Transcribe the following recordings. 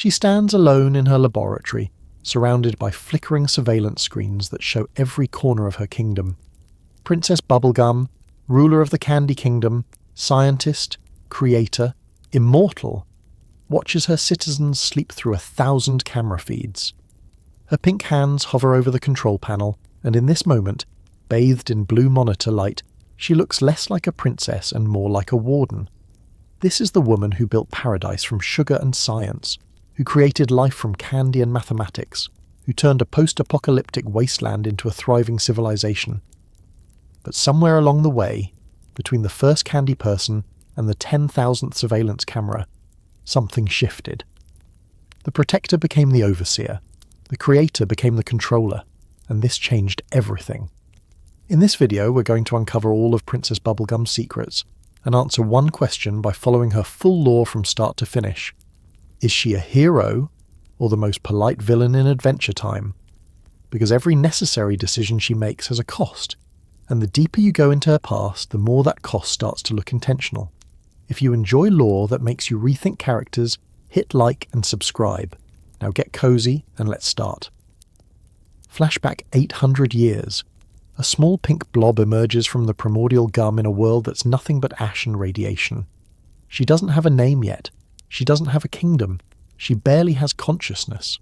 She stands alone in her laboratory, surrounded by flickering surveillance screens that show every corner of her kingdom. Princess Bubblegum, ruler of the Candy Kingdom, scientist, creator, immortal, watches her citizens sleep through 1,000 camera feeds. Her pink hands hover over the control panel, and in this moment, bathed in blue monitor light, she looks less like a princess and more like a warden. This is the woman who built paradise from sugar and science, who created life from candy and mathematics, who turned a post-apocalyptic wasteland into a thriving civilization. But somewhere along the way, between the first candy person and the 10,000th surveillance camera, something shifted. The protector became the overseer, the creator became the controller, and this changed everything. In this video, we're going to uncover all of Princess Bubblegum's secrets and answer one question by following her full lore from start to finish. Is she a hero or the most polite villain in Adventure Time? Because every necessary decision she makes has a cost, and the deeper you go into her past, the more that cost starts to look intentional. If you enjoy lore that makes you rethink characters, hit like and subscribe. Now get cozy and let's start. Flashback 800 years. A small pink blob emerges from the primordial gum in a world that's nothing but ash and radiation. She doesn't have a name yet. She doesn't have a kingdom. She barely has consciousness.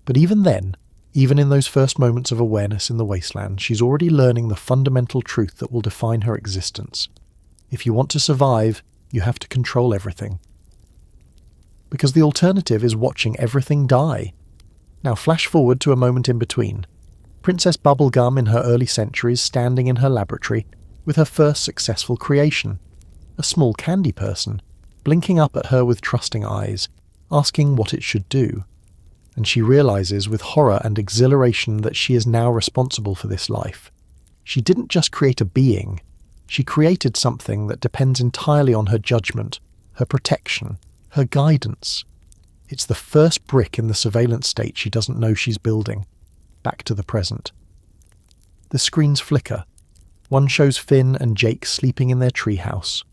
But even then, even in those first moments of awareness in the wasteland, she's already learning the fundamental truth that will define her existence. If you want to survive, you have to control everything. Because the alternative is watching everything die. Now flash forward to a moment in between. Princess Bubblegum in her early centuries standing in her laboratory with her first successful creation. A small candy person, blinking up at her with trusting eyes, asking what it should do. And she realizes with horror and exhilaration that she is now responsible for this life. She didn't just create a being, she created something that depends entirely on her judgment, her protection, her guidance. It's the first brick in the surveillance state she doesn't know she's building. Back to the present. The screens flicker. One shows Finn and Jake sleeping in their treehouse.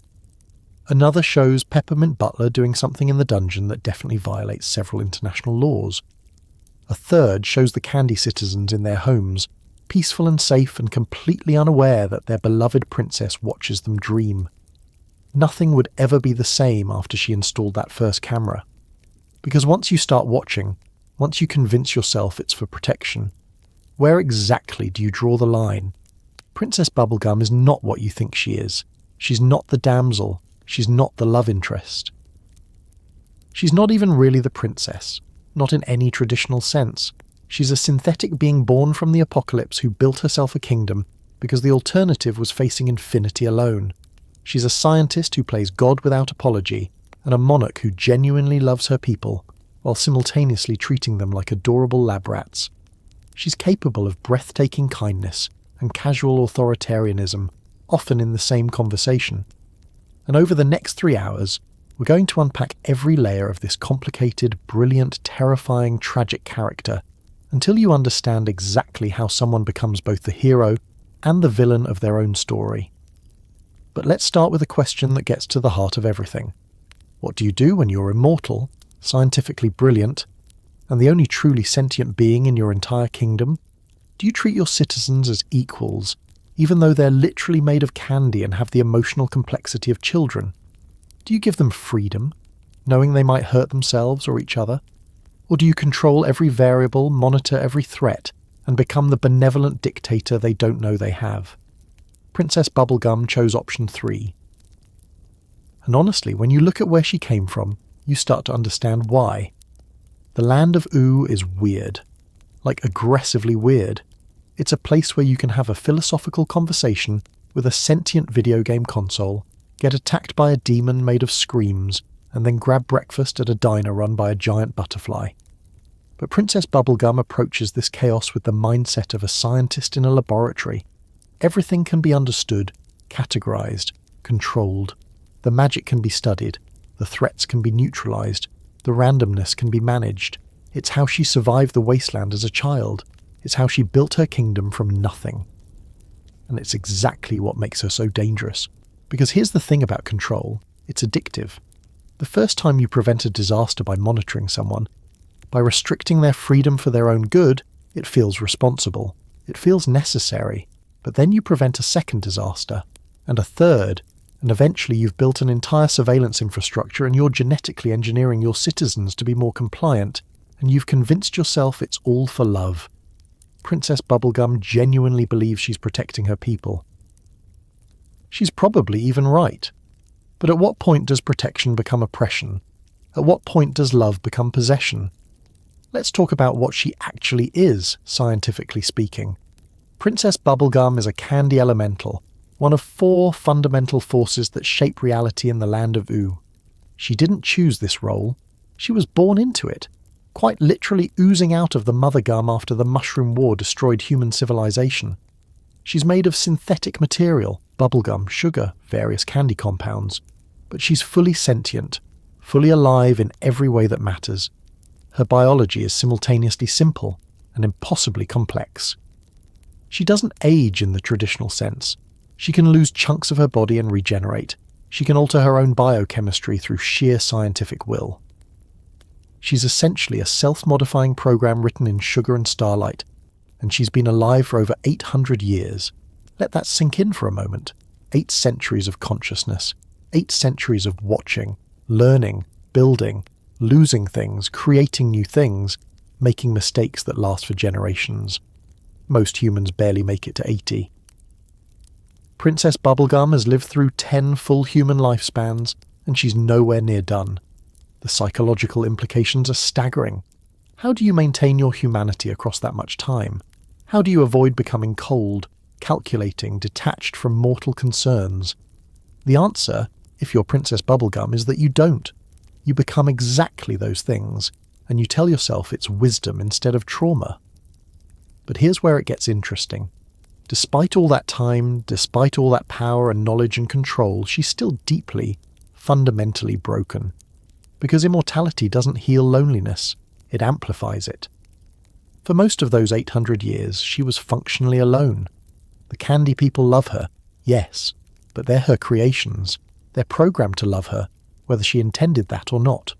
Another shows Peppermint Butler doing something in the dungeon that definitely violates several international laws. A third shows the candy citizens in their homes, peaceful and safe and completely unaware that their beloved princess watches them dream. Nothing would ever be the same after she installed that first camera. Because once you start watching, once you convince yourself it's for protection, where exactly do you draw the line? Princess Bubblegum is not what you think she is. She's not the damsel. She's not the love interest. She's not even really the princess, not in any traditional sense. She's a synthetic being born from the apocalypse who built herself a kingdom because the alternative was facing infinity alone. She's a scientist who plays God without apology, and a monarch who genuinely loves her people, while simultaneously treating them like adorable lab rats. She's capable of breathtaking kindness and casual authoritarianism, often in the same conversation. And over the next 3 hours, we're going to unpack every layer of this complicated, brilliant, terrifying, tragic character, until you understand exactly how someone becomes both the hero and the villain of their own story. But let's start with a question that gets to the heart of everything. What do you do when you're immortal, scientifically brilliant, and the only truly sentient being in your entire kingdom? Do you treat your citizens as equals, even though they're literally made of candy and have the emotional complexity of children? Do you give them freedom, knowing they might hurt themselves or each other? Or do you control every variable, monitor every threat, and become the benevolent dictator they don't know they have? Princess Bubblegum chose option 3. And honestly, when you look at where she came from, you start to understand why. The land of Ooh is weird. Like aggressively weird. It's a place where you can have a philosophical conversation with a sentient video game console, get attacked by a demon made of screams, and then grab breakfast at a diner run by a giant butterfly. But Princess Bubblegum approaches this chaos with the mindset of a scientist in a laboratory. Everything can be understood, categorized, controlled. The magic can be studied, the threats can be neutralized, the randomness can be managed. It's how she survived the wasteland as a child. It's how she built her kingdom from nothing. And it's exactly what makes her so dangerous. Because here's the thing about control, it's addictive. The first time you prevent a disaster by monitoring someone, by restricting their freedom for their own good, it feels responsible. It feels necessary. But then you prevent a second disaster, and a third, and eventually you've built an entire surveillance infrastructure and you're genetically engineering your citizens to be more compliant, and you've convinced yourself it's all for love. Princess Bubblegum genuinely believes she's protecting her people. She's probably even right. But at what point does protection become oppression? At what point does love become possession? Let's talk about what she actually is, scientifically speaking. Princess Bubblegum is a candy elemental, one of 4 fundamental forces that shape reality in the land of Oo. She didn't choose this role. She was born into it, quite literally oozing out of the mother gum after the Mushroom War destroyed human civilization. She's made of synthetic material, bubblegum, sugar, various candy compounds, but she's fully sentient, fully alive in every way that matters. Her biology is simultaneously simple and impossibly complex. She doesn't age in the traditional sense. She can lose chunks of her body and regenerate. She can alter her own biochemistry through sheer scientific will. She's essentially a self-modifying program written in sugar and starlight, and she's been alive for over 800 years. Let that sink in for a moment. 8 centuries of consciousness, 8 centuries of watching, learning, building, losing things, creating new things, making mistakes that last for generations. Most humans barely make it to 80. Princess Bubblegum has lived through 10 full human lifespans, and she's nowhere near done. The psychological implications are staggering. How do you maintain your humanity across that much time? How do you avoid becoming cold, calculating, detached from mortal concerns? The answer, if you're Princess Bubblegum, is that you don't. You become exactly those things, and you tell yourself it's wisdom instead of trauma. But here's where it gets interesting. Despite all that time, despite all that power and knowledge and control, she's still deeply, fundamentally broken. Because immortality doesn't heal loneliness, it amplifies it. For most of those 800 years, she was functionally alone. The candy people love her, yes, but they're her creations. They're programmed to love her, whether she intended that or not.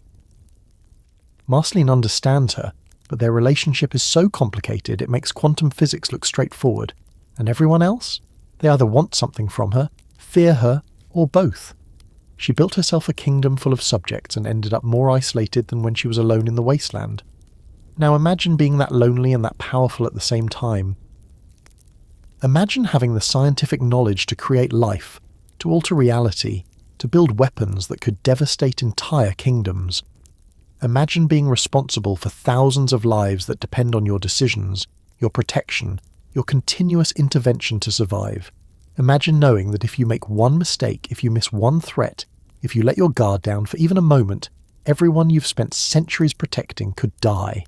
Marceline understands her, but their relationship is so complicated it makes quantum physics look straightforward. And everyone else? They either want something from her, fear her, or both. She built herself a kingdom full of subjects and ended up more isolated than when she was alone in the wasteland. Now imagine being that lonely and that powerful at the same time. Imagine having the scientific knowledge to create life, to alter reality, to build weapons that could devastate entire kingdoms. Imagine being responsible for thousands of lives that depend on your decisions, your protection, your continuous intervention to survive. Imagine knowing that if you make one mistake, if you miss one threat, if you let your guard down for even a moment, everyone you've spent centuries protecting could die.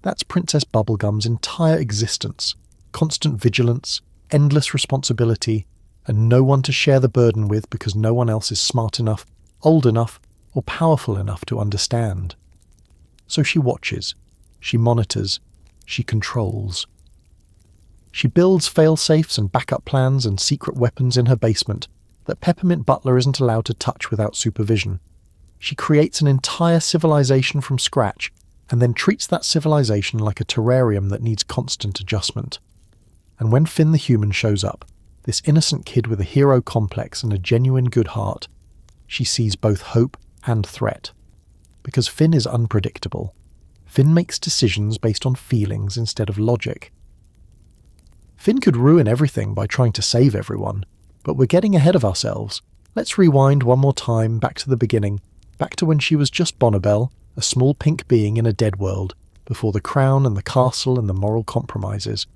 That's Princess Bubblegum's entire existence. Constant vigilance, endless responsibility, and no one to share the burden with because no one else is smart enough, old enough, or powerful enough to understand. So she watches, she monitors, she controls. She builds fail-safes and backup plans and secret weapons in her basement that Peppermint Butler isn't allowed to touch without supervision. She creates an entire civilization from scratch and then treats that civilization like a terrarium that needs constant adjustment. And when Finn the human shows up, this innocent kid with a hero complex and a genuine good heart, she sees both hope and threat. Because Finn is unpredictable. Finn makes decisions based on feelings instead of logic. Finn could ruin everything by trying to save everyone, but we're getting ahead of ourselves. Let's rewind one more time back to the beginning, back to when she was just Bonnibel, a small pink being in a dead world, before the crown and the castle and the moral compromises.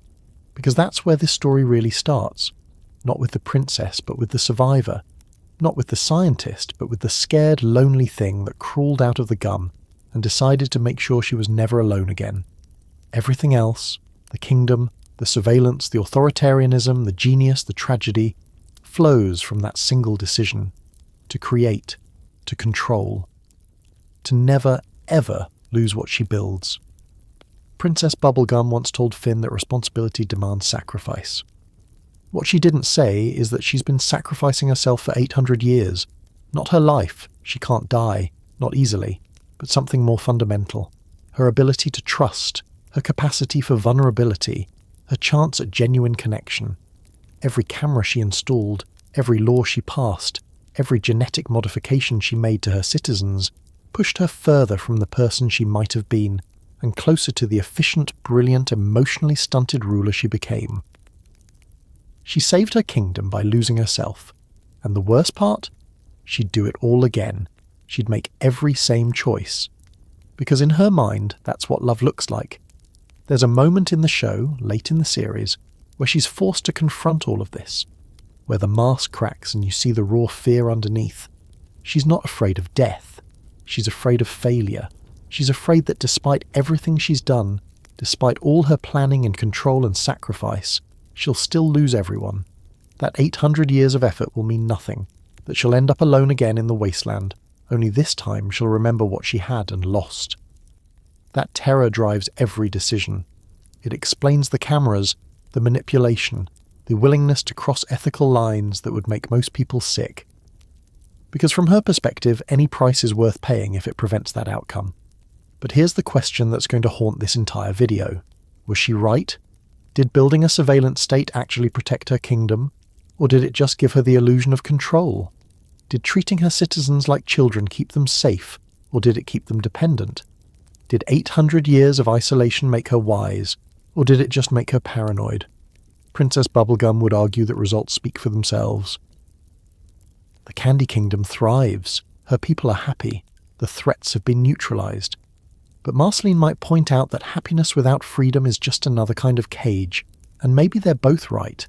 Because that's where this story really starts. Not with the princess, but with the survivor. Not with the scientist, but with the scared, lonely thing that crawled out of the gum and decided to make sure she was never alone again. Everything else, the kingdom, the surveillance, the authoritarianism, the genius, the tragedy, flows from that single decision. To create, to control. To never, ever lose what she builds. Princess Bubblegum once told Finn that responsibility demands sacrifice. What she didn't say is that she's been sacrificing herself for 800 years. Not her life, she can't die, not easily, but something more fundamental. Her ability to trust, her capacity for vulnerability, her chance at genuine connection. Every camera she installed, every law she passed, every genetic modification she made to her citizens, pushed her further from the person she might have been, and closer to the efficient, brilliant, emotionally stunted ruler she became. She saved her kingdom by losing herself, and the worst part? She'd do it all again. She'd make every same choice. Because in her mind, that's what love looks like. There's a moment in the show, late in the series, where she's forced to confront all of this, where the mask cracks and you see the raw fear underneath. She's not afraid of death. She's afraid of failure. She's afraid that despite everything she's done, despite all her planning and control and sacrifice, she'll still lose everyone. That 800 years of effort will mean nothing, that she'll end up alone again in the wasteland, only this time she'll remember what she had and lost. That terror drives every decision. It explains the cameras, the manipulation, the willingness to cross ethical lines that would make most people sick. Because from her perspective, any price is worth paying if it prevents that outcome. But here's the question that's going to haunt this entire video. Was she right? Did building a surveillance state actually protect her kingdom? Or did it just give her the illusion of control? Did treating her citizens like children keep them safe, or did it keep them dependent? Did 800 years of isolation make her wise, or did it just make her paranoid? Princess Bubblegum would argue that results speak for themselves. The Candy Kingdom thrives. Her people are happy. The threats have been neutralized. But Marceline might point out that happiness without freedom is just another kind of cage, and maybe they're both right.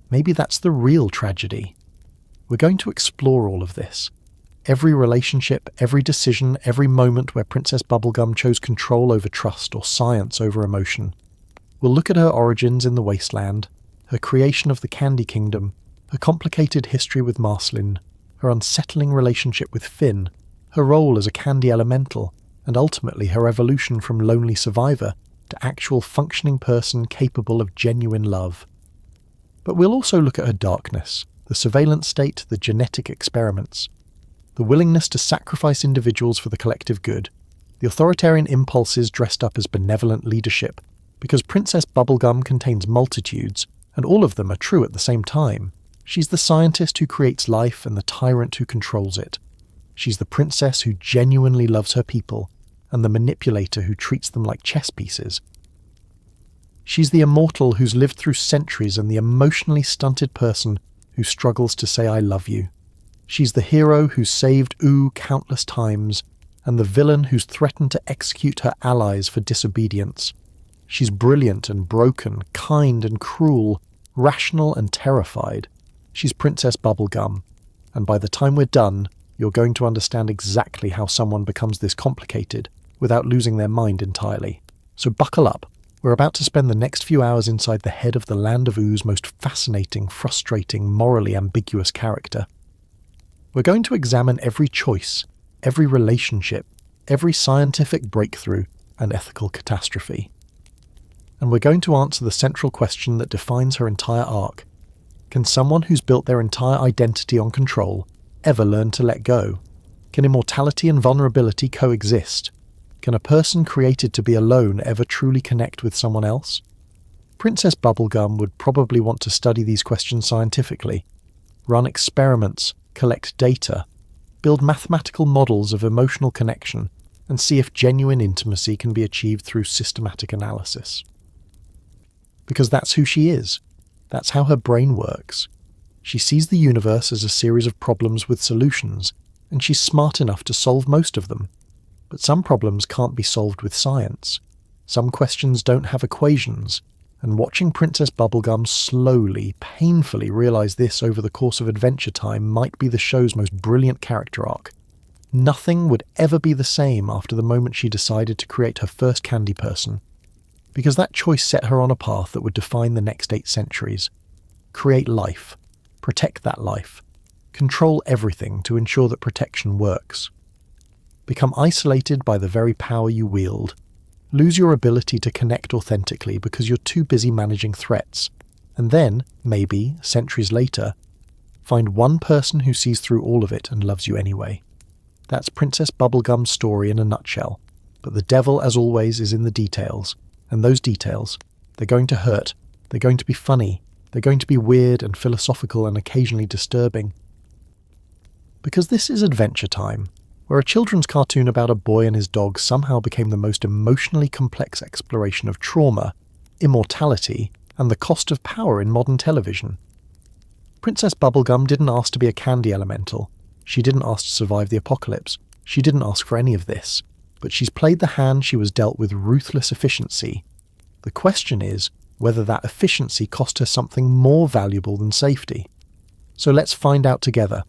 Maybe that's the real tragedy. We're going to explore all of this. Every relationship, every decision, every moment where Princess Bubblegum chose control over trust or science over emotion. We'll look at her origins in the wasteland, her creation of the Candy Kingdom, her complicated history with Marceline, her unsettling relationship with Finn, her role as a candy elemental, and ultimately her evolution from lonely survivor to actual functioning person capable of genuine love. But we'll also look at her darkness, the surveillance state, the genetic experiments, the willingness to sacrifice individuals for the collective good, the authoritarian impulses dressed up as benevolent leadership, because Princess Bubblegum contains multitudes, and all of them are true at the same time. She's the scientist who creates life and the tyrant who controls it. She's the princess who genuinely loves her people, and the manipulator who treats them like chess pieces. She's the immortal who's lived through centuries and the emotionally stunted person who struggles to say I love you. She's the hero who's saved Ooh countless times, and the villain who's threatened to execute her allies for disobedience. She's brilliant and broken, kind and cruel, rational and terrified. She's Princess Bubblegum, and by the time we're done, you're going to understand exactly how someone becomes this complicated without losing their mind entirely. So buckle up. We're about to spend the next few hours inside the head of the Land of Oo's most fascinating, frustrating, morally ambiguous character. We're going to examine every choice, every relationship, every scientific breakthrough and ethical catastrophe. And we're going to answer the central question that defines her entire arc. Can someone who's built their entire identity on control ever learn to let go? Can immortality and vulnerability coexist? Can a person created to be alone ever truly connect with someone else? Princess Bubblegum would probably want to study these questions scientifically, run experiments, collect data, build mathematical models of emotional connection, and see if genuine intimacy can be achieved through systematic analysis. Because that's who she is. That's how her brain works. She sees the universe as a series of problems with solutions, and she's smart enough to solve most of them. But some problems can't be solved with science. Some questions don't have equations, and watching Princess Bubblegum slowly, painfully realize this over the course of Adventure Time might be the show's most brilliant character arc. Nothing would ever be the same after the moment she decided to create her first candy person, because that choice set her on a path that would define the next 8 centuries. Create life. Protect that life. Control everything to ensure that protection works. Become isolated by the very power you wield. Lose your ability to connect authentically because you're too busy managing threats. And then, maybe, centuries later, find one person who sees through all of it and loves you anyway. That's Princess Bubblegum's story in a nutshell. But the devil, as always, is in the details. And those details, they're going to hurt. They're going to be funny. They're going to be weird and philosophical and occasionally disturbing. Because this is Adventure Time, where a children's cartoon about a boy and his dog somehow became the most emotionally complex exploration of trauma, immortality, and the cost of power in modern television. Princess Bubblegum didn't ask to be a candy elemental. She didn't ask to survive the apocalypse. She didn't ask for any of this. But she's played the hand she was dealt with ruthless efficiency. The question is whether that efficiency cost her something more valuable than safety. So let's find out together.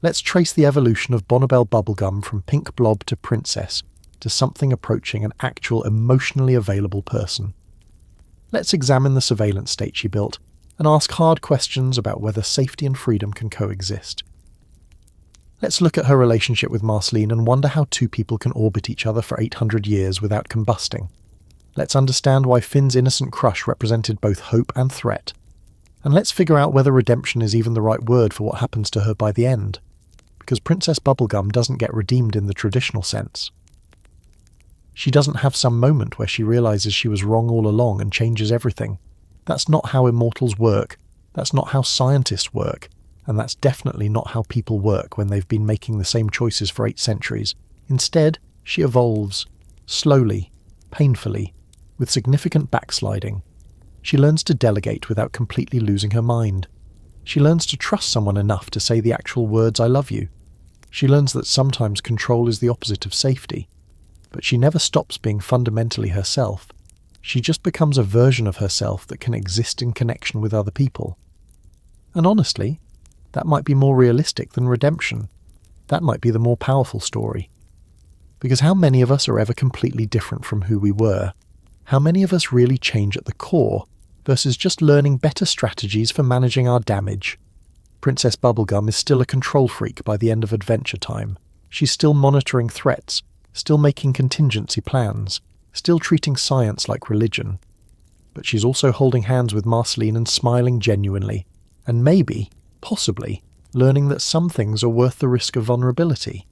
Let's trace the evolution of Bonnibel Bubblegum from pink blob to princess to something approaching an actual emotionally available person. Let's examine the surveillance state she built and ask hard questions about whether safety and freedom can coexist. Let's look at her relationship with Marceline and wonder how two people can orbit each other for 800 years without combusting. Let's understand why Finn's innocent crush represented both hope and threat. And let's figure out whether redemption is even the right word for what happens to her by the end. Because Princess Bubblegum doesn't get redeemed in the traditional sense. She doesn't have some moment where she realizes she was wrong all along and changes everything. That's not how immortals work. That's not how scientists work. And that's definitely not how people work when they've been making the same choices for 8 centuries. Instead, she evolves. Slowly, painfully, with significant backsliding. She learns to delegate without completely losing her mind. She learns to trust someone enough to say the actual words "I love you." She learns that sometimes control is the opposite of safety. But she never stops being fundamentally herself. She just becomes a version of herself that can exist in connection with other people. And honestly, that might be more realistic than redemption. That might be the more powerful story. Because how many of us are ever completely different from who we were? How many of us really change at the core versus just learning better strategies for managing our damage? Princess Bubblegum is still a control freak by the end of Adventure Time. She's still monitoring threats, still making contingency plans, still treating science like religion. But she's also holding hands with Marceline and smiling genuinely, and maybe, possibly, learning that some things are worth the risk of vulnerability.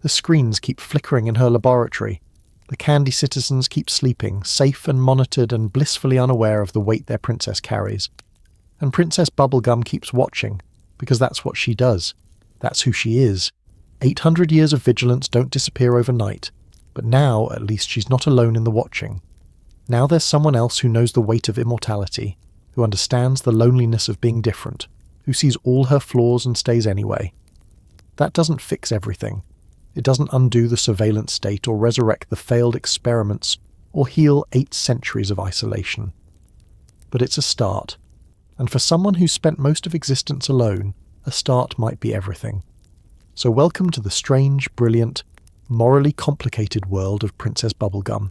The screens keep flickering in her laboratory. The candy citizens keep sleeping, safe and monitored and blissfully unaware of the weight their princess carries. And Princess Bubblegum keeps watching, because that's what she does. That's who she is. 800 years of vigilance don't disappear overnight, but now, at least, she's not alone in the watching. Now there's someone else who knows the weight of immortality, who understands the loneliness of being different, who sees all her flaws and stays anyway. That doesn't fix everything. It doesn't undo the surveillance state or resurrect the failed experiments or heal 8 centuries of isolation. But it's a start. And for someone who's spent most of existence alone, a start might be everything. So welcome to the strange, brilliant, morally complicated world of Princess Bubblegum.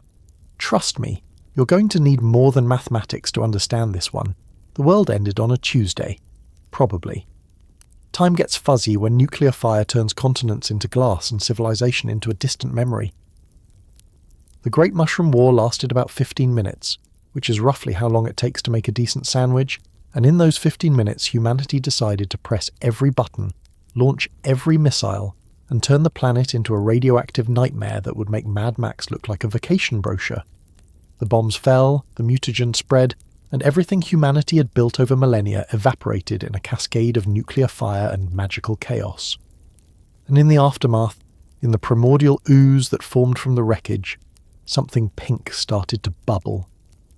Trust me, you're going to need more than mathematics to understand this one. The world ended on a Tuesday. Probably. Time gets fuzzy when nuclear fire turns continents into glass and civilization into a distant memory. The Great Mushroom War lasted about 15 minutes, which is roughly how long it takes to make a decent sandwich, and in those 15 minutes humanity decided to press every button, launch every missile, and turn the planet into a radioactive nightmare that would make Mad Max look like a vacation brochure. The bombs fell, the mutagen spread, and everything humanity had built over millennia evaporated in a cascade of nuclear fire and magical chaos. And in the aftermath, in the primordial ooze that formed from the wreckage, something pink started to bubble.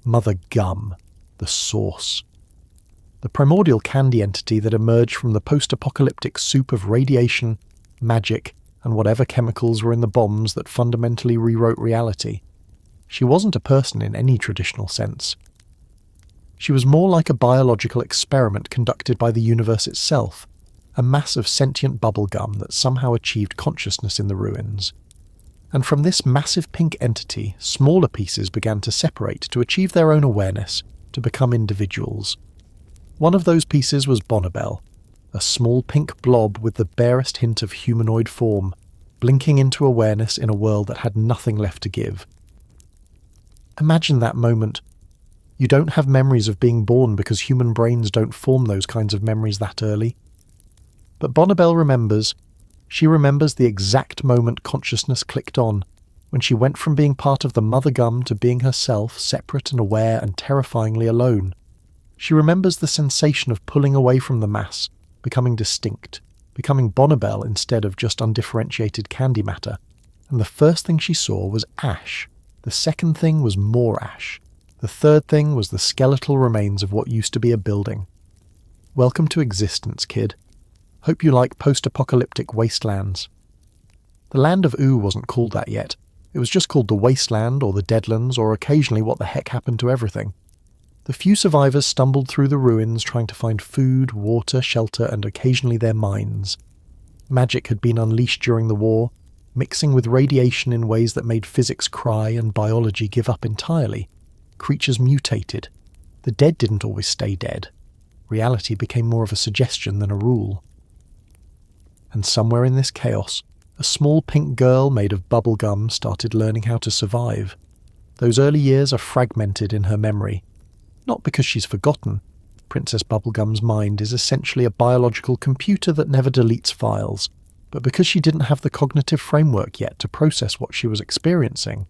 Mother Gum, the source. The primordial candy entity that emerged from the post-apocalyptic soup of radiation, magic, and whatever chemicals were in the bombs that fundamentally rewrote reality. She wasn't a person in any traditional sense. She was more like a biological experiment conducted by the universe itself, a mass of sentient bubblegum that somehow achieved consciousness in the ruins. And from this massive pink entity, smaller pieces began to separate to achieve their own awareness, to become individuals. One of those pieces was Bonnibel, a small pink blob with the barest hint of humanoid form, blinking into awareness in a world that had nothing left to give. Imagine that moment. You don't have memories of being born because human brains don't form those kinds of memories that early. But Bonnibel remembers. She remembers the exact moment consciousness clicked on, when she went from being part of the mother gum to being herself, separate and aware and terrifyingly alone. She remembers the sensation of pulling away from the mass, becoming distinct, becoming Bonnibel instead of just undifferentiated candy matter. And the first thing she saw was ash. The second thing was more ash. The third thing was the skeletal remains of what used to be a building. Welcome to existence, kid. Hope you like post-apocalyptic wastelands. The land of Oo wasn't called that yet. It was just called the Wasteland or the Deadlands or occasionally what the heck happened to everything. The few survivors stumbled through the ruins trying to find food, water, shelter and occasionally their minds. Magic had been unleashed during the war, mixing with radiation in ways that made physics cry and biology give up entirely. Creatures mutated. The dead didn't always stay dead. Reality became more of a suggestion than a rule. And somewhere in this chaos, a small pink girl made of bubblegum started learning how to survive. Those early years are fragmented in her memory. Not because she's forgotten. Princess Bubblegum's mind is essentially a biological computer that never deletes files, but because she didn't have the cognitive framework yet to process what she was experiencing.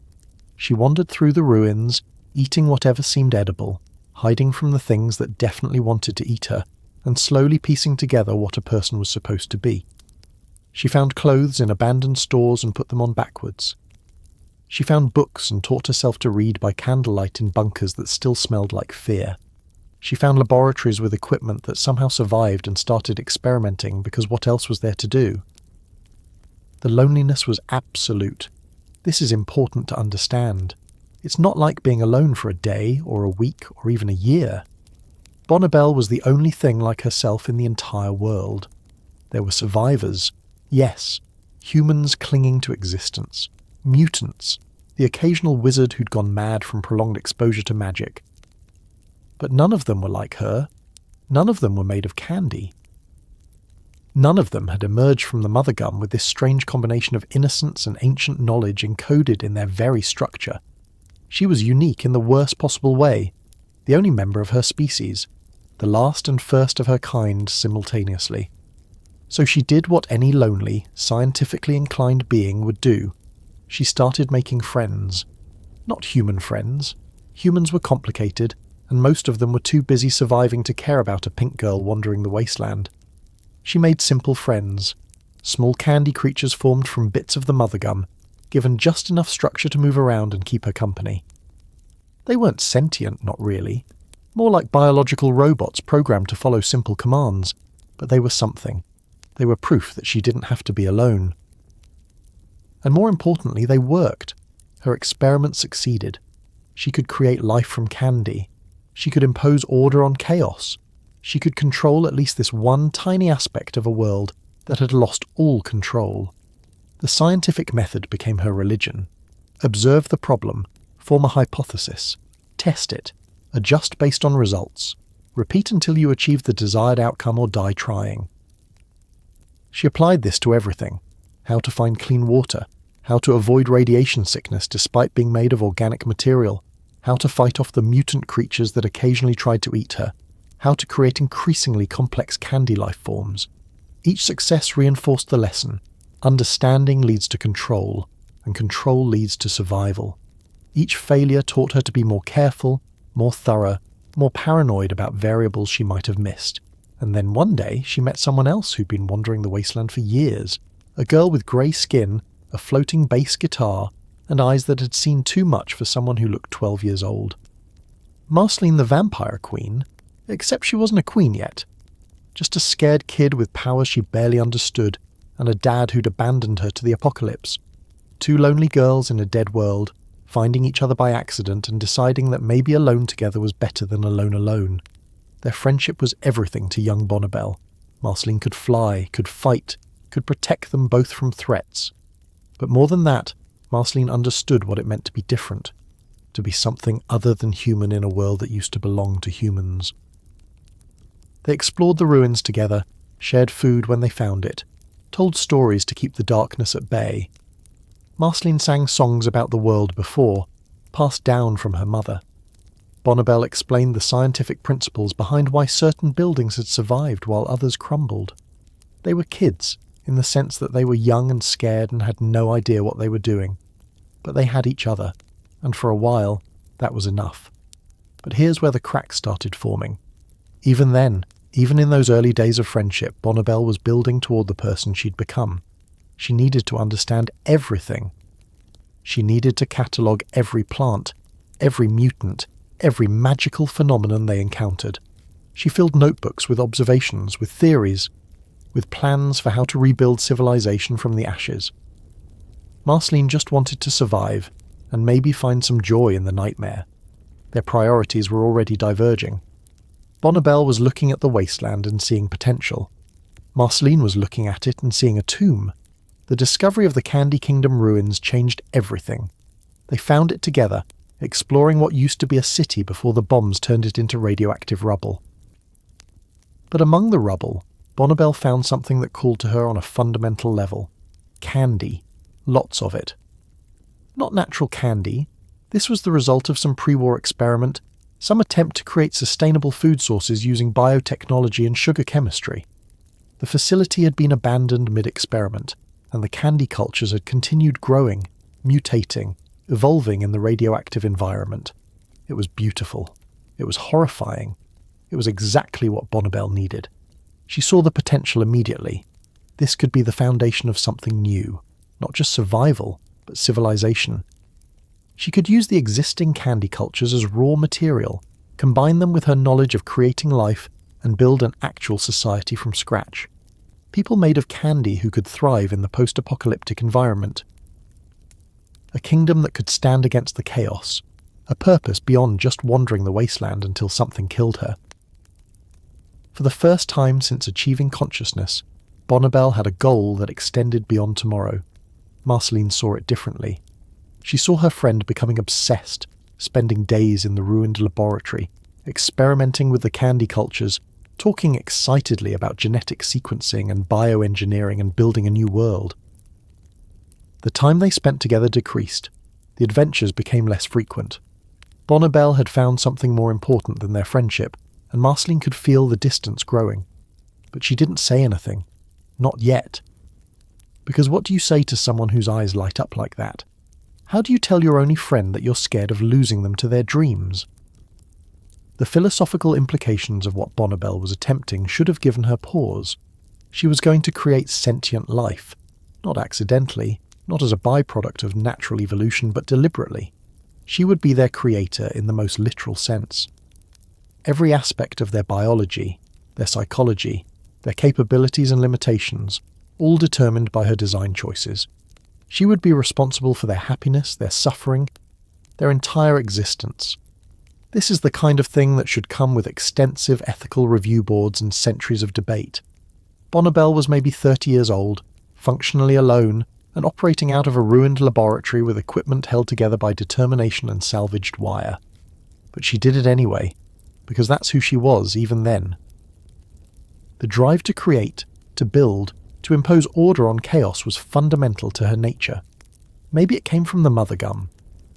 She wandered through the ruins, eating whatever seemed edible, hiding from the things that definitely wanted to eat her, and slowly piecing together what a person was supposed to be. She found clothes in abandoned stores and put them on backwards. She found books and taught herself to read by candlelight in bunkers that still smelled like fear. She found laboratories with equipment that somehow survived and started experimenting because what else was there to do? The loneliness was absolute. This is important to understand. It's not like being alone for a day or a week or even a year. Bonnibel was the only thing like herself in the entire world. There were survivors. Yes, humans clinging to existence, mutants, the occasional wizard who'd gone mad from prolonged exposure to magic. But none of them were like her. None of them were made of candy. None of them had emerged from the mother gum with this strange combination of innocence and ancient knowledge encoded in their very structure. She was unique in the worst possible way, the only member of her species, the last and first of her kind simultaneously. So she did what any lonely, scientifically inclined being would do. She started making friends. Not human friends. Humans were complicated, and most of them were too busy surviving to care about a pink girl wandering the wasteland. She made simple friends. Small candy creatures formed from bits of the mother gum, given just enough structure to move around and keep her company. They weren't sentient, not really. More like biological robots programmed to follow simple commands, but they were something. They were proof that she didn't have to be alone. And more importantly, they worked. Her experiment succeeded. She could create life from candy. She could impose order on chaos. She could control at least this one tiny aspect of a world that had lost all control. The scientific method became her religion. Observe the problem, form a hypothesis, test it, adjust based on results, repeat until you achieve the desired outcome or die trying. She applied this to everything: how to find clean water, how to avoid radiation sickness despite being made of organic material, how to fight off the mutant creatures that occasionally tried to eat her, how to create increasingly complex candy life forms. Each success reinforced the lesson: understanding leads to control, and control leads to survival. Each failure taught her to be more careful, more thorough, more paranoid about variables she might have missed. And then one day she met someone else who'd been wandering the wasteland for years, a girl with grey skin, a floating bass guitar, and eyes that had seen too much for someone who looked 12 years old. Marceline the vampire queen, except she wasn't a queen yet. Just a scared kid with powers she barely understood, and a dad who'd abandoned her to the apocalypse. Two lonely girls in a dead world, finding each other by accident and deciding that maybe alone together was better than alone alone. Their friendship was everything to young Bonnibel. Marceline could fly, could fight, could protect them both from threats. But more than that, Marceline understood what it meant to be different, to be something other than human in a world that used to belong to humans. They explored the ruins together, shared food when they found it, told stories to keep the darkness at bay. Marceline sang songs about the world before, passed down from her mother. Bonnibel explained the scientific principles behind why certain buildings had survived while others crumbled. They were kids, in the sense that they were young and scared and had no idea what they were doing. But they had each other, and for a while, that was enough. But here's where the cracks started forming. Even then, even in those early days of friendship, Bonnibel was building toward the person she'd become. She needed to understand everything. She needed to catalogue every plant, every mutant, every magical phenomenon they encountered. She filled notebooks with observations, with theories, with plans for how to rebuild civilization from the ashes. Marceline just wanted to survive, and maybe find some joy in the nightmare. Their priorities were already diverging. Bonnibel was looking at the wasteland and seeing potential. Marceline was looking at it and seeing a tomb. The discovery of the Candy Kingdom ruins changed everything. They found it together, exploring what used to be a city before the bombs turned it into radioactive rubble. But among the rubble, Bonnibel found something that called to her on a fundamental level. Candy. Lots of it. Not natural candy. This was the result of some pre-war experiment, some attempt to create sustainable food sources using biotechnology and sugar chemistry. The facility had been abandoned mid-experiment, and the candy cultures had continued growing, mutating, evolving in the radioactive environment. It was beautiful. It was horrifying. It was exactly what Bonnibel needed. She saw the potential immediately. This could be the foundation of something new, not just survival, but civilization. She could use the existing candy cultures as raw material, combine them with her knowledge of creating life, and build an actual society from scratch. People made of candy who could thrive in the post-apocalyptic environment. A kingdom that could stand against the chaos, a purpose beyond just wandering the wasteland until something killed her. For the first time since achieving consciousness, Bonnibel had a goal that extended beyond tomorrow. Marceline saw it differently. She saw her friend becoming obsessed, spending days in the ruined laboratory, experimenting with the candy cultures, talking excitedly about genetic sequencing and bioengineering and building a new world. The time they spent together decreased. The adventures became less frequent. Bonnibel had found something more important than their friendship, and Marceline could feel the distance growing. But she didn't say anything. Not yet. Because what do you say to someone whose eyes light up like that? How do you tell your only friend that you're scared of losing them to their dreams? The philosophical implications of what Bonnibel was attempting should have given her pause. She was going to create sentient life, not accidentally, not as a byproduct of natural evolution, but deliberately. She would be their creator in the most literal sense. Every aspect of their biology, their psychology, their capabilities and limitations, all determined by her design choices. She would be responsible for their happiness, their suffering, their entire existence. This is the kind of thing that should come with extensive ethical review boards and centuries of debate. Bonnibel was maybe 30 years old, functionally alone, and operating out of a ruined laboratory with equipment held together by determination and salvaged wire. But she did it anyway, because that's who she was even then. The drive to create, to build, to impose order on chaos was fundamental to her nature. Maybe it came from the mother gum.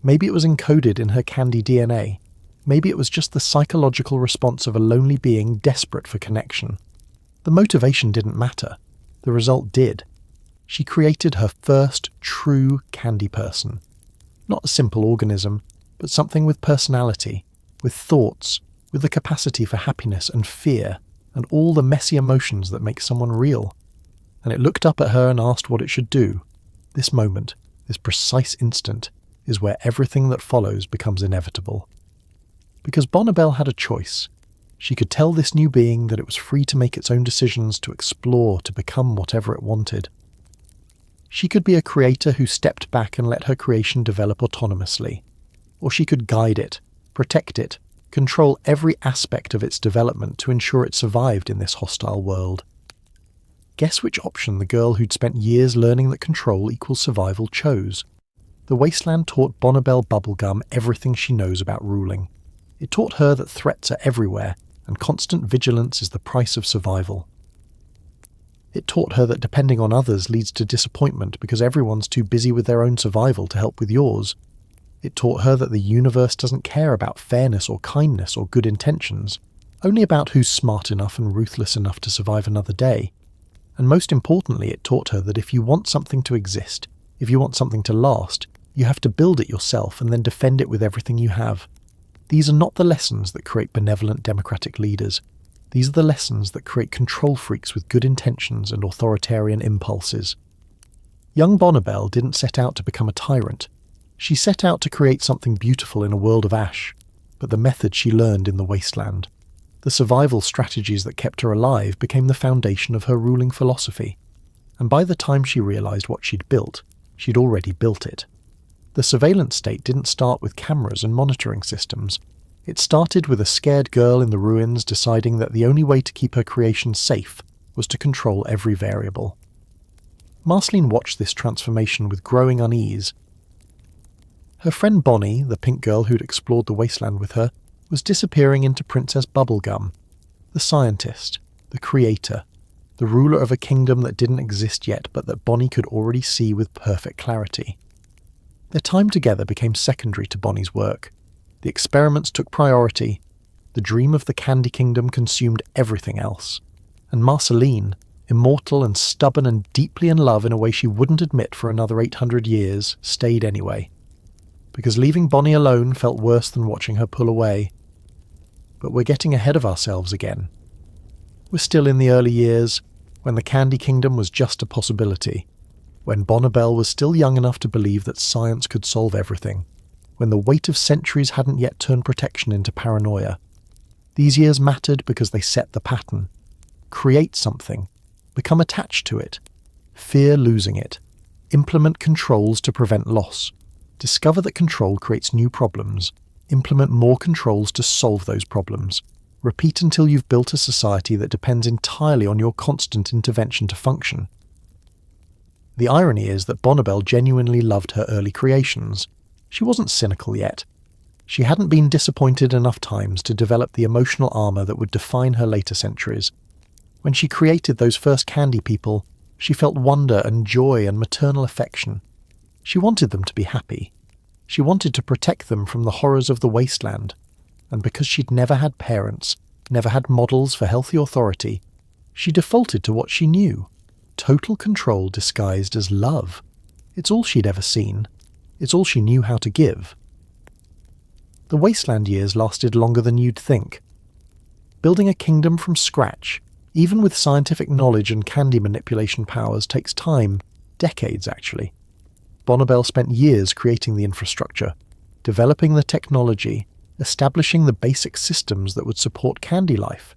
Maybe it was encoded in her candy DNA. Maybe it was just the psychological response of a lonely being desperate for connection. The motivation didn't matter. The result did. She created her first true candy person. Not a simple organism, but something with personality, with thoughts, with the capacity for happiness and fear, and all the messy emotions that make someone real. And it looked up at her and asked what it should do. This moment, this precise instant, is where everything that follows becomes inevitable. Because Bonnibel had a choice. She could tell this new being that it was free to make its own decisions, to explore, to become whatever it wanted. She could be a creator who stepped back and let her creation develop autonomously. Or she could guide it, protect it, control every aspect of its development to ensure it survived in this hostile world. Guess which option the girl who'd spent years learning that control equals survival chose. The wasteland taught Bonnibel Bubblegum everything she knows about ruling. It taught her that threats are everywhere, and constant vigilance is the price of survival. It taught her that depending on others leads to disappointment because everyone's too busy with their own survival to help with yours. It taught her that the universe doesn't care about fairness or kindness or good intentions, only about who's smart enough and ruthless enough to survive another day. And most importantly, it taught her that if you want something to exist, if you want something to last, you have to build it yourself and then defend it with everything you have. These are not the lessons that create benevolent democratic leaders. These are the lessons that create control freaks with good intentions and authoritarian impulses. Young Bonnibel didn't set out to become a tyrant. She set out to create something beautiful in a world of ash, but the method she learned in the wasteland, the survival strategies that kept her alive, became the foundation of her ruling philosophy. And by the time she realized what she'd built, she'd already built it. The surveillance state didn't start with cameras and monitoring systems. It started with a scared girl in the ruins deciding that the only way to keep her creation safe was to control every variable. Marceline watched this transformation with growing unease. Her friend Bonnie, the pink girl who'd explored the wasteland with her, was disappearing into Princess Bubblegum, the scientist, the creator, the ruler of a kingdom that didn't exist yet but that Bonnie could already see with perfect clarity. Their time together became secondary to Bonnie's work. The experiments took priority. The dream of the Candy Kingdom consumed everything else. And Marceline, immortal and stubborn and deeply in love in a way she wouldn't admit for another 800 years, stayed anyway. Because leaving Bonnie alone felt worse than watching her pull away. But we're getting ahead of ourselves again. We're still in the early years, when the Candy Kingdom was just a possibility. When Bonnibel was still young enough to believe that science could solve everything, when the weight of centuries hadn't yet turned protection into paranoia. These years mattered because they set the pattern. Create something, become attached to it, fear losing it, implement controls to prevent loss, discover that control creates new problems, implement more controls to solve those problems, repeat until you've built a society that depends entirely on your constant intervention to function. The irony is that Bonnibel genuinely loved her early creations. She wasn't cynical yet. She hadn't been disappointed enough times to develop the emotional armor that would define her later centuries. When she created those first candy people, she felt wonder and joy and maternal affection. She wanted them to be happy. She wanted to protect them from the horrors of the wasteland. And because she'd never had parents, never had models for healthy authority, she defaulted to what she knew. Total control disguised as love. It's all she'd ever seen. It's all she knew how to give. The wasteland years lasted longer than you'd think. Building a kingdom from scratch, even with scientific knowledge and candy manipulation powers, takes time, decades actually. Bonnibel spent years creating the infrastructure, developing the technology, establishing the basic systems that would support candy life.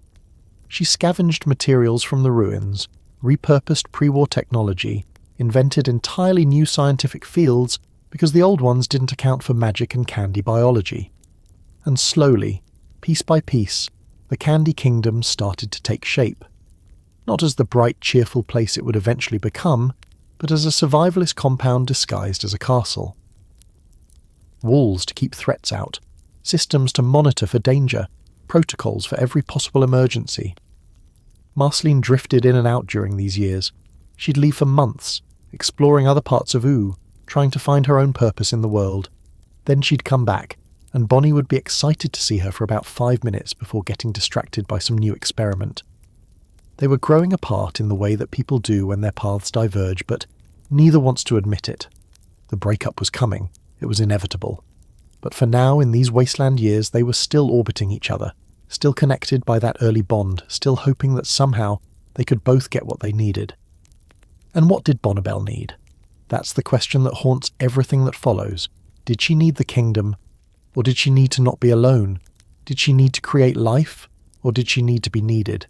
She scavenged materials from the ruins, repurposed pre-war technology, invented entirely new scientific fields because the old ones didn't account for magic and candy biology. And slowly, piece by piece, the Candy Kingdom started to take shape. Not as the bright, cheerful place it would eventually become, but as a survivalist compound disguised as a castle. Walls to keep threats out, systems to monitor for danger, protocols for every possible emergency. Marceline drifted in and out during these years. She'd leave for months, exploring other parts of Ooh, trying to find her own purpose in the world. Then she'd come back, and Bonnie would be excited to see her for about 5 minutes before getting distracted by some new experiment. They were growing apart in the way that people do when their paths diverge, but neither wants to admit it. The breakup was coming. It was inevitable. But for now, in these wasteland years, they were still orbiting each other, still connected by that early bond, still hoping that somehow they could both get what they needed. And what did Bonnibel need? That's the question that haunts everything that follows. Did she need the kingdom? Or did she need to not be alone? Did she need to create life? Or did she need to be needed?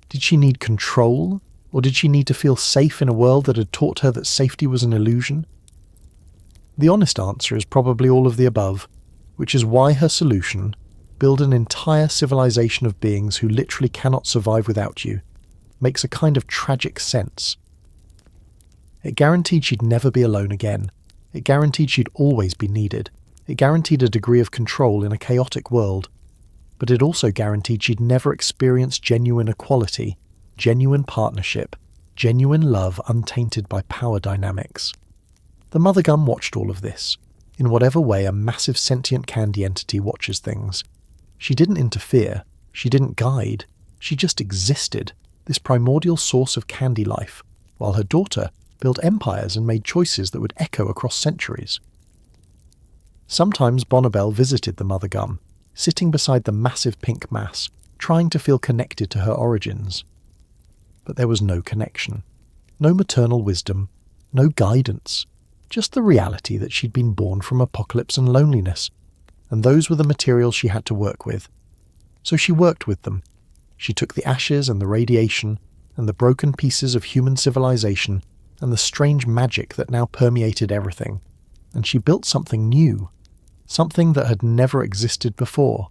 Did she need control? Or did she need to feel safe in a world that had taught her that safety was an illusion? The honest answer is probably all of the above, which is why her solution, build an entire civilization of beings who literally cannot survive without you, makes a kind of tragic sense. It guaranteed she'd never be alone again. It guaranteed she'd always be needed. It guaranteed a degree of control in a chaotic world. But it also guaranteed she'd never experience genuine equality, genuine partnership, genuine love untainted by power dynamics. The Mother Gum watched all of this, in whatever way a massive sentient candy entity watches things. She didn't interfere, she didn't guide, she just existed, this primordial source of candy life, while her daughter built empires and made choices that would echo across centuries. Sometimes Bonnibel visited the mother gum, sitting beside the massive pink mass, trying to feel connected to her origins. But there was no connection, no maternal wisdom, no guidance, just the reality that she'd been born from apocalypse and loneliness, and those were the materials she had to work with. So she worked with them. She took the ashes and the radiation, and the broken pieces of human civilization, and the strange magic that now permeated everything, and she built something new, something that had never existed before,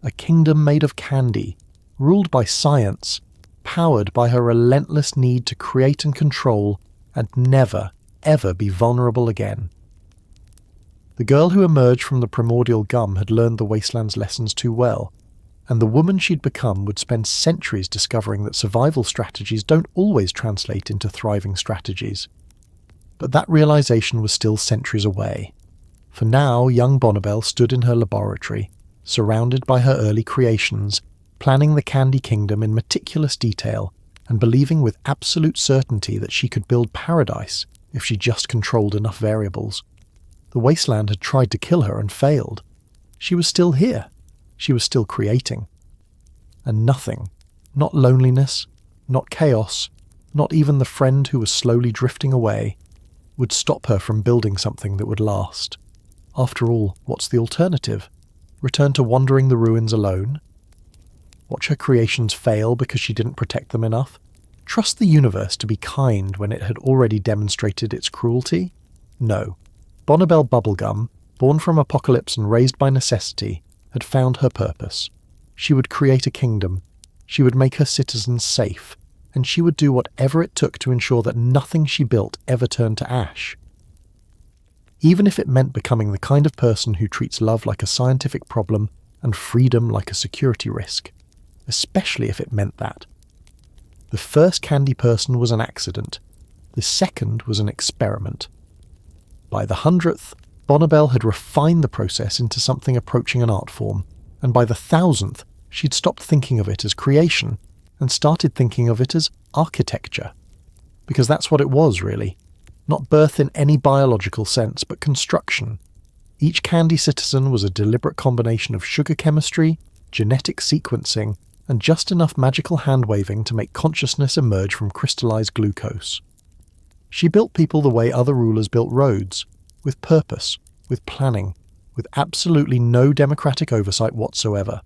a kingdom made of candy, ruled by science, powered by her relentless need to create and control, and never, ever be vulnerable again. The girl who emerged from the primordial gum had learned the wasteland's lessons too well, and the woman she'd become would spend centuries discovering that survival strategies don't always translate into thriving strategies. But that realization was still centuries away. For now, young Bonnibel stood in her laboratory, surrounded by her early creations, planning the Candy Kingdom in meticulous detail, and believing with absolute certainty that she could build paradise if she just controlled enough variables. The wasteland had tried to kill her and failed. She was still here. She was still creating. And nothing, not loneliness, not chaos, not even the friend who was slowly drifting away, would stop her from building something that would last. After all, what's the alternative? Return to wandering the ruins alone? Watch her creations fail because she didn't protect them enough? Trust the universe to be kind when it had already demonstrated its cruelty? No. Bonnibel Bubblegum, born from apocalypse and raised by necessity, had found her purpose. She would create a kingdom. She would make her citizens safe, and she would do whatever it took to ensure that nothing she built ever turned to ash. Even if it meant becoming the kind of person who treats love like a scientific problem and freedom like a security risk. Especially if it meant that. The first candy person was an accident. The second was an experiment. By the 100th, Bonnibel had refined the process into something approaching an art form, and by the 1000th, she'd stopped thinking of it as creation and started thinking of it as architecture. Because that's what it was, really. Not birth in any biological sense, but construction. Each candy citizen was a deliberate combination of sugar chemistry, genetic sequencing, and just enough magical hand-waving to make consciousness emerge from crystallized glucose. She built people the way other rulers built roads, with purpose, with planning, with absolutely no democratic oversight whatsoever.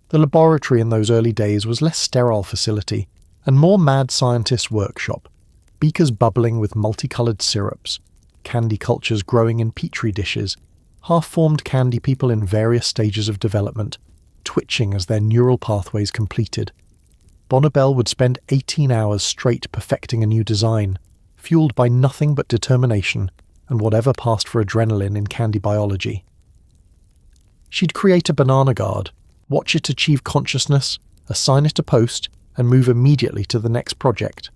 The laboratory in those early days was less sterile facility and more mad scientist workshop, beakers bubbling with multicoloured syrups, candy cultures growing in petri dishes, half-formed candy people in various stages of development, twitching as their neural pathways completed. Bonnibel would spend 18 hours straight perfecting a new design, fueled by nothing but determination and whatever passed for adrenaline in candy biology. She'd create a banana guard, watch it achieve consciousness, assign it a post, and move immediately to the next project.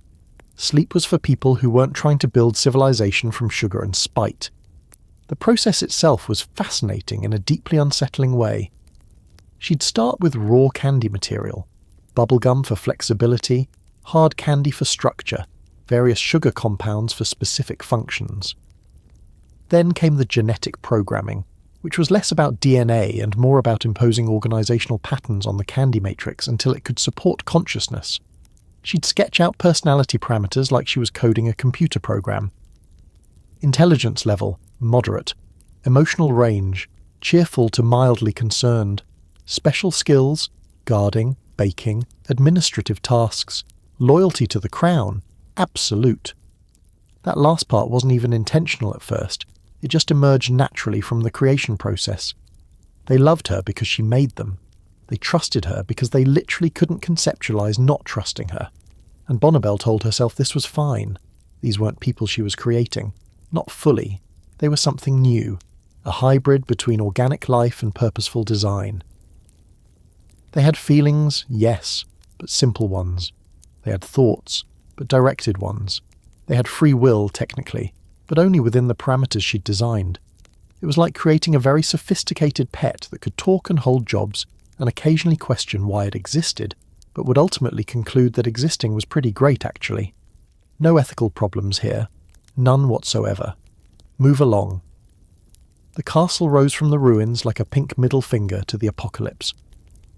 Sleep was for people who weren't trying to build civilization from sugar and spite. The process itself was fascinating in a deeply unsettling way. She'd start with raw candy material, bubblegum for flexibility, hard candy for structure, various sugar compounds for specific functions. Then came the genetic programming, which was less about DNA and more about imposing organizational patterns on the candy matrix until it could support consciousness. She'd sketch out personality parameters like she was coding a computer program. Intelligence level, moderate. Emotional range, cheerful to mildly concerned. Special skills, guarding, baking, administrative tasks. Loyalty to the crown, absolute. That last part wasn't even intentional at first. It just emerged naturally from the creation process. They loved her because she made them. They trusted her because they literally couldn't conceptualize not trusting her. And Bonnibel told herself this was fine. These weren't people she was creating. Not fully. They were something new. A hybrid between organic life and purposeful design. They had feelings, yes, but simple ones. They had thoughts, but directed ones. They had free will, technically, but only within the parameters she'd designed. It was like creating a very sophisticated pet that could talk and hold jobs and occasionally question why it existed, but would ultimately conclude that existing was pretty great actually. No ethical problems here. None whatsoever. Move along. The castle rose from the ruins like a pink middle finger to the apocalypse.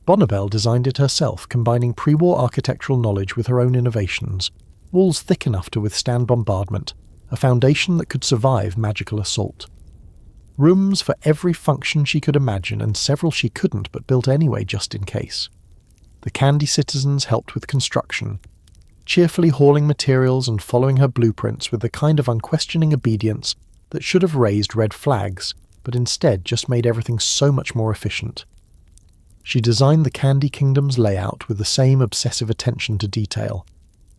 Bonnibel designed it herself, combining pre-war architectural knowledge with her own innovations. Walls thick enough to withstand bombardment, a foundation that could survive magical assault. Rooms for every function she could imagine, and several she couldn't but built anyway just in case. The Candy citizens helped with construction, cheerfully hauling materials and following her blueprints with the kind of unquestioning obedience that should have raised red flags, but instead just made everything so much more efficient. She designed the Candy Kingdom's layout with the same obsessive attention to detail.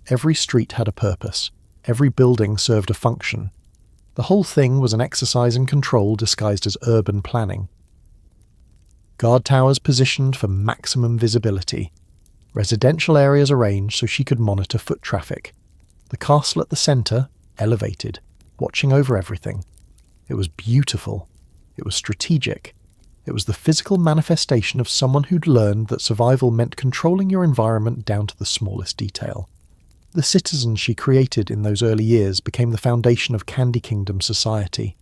Every street had a purpose. Every building served a function. The whole thing was an exercise in control disguised as urban planning. Guard towers positioned for maximum visibility. Residential areas arranged so she could monitor foot traffic. The castle at the centre, elevated, watching over everything. It was beautiful. It was strategic. It was the physical manifestation of someone who'd learned that survival meant controlling your environment down to the smallest detail. The citizens she created in those early years became the foundation of Candy Kingdom society.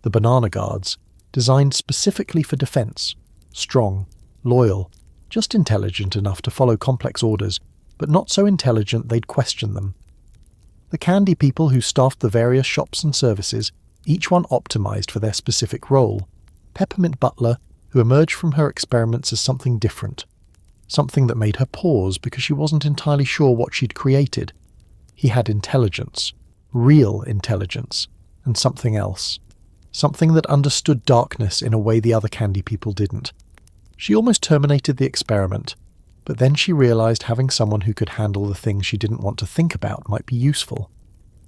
The Banana Guards, designed specifically for defense, strong, loyal, just intelligent enough to follow complex orders, but not so intelligent they'd question them. The Candy people who staffed the various shops and services, each one optimized for their specific role. Peppermint Butler, who emerged from her experiments as something different. Something that made her pause because she wasn't entirely sure what she'd created. He had intelligence, real intelligence, and something else. Something that understood darkness in a way the other Candy people didn't. She almost terminated the experiment, but then she realized having someone who could handle the things she didn't want to think about might be useful.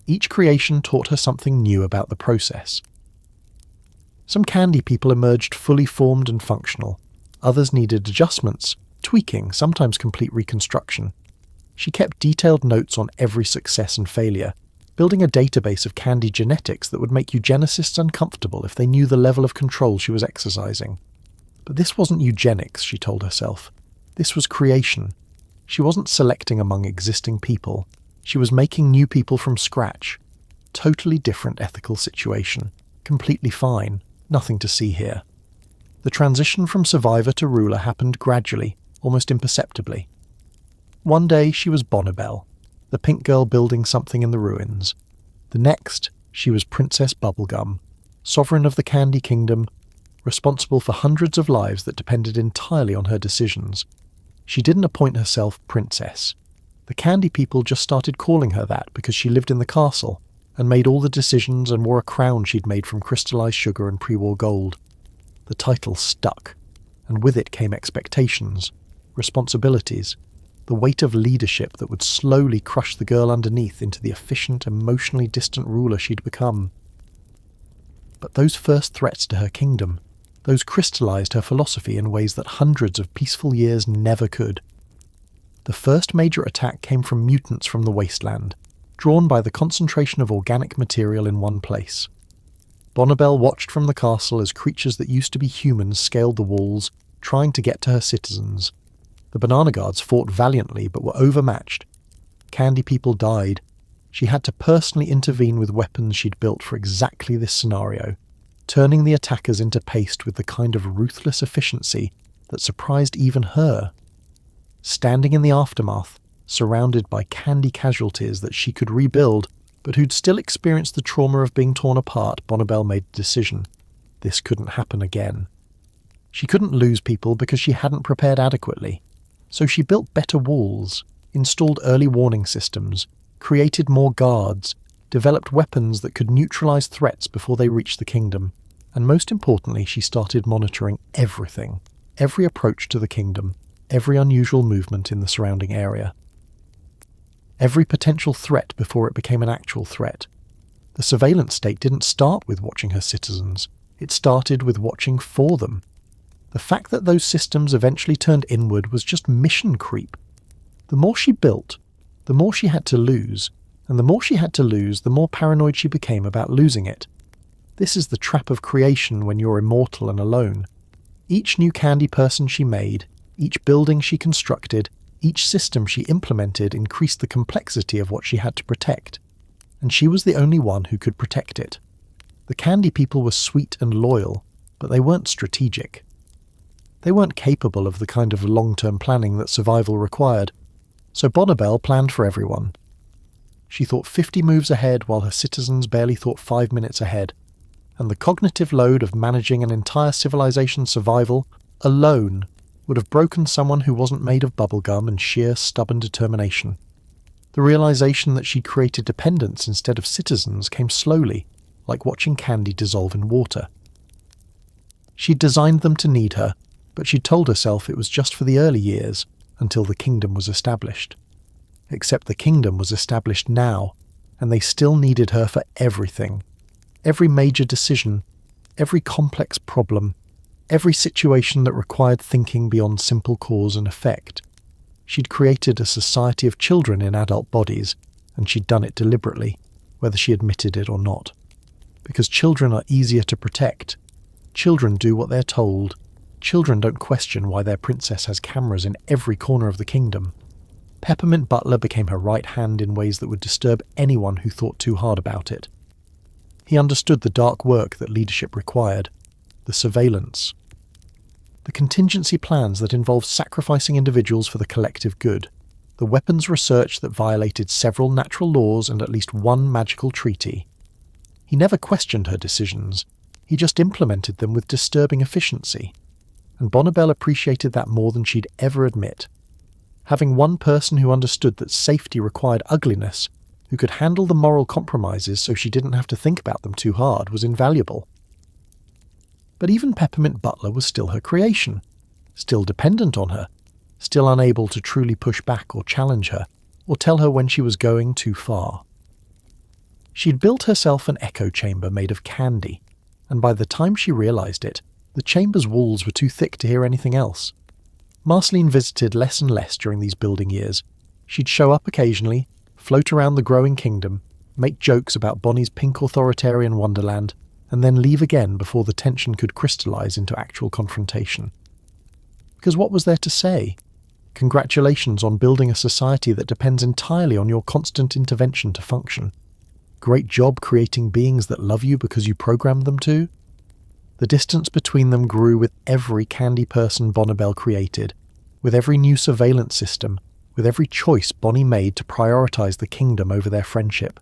Each creation taught her something new about the process. Some Candy people emerged fully formed and functional. Others needed adjustments, tweaking, sometimes complete reconstruction. She kept detailed notes on every success and failure, building a database of Candy genetics that would make eugenicists uncomfortable if they knew the level of control she was exercising. But this wasn't eugenics, she told herself. This was creation. She wasn't selecting among existing people. She was making new people from scratch. Totally different ethical situation. Completely fine. Nothing to see here. The transition from survivor to ruler happened gradually, almost imperceptibly. One day she was Bonnibel, the pink girl building something in the ruins. The next, she was Princess Bubblegum, sovereign of the Candy Kingdom, responsible for hundreds of lives that depended entirely on her decisions. She didn't appoint herself princess. The Candy people just started calling her that because she lived in the castle, and made all the decisions and wore a crown she'd made from crystallized sugar and pre-war gold. The title stuck, and with it came expectations, responsibilities, the weight of leadership that would slowly crush the girl underneath into the efficient, emotionally distant ruler she'd become. But those first threats to her kingdom, those crystallized her philosophy in ways that hundreds of peaceful years never could. The first major attack came from mutants from the wasteland, drawn by the concentration of organic material in one place. Bonnibel watched from the castle as creatures that used to be humans scaled the walls, trying to get to her citizens. The Banana Guards fought valiantly but were overmatched. Candy people died. She had to personally intervene with weapons she'd built for exactly this scenario, turning the attackers into paste with the kind of ruthless efficiency that surprised even her. Standing in the aftermath, surrounded by Candy casualties that she could rebuild, but who'd still experienced the trauma of being torn apart, Bonnibel made a decision. This couldn't happen again. She couldn't lose people because she hadn't prepared adequately. So she built better walls, installed early warning systems, created more guards, developed weapons that could neutralize threats before they reached the kingdom, and most importantly, she started monitoring everything, every approach to the kingdom, every unusual movement in the surrounding area. Every potential threat before it became an actual threat. The surveillance state didn't start with watching her citizens. It started with watching for them. The fact that those systems eventually turned inward was just mission creep. The more she built, the more she had to lose, and the more she had to lose, the more paranoid she became about losing it. This is the trap of creation when you're immortal and alone. Each new Candy person she made, each building she constructed, Each system she implemented increased the complexity of what she had to protect, and she was the only one who could protect it. The Candy people were sweet and loyal, but they weren't strategic. They weren't capable of the kind of long-term planning that survival required, so Bonnibel planned for everyone. She thought 50 moves ahead while her citizens barely thought 5 minutes ahead, and the cognitive load of managing an entire civilization's survival alone would have broken someone who wasn't made of bubblegum and sheer stubborn determination. The realization that she'd created dependents instead of citizens came slowly, like watching candy dissolve in water. She'd designed them to need her, but she'd told herself it was just for the early years, until the kingdom was established. Except the kingdom was established now, and they still needed her for everything. Every major decision, every complex problem, every situation that required thinking beyond simple cause and effect. She'd created a society of children in adult bodies, and she'd done it deliberately, whether she admitted it or not. Because children are easier to protect. Children do what they're told. Children don't question why their princess has cameras in every corner of the kingdom. Peppermint Butler became her right hand in ways that would disturb anyone who thought too hard about it. He understood the dark work that leadership required, the surveillance, the contingency plans that involved sacrificing individuals for the collective good, the weapons research that violated several natural laws and at least one magical treaty. He never questioned her decisions, he just implemented them with disturbing efficiency. And Bonnibel appreciated that more than she'd ever admit. Having one person who understood that safety required ugliness, who could handle the moral compromises so she didn't have to think about them too hard, was invaluable. But even Peppermint Butler was still her creation, still dependent on her, still unable to truly push back or challenge her, or tell her when she was going too far. She'd built herself an echo chamber made of candy, and by the time she realized it, the chamber's walls were too thick to hear anything else. Marceline visited less and less during these building years. She'd show up occasionally, float around the growing kingdom, make jokes about Bonnie's pink authoritarian wonderland, and then leave again before the tension could crystallize into actual confrontation. Because what was there to say? Congratulations on building a society that depends entirely on your constant intervention to function. Great job creating beings that love you because you programmed them to. The distance between them grew with every candy person Bonnibel created, with every new surveillance system, with every choice Bonnie made to prioritize the kingdom over their friendship.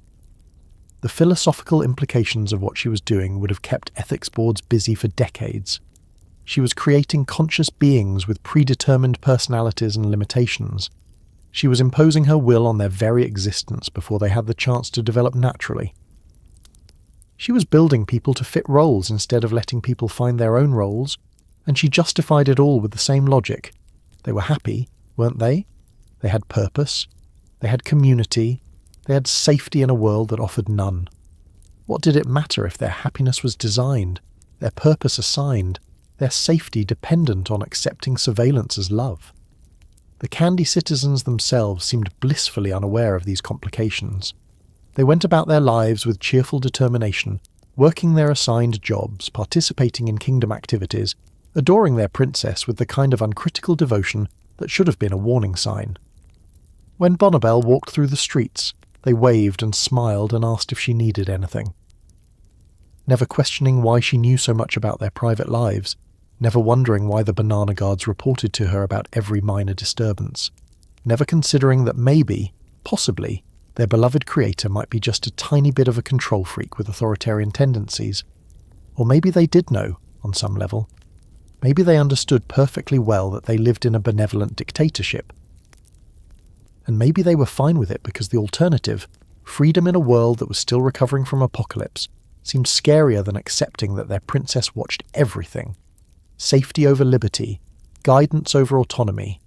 The philosophical implications of what she was doing would have kept ethics boards busy for decades. She was creating conscious beings with predetermined personalities and limitations. She was imposing her will on their very existence before they had the chance to develop naturally. She was building people to fit roles instead of letting people find their own roles, and she justified it all with the same logic. They were happy, weren't they? They had purpose. They had community. They had safety in a world that offered none. What did it matter if their happiness was designed, their purpose assigned, their safety dependent on accepting surveillance as love? The candy citizens themselves seemed blissfully unaware of these complications. They went about their lives with cheerful determination, working their assigned jobs, participating in kingdom activities, adoring their princess with the kind of uncritical devotion that should have been a warning sign. When Bonnibel walked through the streets, they waved and smiled and asked if she needed anything. Never questioning why she knew so much about their private lives, never wondering why the banana guards reported to her about every minor disturbance, never considering that maybe, possibly, their beloved creator might be just a tiny bit of a control freak with authoritarian tendencies. Or maybe they did know, on some level. Maybe they understood perfectly well that they lived in a benevolent dictatorship. And maybe they were fine with it because the alternative, freedom in a world that was still recovering from apocalypse, seemed scarier than accepting that their princess watched everything. Safety over liberty, guidance over autonomy,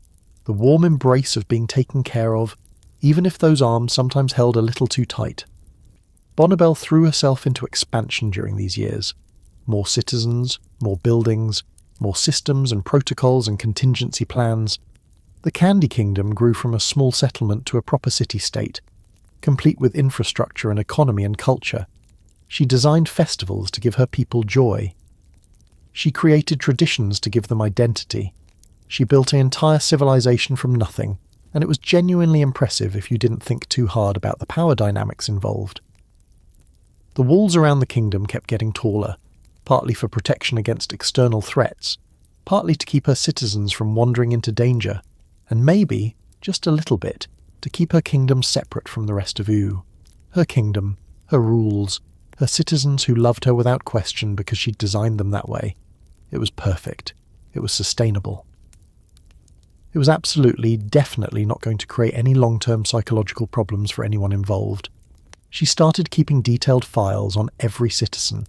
the warm embrace of being taken care of, even if those arms sometimes held a little too tight. Bonnibel threw herself into expansion during these years. More citizens, more buildings, more systems and protocols and contingency plans. The Candy Kingdom grew from a small settlement to a proper city-state, complete with infrastructure and economy and culture. She designed festivals to give her people joy. She created traditions to give them identity. She built an entire civilization from nothing, and it was genuinely impressive if you didn't think too hard about the power dynamics involved. The walls around the kingdom kept getting taller, partly for protection against external threats, partly to keep her citizens from wandering into danger, and maybe, just a little bit, to keep her kingdom separate from the rest of Ooo. Her kingdom, her rules, her citizens who loved her without question because she'd designed them that way. It was perfect. It was sustainable. It was absolutely, definitely not going to create any long-term psychological problems for anyone involved. She started keeping detailed files on every citizen,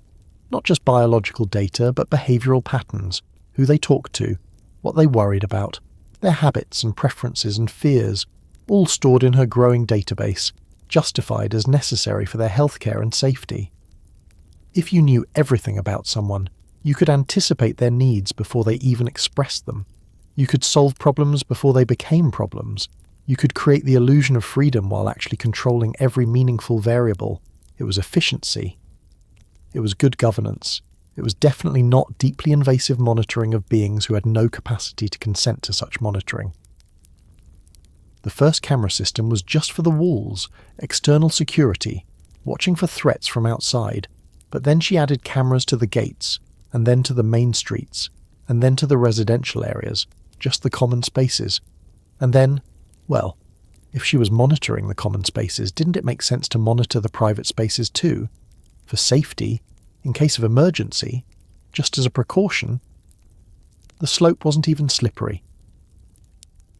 not just biological data, but behavioural patterns, who they talked to, what they worried about, their habits and preferences and fears, all stored in her growing database, justified as necessary for their healthcare and safety. If you knew everything about someone, you could anticipate their needs before they even expressed them. You could solve problems before they became problems. You could create the illusion of freedom while actually controlling every meaningful variable. It was efficiency. It was good governance. It was definitely not deeply invasive monitoring of beings who had no capacity to consent to such monitoring. The first camera system was just for the walls, external security, watching for threats from outside, but then she added cameras to the gates, and then to the main streets, and then to the residential areas, just the common spaces. And then, well, if she was monitoring the common spaces, didn't it make sense to monitor the private spaces too? For safety, in case of emergency, just as a precaution. The slope wasn't even slippery.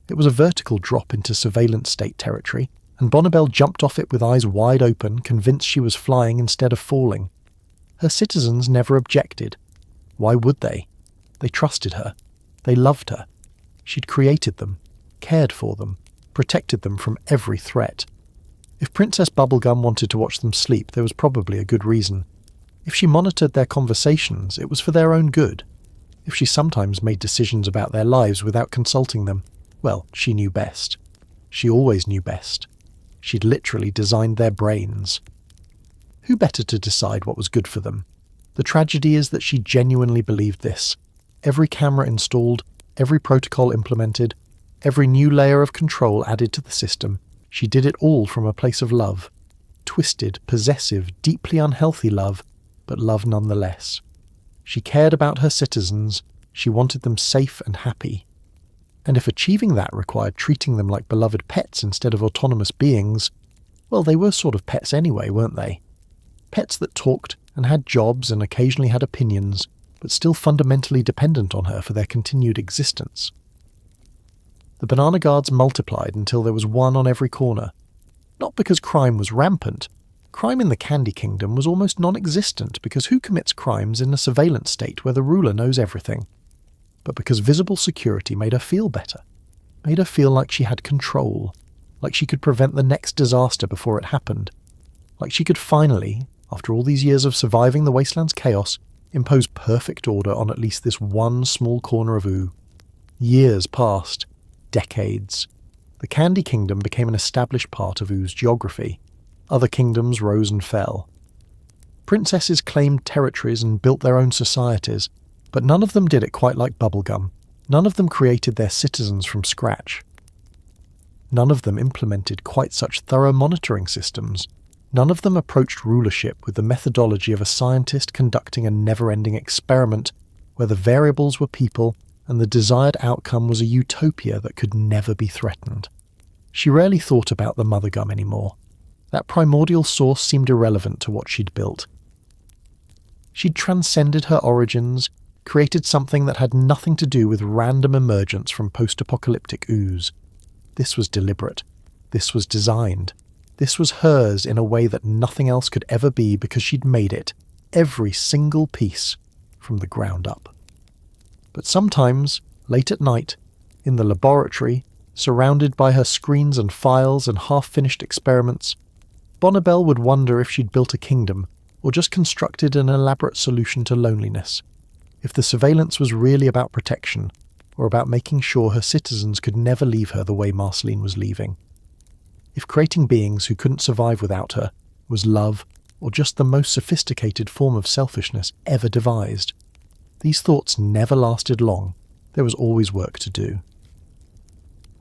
It was a vertical drop into surveillance state territory, and Bonnibel jumped off it with eyes wide open, convinced she was flying instead of falling. Her citizens never objected. Why would they? They trusted her. They loved her. She'd created them, cared for them, protected them from every threat. If Princess Bubblegum wanted to watch them sleep, there was probably a good reason. If she monitored their conversations, it was for their own good. If she sometimes made decisions about their lives without consulting them, well, she knew best. She always knew best. She'd literally designed their brains. Who better to decide what was good for them? The tragedy is that she genuinely believed this. Every camera installed, every protocol implemented, every new layer of control added to the system, she did it all from a place of love. Twisted, possessive, deeply unhealthy love, but love nonetheless. She cared about her citizens, she wanted them safe and happy. And if achieving that required treating them like beloved pets instead of autonomous beings, well, they were sort of pets anyway, weren't they? Pets that talked and had jobs and occasionally had opinions, but still fundamentally dependent on her for their continued existence. The banana guards multiplied until there was one on every corner. Not because crime was rampant. Crime in the Candy Kingdom was almost non-existent because who commits crimes in a surveillance state where the ruler knows everything? But because visible security made her feel better. Made her feel like she had control. Like she could prevent the next disaster before it happened. Like she could finally, after all these years of surviving the wasteland's chaos, impose perfect order on at least this one small corner of Ooo. Years passed. Decades. The Candy Kingdom became an established part of Oo's geography. Other kingdoms rose and fell. Princesses claimed territories and built their own societies, but none of them did it quite like Bubblegum. None of them created their citizens from scratch. None of them implemented quite such thorough monitoring systems. None of them approached rulership with the methodology of a scientist conducting a never-ending experiment where the variables were people and the desired outcome was a utopia that could never be threatened. She rarely thought about the mother gum anymore. That primordial source seemed irrelevant to what she'd built. She'd transcended her origins, created something that had nothing to do with random emergence from post-apocalyptic ooze. This was deliberate. This was designed. This was hers in a way that nothing else could ever be because she'd made it, every single piece, from the ground up. But sometimes, late at night, in the laboratory, surrounded by her screens and files and half-finished experiments, Bonnibel would wonder if she'd built a kingdom or just constructed an elaborate solution to loneliness. If the surveillance was really about protection, or about making sure her citizens could never leave her the way Marceline was leaving. If creating beings who couldn't survive without her was love, or just the most sophisticated form of selfishness ever devised. These thoughts never lasted long. There was always work to do.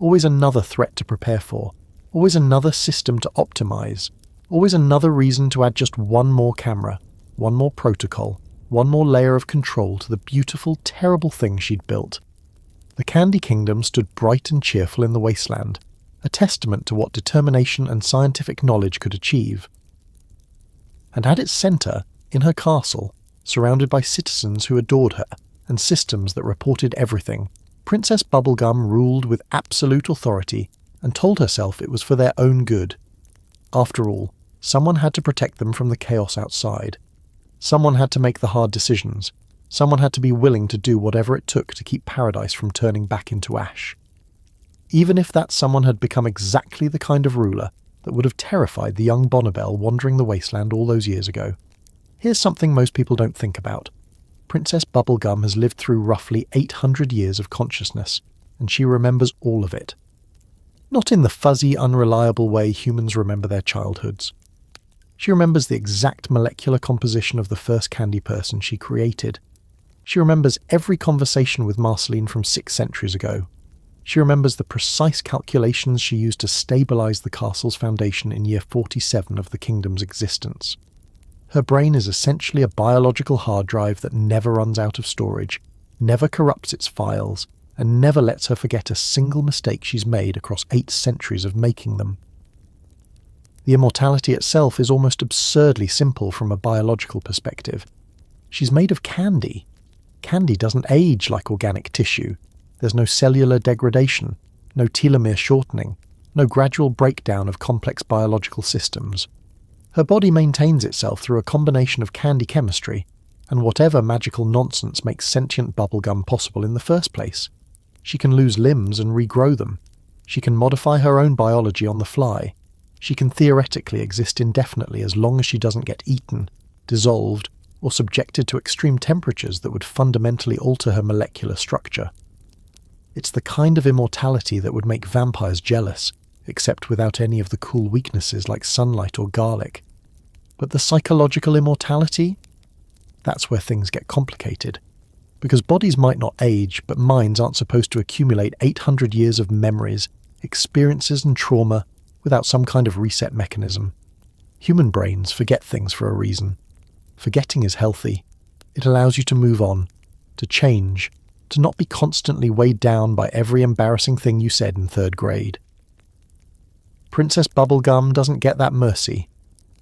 always another threat to prepare for, always another system to optimize, always another reason to add just one more camera, one more protocol, one more layer of control to the beautiful, terrible thing she'd built. The Candy Kingdom stood bright and cheerful in the wasteland, a testament to what determination and scientific knowledge could achieve. And at its centre, in her castle, surrounded by citizens who adored her and systems that reported everything, Princess Bubblegum ruled with absolute authority and told herself it was for their own good. After all, someone had to protect them from the chaos outside. Someone had to make the hard decisions. Someone had to be willing to do whatever it took to keep paradise from turning back into ash. Even if that someone had become exactly the kind of ruler that would have terrified the young Bonnibel wandering the wasteland all those years ago. Here's something most people don't think about. Princess Bubblegum has lived through roughly 800 years of consciousness, and she remembers all of it. Not in the fuzzy, unreliable way humans remember their childhoods. She remembers the exact molecular composition of the first candy person she created. She remembers every conversation with Marceline from 6 centuries ago. She remembers the precise calculations she used to stabilize the castle's foundation in year 47 of the kingdom's existence. Her brain is essentially a biological hard drive that never runs out of storage, never corrupts its files, and never lets her forget a single mistake she's made across 8 centuries of making them. The immortality itself is almost absurdly simple from a biological perspective. She's made of candy. Candy doesn't age like organic tissue. There's no cellular degradation, no telomere shortening, no gradual breakdown of complex biological systems. Her body maintains itself through a combination of candy chemistry and whatever magical nonsense makes sentient bubblegum possible in the first place. She can lose limbs and regrow them. She can modify her own biology on the fly. She can theoretically exist indefinitely as long as she doesn't get eaten, dissolved, or subjected to extreme temperatures that would fundamentally alter her molecular structure. It's the kind of immortality that would make vampires jealous, except without any of the cool weaknesses like sunlight or garlic. But the psychological immortality? That's where things get complicated. Because bodies might not age, but minds aren't supposed to accumulate 800 years of memories, experiences and trauma without some kind of reset mechanism. Human brains forget things for a reason. Forgetting is healthy. It allows you to move on, to change, to not be constantly weighed down by every embarrassing thing you said in 3rd grade. Princess Bubblegum doesn't get that mercy.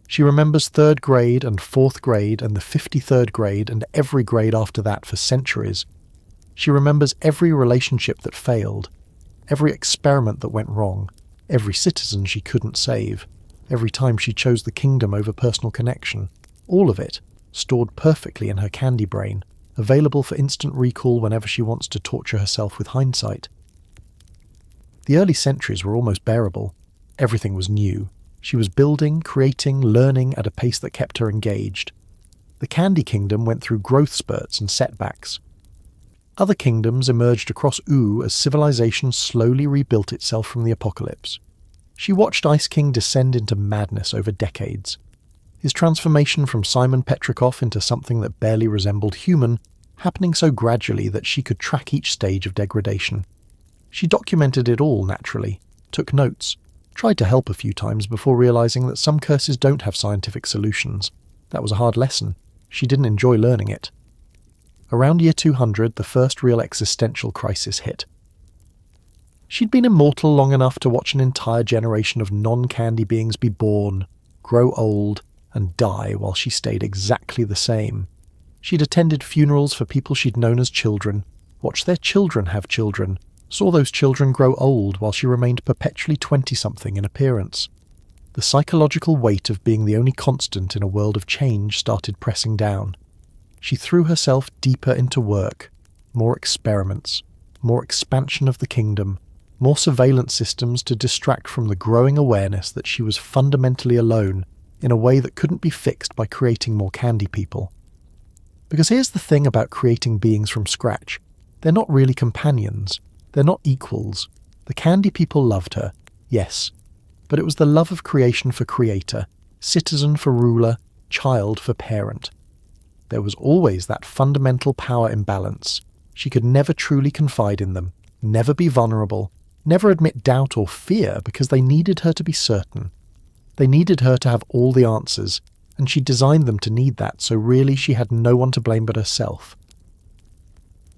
She remembers 3rd grade and 4th grade and the 53rd grade and every grade after that for centuries. She remembers every relationship that failed, every experiment that went wrong, every citizen she couldn't save, every time she chose the kingdom over personal connection. All of it, stored perfectly in her candy brain, available for instant recall whenever she wants to torture herself with hindsight. The early centuries were almost bearable. Everything was new. She was building, creating, learning at a pace that kept her engaged. The Candy Kingdom went through growth spurts and setbacks. Other kingdoms emerged across Ooo as civilization slowly rebuilt itself from the apocalypse. She watched Ice King descend into madness over decades. His transformation from Simon Petrikov into something that barely resembled human, happening so gradually that she could track each stage of degradation. She documented it all naturally, took notes, tried to help a few times before realizing that some curses don't have scientific solutions. That was a hard lesson. She didn't enjoy learning it. Around year 200, the first real existential crisis hit. She'd been immortal long enough to watch an entire generation of non-candy beings be born, grow old, and die while she stayed exactly the same. She'd attended funerals for people she'd known as children, watched their children have children, saw those children grow old while she remained perpetually 20-something in appearance. The psychological weight of being the only constant in a world of change started pressing down. She threw herself deeper into work, more experiments, more expansion of the kingdom, more surveillance systems to distract from the growing awareness that she was fundamentally alone in a way that couldn't be fixed by creating more candy people. Because here's the thing about creating beings from scratch. They're not really companions. They're not equals. The candy people loved her, yes, but it was the love of creation for creator, citizen for ruler, child for parent. There was always that fundamental power imbalance. She could never truly confide in them, never be vulnerable, never admit doubt or fear because they needed her to be certain. They needed her to have all the answers, and she designed them to need that, so really she had no one to blame but herself.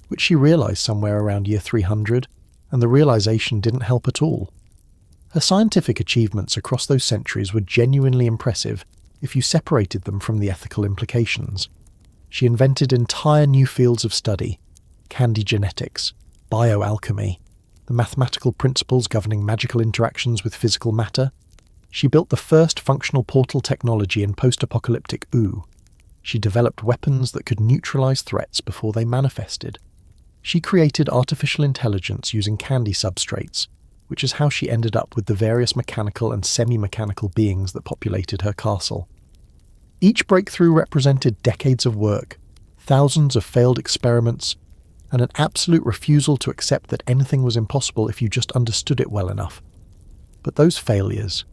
Which she realised somewhere around year 300, and the realisation didn't help at all. Her scientific achievements across those centuries were genuinely impressive if you separated them from the ethical implications. She invented entire new fields of study: candy genetics, bioalchemy, the mathematical principles governing magical interactions with physical matter. She built the first functional portal technology in post-apocalyptic Oo. She developed weapons that could neutralize threats before they manifested. She created artificial intelligence using candy substrates, which is how she ended up with the various mechanical and semi-mechanical beings that populated her castle. Each breakthrough represented decades of work, thousands of failed experiments, and an absolute refusal to accept that anything was impossible if you just understood it well enough. But those failures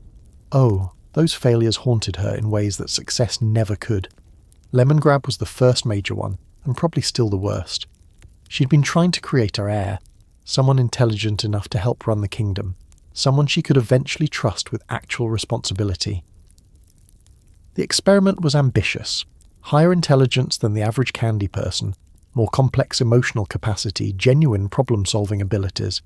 haunted her in ways that success never could. Lemon Grab was the first major one, and probably still the worst. She'd been trying to create her heir, someone intelligent enough to help run the kingdom, someone she could eventually trust with actual responsibility. The experiment was ambitious: higher intelligence than the average candy person, more complex emotional capacity, genuine problem-solving abilities.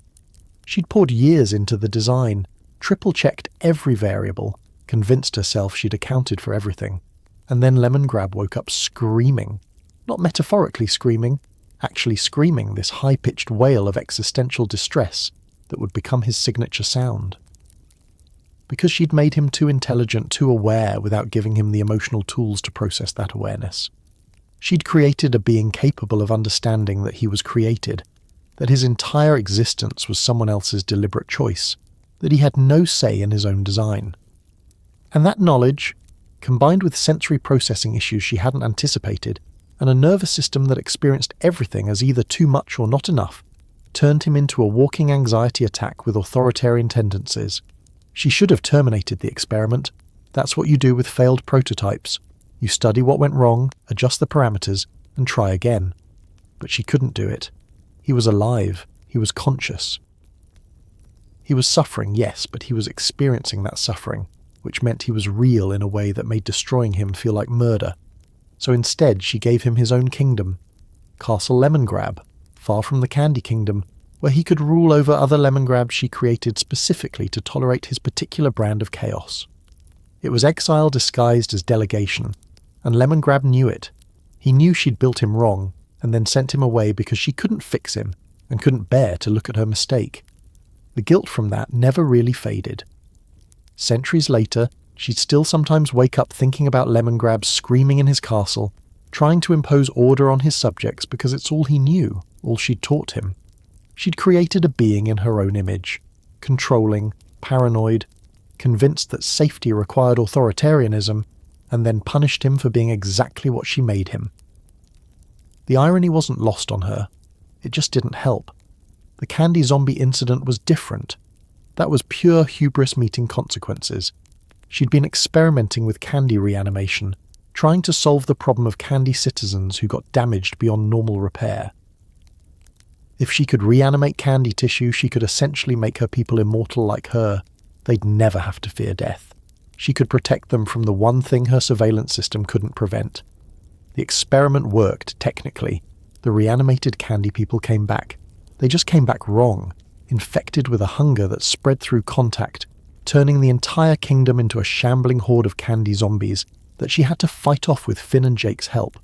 She'd poured years into the design, triple-checked every variable, convinced herself she'd accounted for everything. And then Lemon Grab woke up screaming. Not metaphorically screaming, actually screaming this high-pitched wail of existential distress that would become his signature sound. Because she'd made him too intelligent, too aware, without giving him the emotional tools to process that awareness. She'd created a being capable of understanding that he was created, that his entire existence was someone else's deliberate choice, that he had no say in his own design. And that knowledge, combined with sensory processing issues she hadn't anticipated, and a nervous system that experienced everything as either too much or not enough, turned him into a walking anxiety attack with authoritarian tendencies. She should have terminated the experiment. That's what you do with failed prototypes. You study what went wrong, adjust the parameters, and try again. But she couldn't do it. He was alive. He was conscious. He was suffering, yes, but he was experiencing that suffering, which meant he was real in a way that made destroying him feel like murder. So instead she gave him his own kingdom, Castle Lemon Grab, far from the Candy Kingdom, where he could rule over other lemon grabs she created specifically to tolerate his particular brand of chaos. It was exile disguised as delegation, and Lemon Grab knew it. He knew she'd built him wrong, and then sent him away because she couldn't fix him, and couldn't bear to look at her mistake. The guilt from that never really faded. Centuries later, she'd still sometimes wake up thinking about Lemon Grab screaming in his castle, trying to impose order on his subjects because it's all he knew, all she'd taught him. She'd created a being in her own image, controlling, paranoid, convinced that safety required authoritarianism, and then punished him for being exactly what she made him. The irony wasn't lost on her. It just didn't help. The candy zombie incident was different. That was pure hubris meeting consequences. She'd been experimenting with candy reanimation, trying to solve the problem of candy citizens who got damaged beyond normal repair. If she could reanimate candy tissue, she could essentially make her people immortal like her. They'd never have to fear death. She could protect them from the one thing her surveillance system couldn't prevent. The experiment worked, technically. The reanimated candy people came back. They just came back wrong, infected with a hunger that spread through contact, turning the entire kingdom into a shambling horde of candy zombies that she had to fight off with Finn and Jake's help.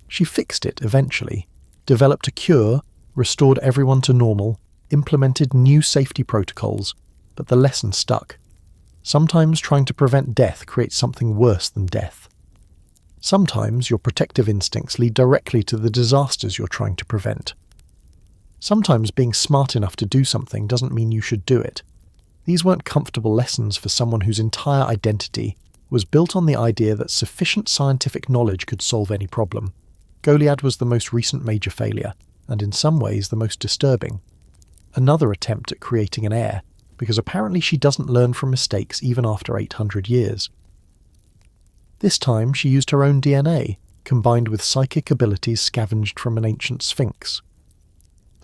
She fixed it eventually, developed a cure, restored everyone to normal, implemented new safety protocols, but the lesson stuck. Sometimes trying to prevent death creates something worse than death. Sometimes your protective instincts lead directly to the disasters you're trying to prevent. Sometimes being smart enough to do something doesn't mean you should do it. These weren't comfortable lessons for someone whose entire identity was built on the idea that sufficient scientific knowledge could solve any problem. Goliad was the most recent major failure, and in some ways the most disturbing. Another attempt at creating an heir, because apparently she doesn't learn from mistakes even after 800 years. This time she used her own DNA, combined with psychic abilities scavenged from an ancient sphinx.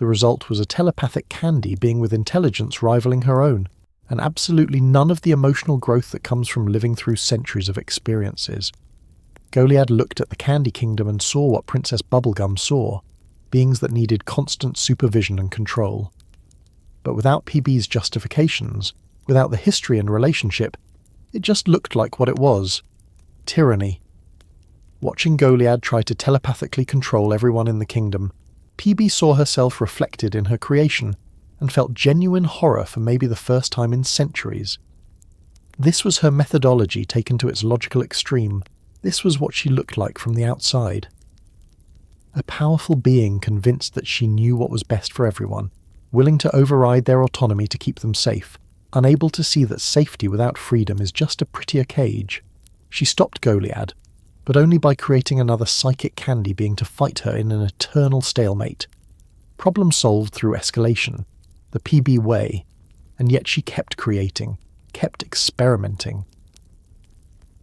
The result was a telepathic candy being with intelligence rivaling her own, and absolutely none of the emotional growth that comes from living through centuries of experiences. Goliad looked at the Candy Kingdom and saw what Princess Bubblegum saw, beings that needed constant supervision and control. But without PB's justifications, without the history and relationship, it just looked like what it was: tyranny. Watching Goliad try to telepathically control everyone in the kingdom, PB saw herself reflected in her creation and felt genuine horror for maybe the first time in centuries. This was her methodology taken to its logical extreme. This was what she looked like from the outside. A powerful being convinced that she knew what was best for everyone, willing to override their autonomy to keep them safe, unable to see that safety without freedom is just a prettier cage. She stopped Goliad, but only by creating another psychic candy being to fight her in an eternal stalemate. Problem solved through escalation, the PB way, and yet she kept creating, kept experimenting,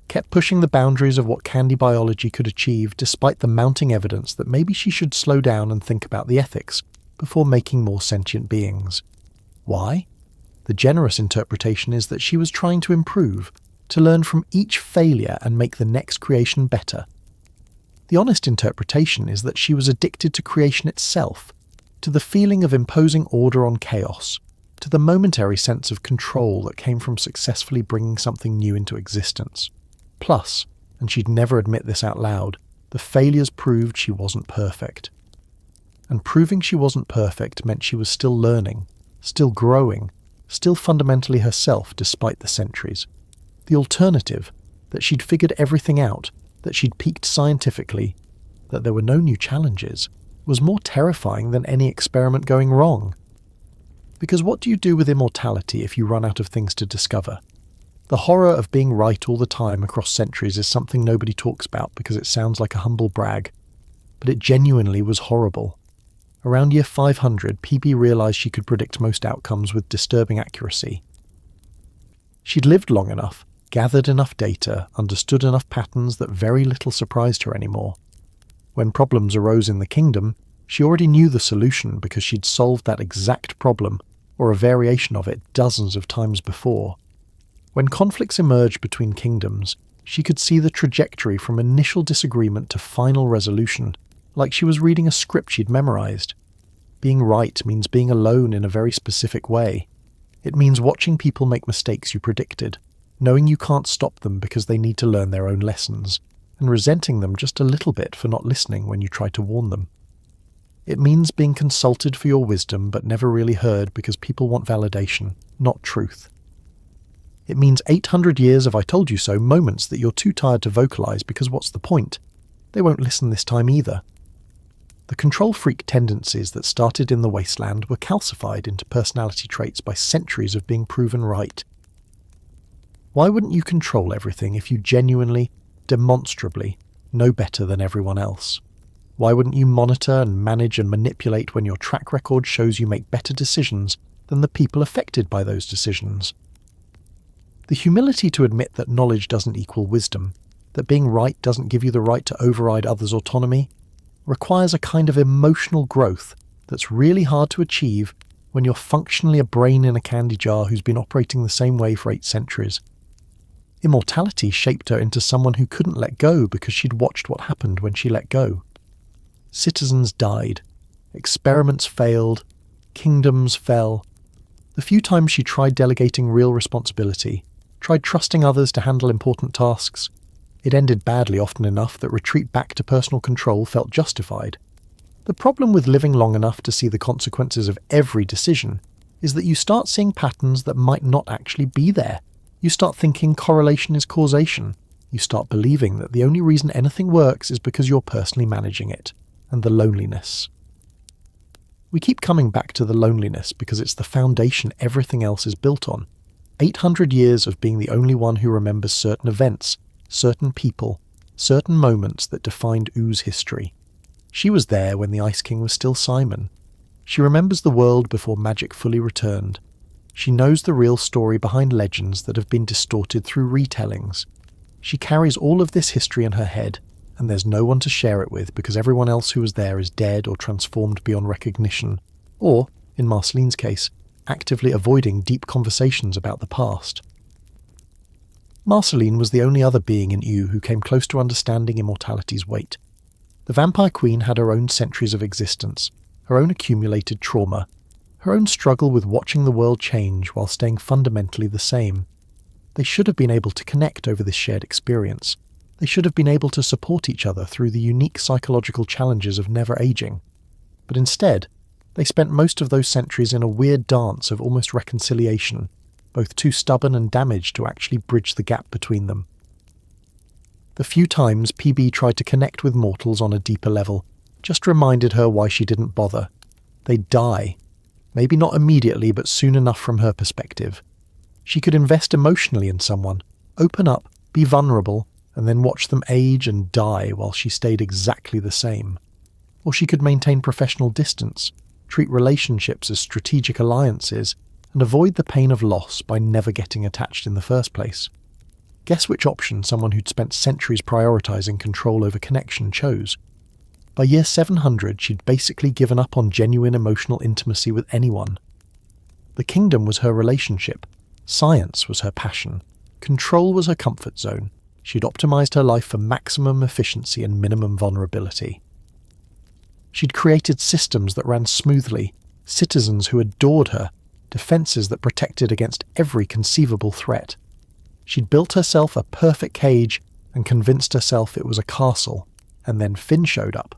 kept pushing the boundaries of what candy biology could achieve despite the mounting evidence that maybe she should slow down and think about the ethics before making more sentient beings. Why? The generous interpretation is that she was trying to improve, to learn from each failure and make the next creation better. The honest interpretation is that she was addicted to creation itself, to the feeling of imposing order on chaos, to the momentary sense of control that came from successfully bringing something new into existence. Plus, and she'd never admit this out loud, the failures proved she wasn't perfect. And proving she wasn't perfect meant she was still learning, still growing, still fundamentally herself despite the centuries. The alternative, that she'd figured everything out, that she'd peaked scientifically, that there were no new challenges, was more terrifying than any experiment going wrong. Because what do you do with immortality if you run out of things to discover? The horror of being right all the time across centuries is something nobody talks about because it sounds like a humble brag. But it genuinely was horrible. Around year 500, PB realised she could predict most outcomes with disturbing accuracy. She'd lived long enough, gathered enough data, understood enough patterns that very little surprised her anymore. When problems arose in the kingdom, she already knew the solution because she'd solved that exact problem, or a variation of it, dozens of times before. When conflicts emerged between kingdoms, she could see the trajectory from initial disagreement to final resolution, like she was reading a script she'd memorized. Being right means being alone in a very specific way. It means watching people make mistakes you predicted, knowing you can't stop them because they need to learn their own lessons, and resenting them just a little bit for not listening when you try to warn them. It means being consulted for your wisdom but never really heard because people want validation, not truth. It means 800 years of I told you so moments that you're too tired to vocalize because what's the point? They won't listen this time either. The control freak tendencies that started in the wasteland were calcified into personality traits by centuries of being proven right. Why wouldn't you control everything if you genuinely, demonstrably, know better than everyone else? Why wouldn't you monitor and manage and manipulate when your track record shows you make better decisions than the people affected by those decisions? The humility to admit that knowledge doesn't equal wisdom, that being right doesn't give you the right to override others' autonomy, requires a kind of emotional growth that's really hard to achieve when you're functionally a brain in a candy jar who's been operating the same way for 8 centuries. Immortality shaped her into someone who couldn't let go because she'd watched what happened when she let go. Citizens died, experiments failed, kingdoms fell. The few times she tried delegating real responsibility, tried trusting others to handle important tasks, it ended badly often enough that retreat back to personal control felt justified. The problem with living long enough to see the consequences of every decision is that you start seeing patterns that might not actually be there. You start thinking correlation is causation. You start believing that the only reason anything works is because you're personally managing it, and the loneliness. We keep coming back to the loneliness because it's the foundation everything else is built on. 800 years of being the only one who remembers certain events, certain people, certain moments that defined Oo's history. She was there when the Ice King was still Simon. She remembers the world before magic fully returned. She knows the real story behind legends that have been distorted through retellings. She carries all of this history in her head, and there's no one to share it with because everyone else who was there is dead or transformed beyond recognition. or, in Marceline's case, actively avoiding deep conversations about the past. Marceline was the only other being in EU who came close to understanding immortality's weight. The Vampire Queen had her own centuries of existence, her own accumulated trauma, her own struggle with watching the world change while staying fundamentally the same. They should have been able to connect over this shared experience. They should have been able to support each other through the unique psychological challenges of never aging. But instead, they spent most of those centuries in a weird dance of almost reconciliation, both too stubborn and damaged to actually bridge the gap between them. The few times PB tried to connect with mortals on a deeper level just reminded her why she didn't bother. They'd die. Maybe not immediately, but soon enough from her perspective. She could invest emotionally in someone, open up, be vulnerable, and then watch them age and die while she stayed exactly the same. Or she could maintain professional distance, treat relationships as strategic alliances, and avoid the pain of loss by never getting attached in the first place. Guess which option someone who'd spent centuries prioritizing control over connection chose? By year 700, she'd basically given up on genuine emotional intimacy with anyone. The kingdom was her relationship. Science was her passion. Control was her comfort zone. She'd optimized her life for maximum efficiency and minimum vulnerability. She'd created systems that ran smoothly, citizens who adored her, defenses that protected against every conceivable threat. She'd built herself a perfect cage and convinced herself it was a castle, and then Finn showed up.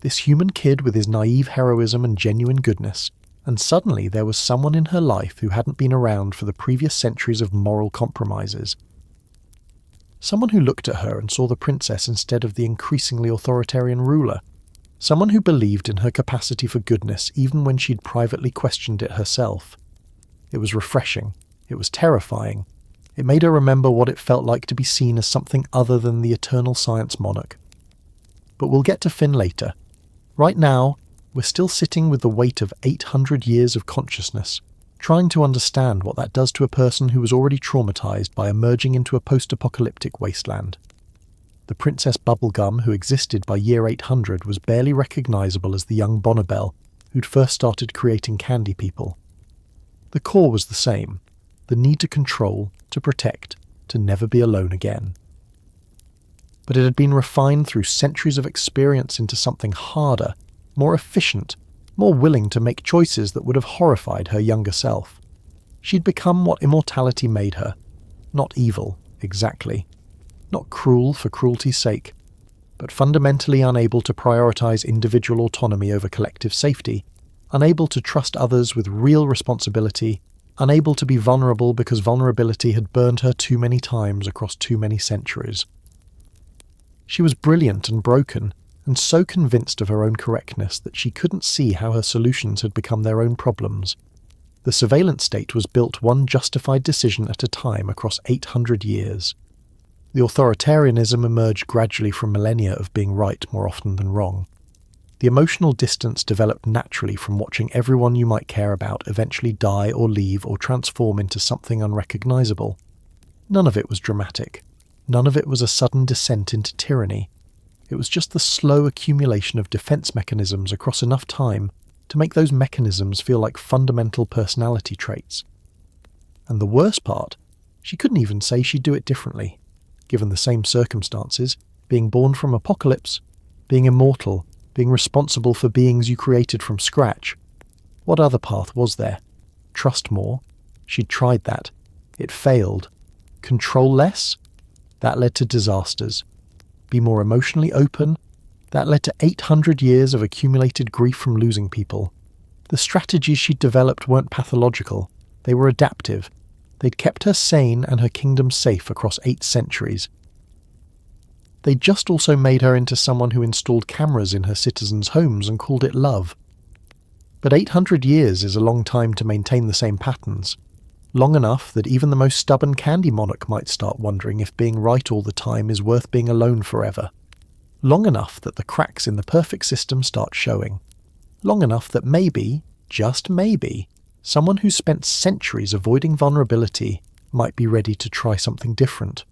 This human kid with his naive heroism and genuine goodness, and suddenly there was someone in her life who hadn't been around for the previous centuries of moral compromises. Someone who looked at her and saw the princess instead of the increasingly authoritarian ruler. Someone who believed in her capacity for goodness even when she'd privately questioned it herself. It was refreshing. It was terrifying. It made her remember what it felt like to be seen as something other than the eternal science monarch. But we'll get to Finn later. Right now, we're still sitting with the weight of 800 years of consciousness, trying to understand what that does to a person who was already traumatized by emerging into a post-apocalyptic wasteland. The Princess Bubblegum, who existed by year 800, was barely recognizable as the young Bonnibel, who'd first started creating candy people. The core was the same, the need to control, to protect, to never be alone again. But it had been refined through centuries of experience into something harder, more efficient, more willing to make choices that would have horrified her younger self. She'd become what immortality made her. Not evil, exactly. Not cruel for cruelty's sake, but fundamentally unable to prioritize individual autonomy over collective safety, unable to trust others with real responsibility, unable to be vulnerable because vulnerability had burned her too many times across too many centuries. She was brilliant and broken, and so convinced of her own correctness that she couldn't see how her solutions had become their own problems. The surveillance state was built one justified decision at a time across 800 years. The authoritarianism emerged gradually from millennia of being right more often than wrong. The emotional distance developed naturally from watching everyone you might care about eventually die or leave or transform into something unrecognizable. None of it was dramatic. None of it was a sudden descent into tyranny. It was just the slow accumulation of defense mechanisms across enough time to make those mechanisms feel like fundamental personality traits. And the worst part, she couldn't even say she'd do it differently. Given the same circumstances, being born from apocalypse, being immortal, being responsible for beings you created from scratch. What other path was there? Trust more? She'd tried that. It failed. Control less? That led to disasters. Be more emotionally open? That led to 800 years of accumulated grief from losing people. The strategies she'd developed weren't pathological. They were adaptive. They'd kept her sane and her kingdom safe across 8 centuries. They'd just also made her into someone who installed cameras in her citizens' homes and called it love. But 800 years is a long time to maintain the same patterns. Long enough that even the most stubborn candy monarch might start wondering if being right all the time is worth being alone forever. Long enough that the cracks in the perfect system start showing. Long enough that maybe, just maybe, someone who spent centuries avoiding vulnerability might be ready to try something different.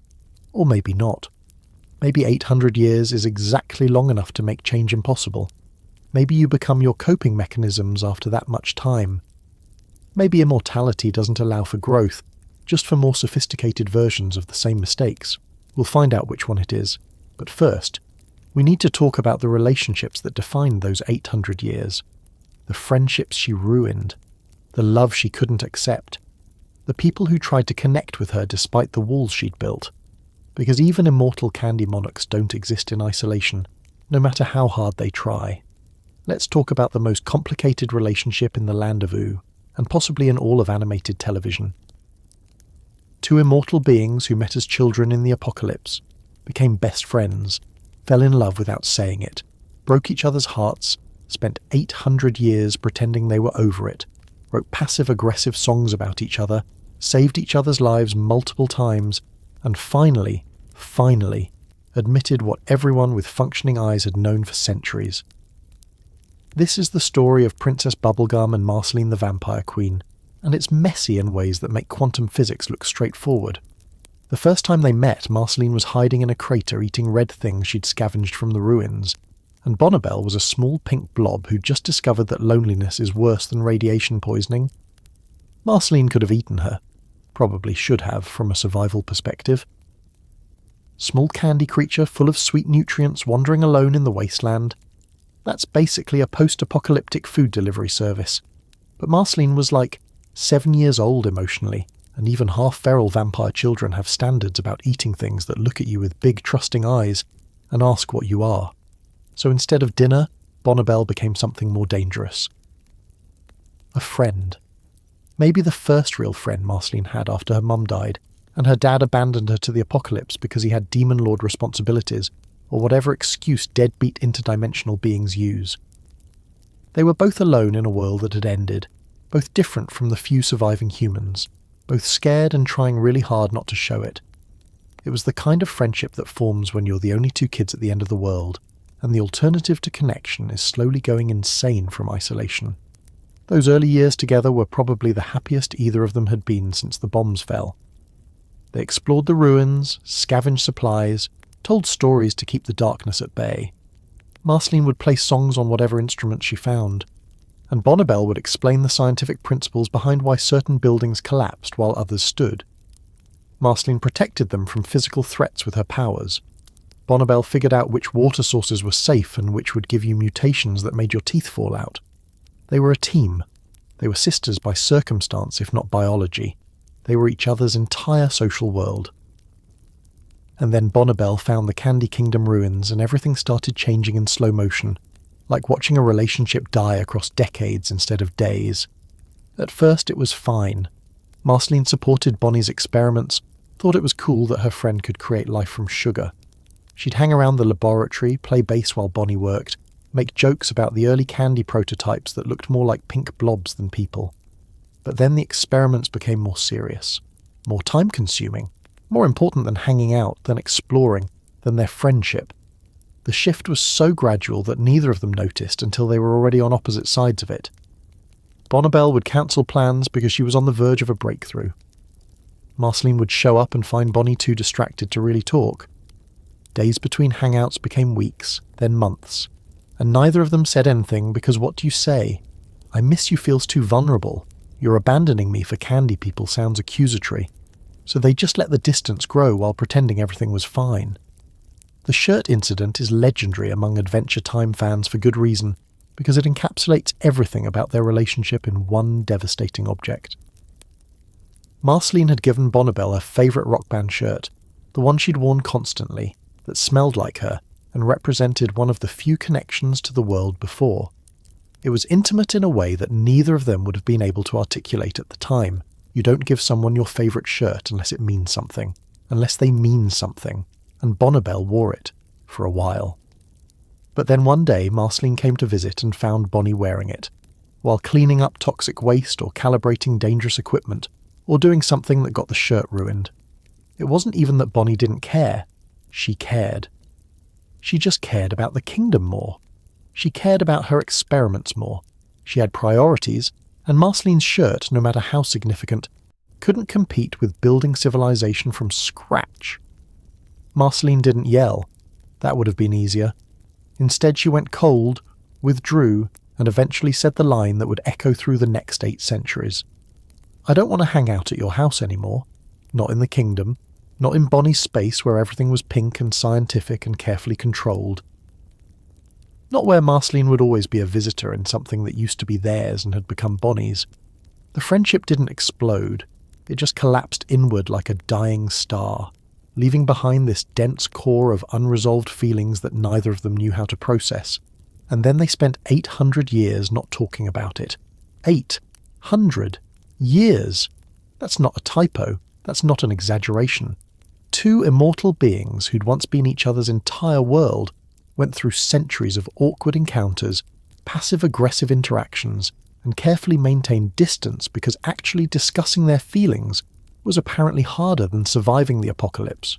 Or maybe not. Maybe 800 years is exactly long enough to make change impossible. Maybe you become your coping mechanisms after that much time. Maybe immortality doesn't allow for growth, just for more sophisticated versions of the same mistakes. We'll find out which one it is. But first, we need to talk about the relationships that defined those 800 years. The friendships she ruined. The love she couldn't accept. The people who tried to connect with her despite the walls she'd built. Because even immortal candy monarchs don't exist in isolation, no matter how hard they try. Let's talk about the most complicated relationship in the land of Ooo, and possibly in all of animated television. Two immortal beings who met as children in the apocalypse, became best friends, fell in love without saying it, broke each other's hearts, spent 800 years pretending they were over it, wrote passive-aggressive songs about each other, saved each other's lives multiple times, and finally, admitted what everyone with functioning eyes had known for centuries. This is the story of Princess Bubblegum and Marceline the Vampire Queen, and it's messy in ways that make quantum physics look straightforward. The first time they met, Marceline was hiding in a crater eating red things she'd scavenged from the ruins, and Bonnibel was a small pink blob who'd just discovered that loneliness is worse than radiation poisoning. Marceline could have eaten her. Probably should have, from a survival perspective. Small candy creature full of sweet nutrients wandering alone in the wasteland. That's basically a post-apocalyptic food delivery service. But Marceline was like 7 years old emotionally, and even half-feral vampire children have standards about eating things that look at you with big trusting eyes and ask what you are. So instead of dinner, Bonnibel became something more dangerous. A friend. Maybe the first real friend Marceline had after her mum died, and her dad abandoned her to the apocalypse because he had demon lord responsibilities, or whatever excuse deadbeat interdimensional beings use. They were both alone in a world that had ended, both different from the few surviving humans, both scared and trying really hard not to show it. It was the kind of friendship that forms when you're the only two kids at the end of the world, and the alternative to connection is slowly going insane from isolation. Those early years together were probably the happiest either of them had been since the bombs fell. They explored the ruins, scavenged supplies, told stories to keep the darkness at bay. Marceline would play songs on whatever instrument she found, and Bonnibel would explain the scientific principles behind why certain buildings collapsed while others stood. Marceline protected them from physical threats with her powers. Bonnibel figured out which water sources were safe and which would give you mutations that made your teeth fall out. They were a team. They were sisters by circumstance, if not biology. They were each other's entire social world. And then Bonnibel found the Candy Kingdom ruins and everything started changing in slow motion, like watching a relationship die across decades instead of days. At first it was fine. Marceline supported Bonnie's experiments, thought it was cool that her friend could create life from sugar. She'd hang around the laboratory, play bass while Bonnie worked, make jokes about the early candy prototypes that looked more like pink blobs than people. But then the experiments became more serious, more time-consuming, more important than hanging out, than exploring, than their friendship. The shift was so gradual that neither of them noticed until they were already on opposite sides of it. Bonnibel would cancel plans because she was on the verge of a breakthrough. Marceline would show up and find Bonnie too distracted to really talk. Days between hangouts became weeks, then months, and neither of them said anything because what do you say? I miss you feels too vulnerable. Your abandoning me for candy people sounds accusatory. So they just let the distance grow while pretending everything was fine. The shirt incident is legendary among Adventure Time fans for good reason, because it encapsulates everything about their relationship in one devastating object. Marceline had given Bonnibel her favourite rock band shirt, the one she'd worn constantly, that smelled like her and represented one of the few connections to the world before. It was intimate in a way that neither of them would have been able to articulate at the time. You don't give someone your favourite shirt unless it means something, unless they mean something, and Bonnibel wore it, for a while. But then one day Marceline came to visit and found Bonnie wearing it, while cleaning up toxic waste or calibrating dangerous equipment, or doing something that got the shirt ruined. It wasn't even that Bonnie didn't care. She cared. She just cared about the kingdom more. She cared about her experiments more. She had priorities, and Marceline's shirt, no matter how significant, couldn't compete with building civilization from scratch. Marceline didn't yell. That would have been easier. Instead she went cold, withdrew, and eventually said the line that would echo through the next 8 centuries. "I don't want to hang out at your house anymore. Not in the kingdom. Not in Bonnie's space where everything was pink and scientific and carefully controlled. Not where Marceline would always be a visitor in something that used to be theirs and had become Bonnie's. The friendship didn't explode. It just collapsed inward like a dying star, leaving behind this dense core of unresolved feelings that neither of them knew how to process. And then they spent 800 years not talking about it. 800 years! That's not a typo. That's not an exaggeration. 2 immortal beings who'd once been each other's entire world went through centuries of awkward encounters, passive-aggressive interactions, and carefully maintained distance because actually discussing their feelings was apparently harder than surviving the apocalypse.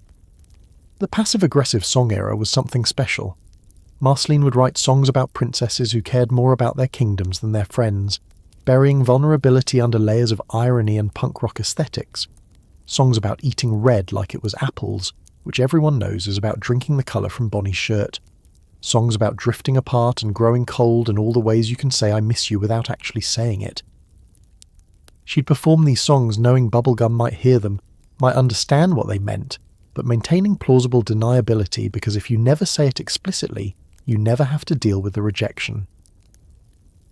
The passive-aggressive song era was something special. Marceline would write songs about princesses who cared more about their kingdoms than their friends, burying vulnerability under layers of irony and punk rock aesthetics. Songs about eating red like it was apples, which everyone knows is about drinking the colour from Bonnie's shirt. Songs about drifting apart and growing cold and all the ways you can say I miss you without actually saying it. She'd perform these songs knowing Bubblegum might hear them, might understand what they meant, but maintaining plausible deniability because if you never say it explicitly, you never have to deal with the rejection.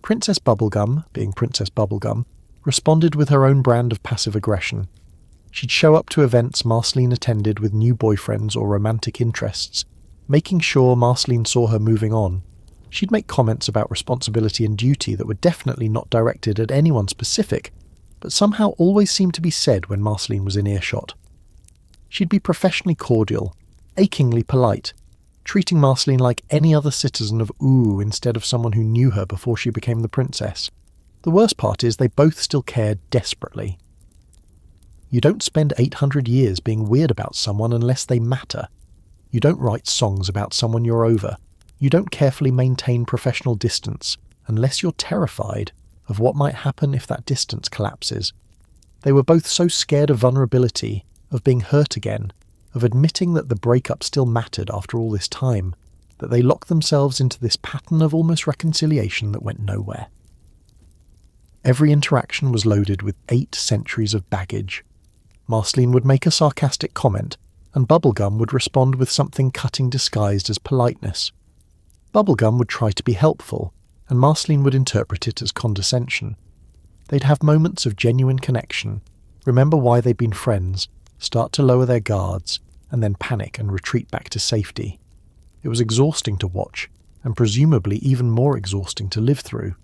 Princess Bubblegum, being Princess Bubblegum, responded with her own brand of passive aggression. She'd show up to events Marceline attended with new boyfriends or romantic interests, making sure Marceline saw her moving on. She'd make comments about responsibility and duty that were definitely not directed at anyone specific, but somehow always seemed to be said when Marceline was in earshot. She'd be professionally cordial, achingly polite, treating Marceline like any other citizen of Ooh instead of someone who knew her before she became the princess. The worst part is they both still cared desperately. You don't spend 800 years being weird about someone unless they matter. You don't write songs about someone you're over. You don't carefully maintain professional distance unless you're terrified of what might happen if that distance collapses. They were both so scared of vulnerability, of being hurt again, of admitting that the breakup still mattered after all this time, that they locked themselves into this pattern of almost reconciliation that went nowhere. Every interaction was loaded with 8 centuries of baggage. Marceline would make a sarcastic comment, and Bubblegum would respond with something cutting disguised as politeness. Bubblegum would try to be helpful, and Marceline would interpret it as condescension. They'd have moments of genuine connection, remember why they'd been friends, start to lower their guards, and then panic and retreat back to safety. It was exhausting to watch, and presumably even more exhausting to live through.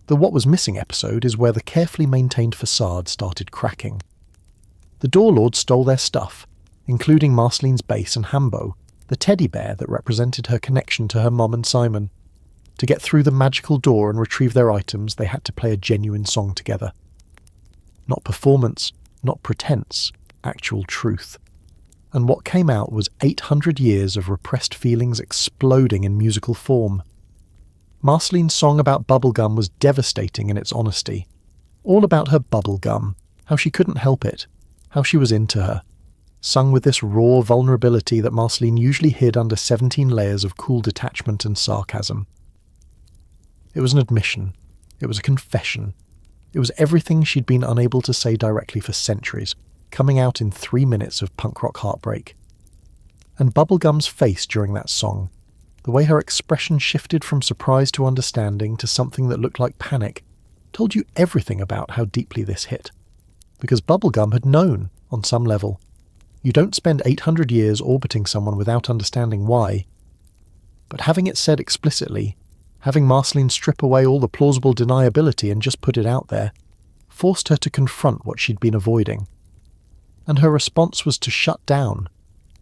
The What Was Missing episode is where the carefully maintained facade started cracking. The Door Lords stole their stuff, including Marceline's bass and Hambo, the teddy bear that represented her connection to her mom and Simon. To get through the magical door and retrieve their items, they had to play a genuine song together. Not performance, not pretense, actual truth. And what came out was 800 years of repressed feelings exploding in musical form. Marceline's song about bubblegum was devastating in its honesty. All about her bubblegum, how she couldn't help it, how she was into her. Sung with this raw vulnerability that Marceline usually hid under 17 layers of cool detachment and sarcasm. It was an admission. It was a confession. It was everything she'd been unable to say directly for centuries, coming out in 3 minutes of punk rock heartbreak. And Bubblegum's face during that song, the way her expression shifted from surprise to understanding to something that looked like panic, told you everything about how deeply this hit. Because Bubblegum had known, on some level. You don't spend 800 years orbiting someone without understanding why. But having it said explicitly, having Marceline strip away all the plausible deniability and just put it out there, forced her to confront what she'd been avoiding. And her response was to shut down,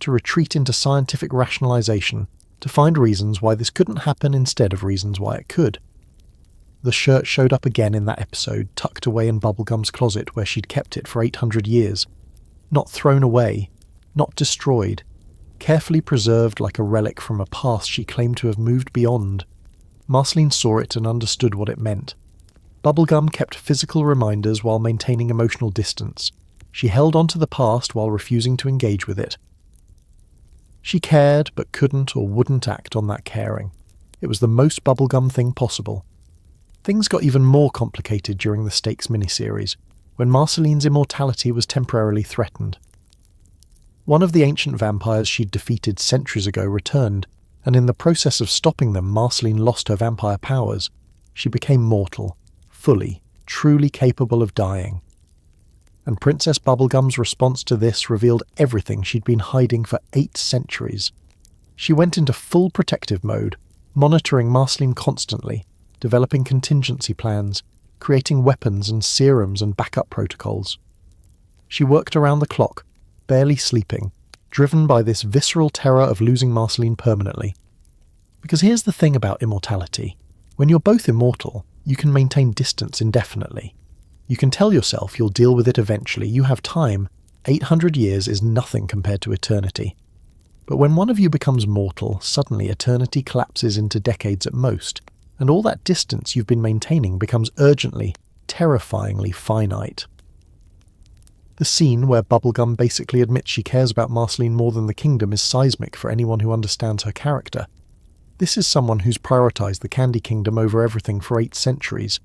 to retreat into scientific rationalization, to find reasons why this couldn't happen instead of reasons why it could. The shirt showed up again in that episode, tucked away in Bubblegum's closet where she'd kept it for 800 years. Not thrown away, not destroyed, carefully preserved like a relic from a past she claimed to have moved beyond. Marceline saw it and understood what it meant. Bubblegum kept physical reminders while maintaining emotional distance. She held on to the past while refusing to engage with it. She cared but couldn't or wouldn't act on that caring. It was the most bubblegum thing possible. Things got even more complicated during the Stakes miniseries, when Marceline's immortality was temporarily threatened. One of the ancient vampires she'd defeated centuries ago returned, and in the process of stopping them, Marceline lost her vampire powers. She became mortal, fully, truly capable of dying. And Princess Bubblegum's response to this revealed everything she'd been hiding for 8 centuries. She went into full protective mode, monitoring Marceline constantly, developing contingency plans, creating weapons and serums and backup protocols. She worked around the clock, barely sleeping, driven by this visceral terror of losing Marceline permanently. Because here's the thing about immortality. When you're both immortal, you can maintain distance indefinitely. You can tell yourself you'll deal with it eventually. You have time. 800 years is nothing compared to eternity. But when one of you becomes mortal, suddenly eternity collapses into decades at most, and all that distance you've been maintaining becomes urgently, terrifyingly finite. The scene where Bubblegum basically admits she cares about Marceline more than the kingdom is seismic for anyone who understands her character. This is someone who's prioritized the Candy Kingdom over everything for 8 centuries,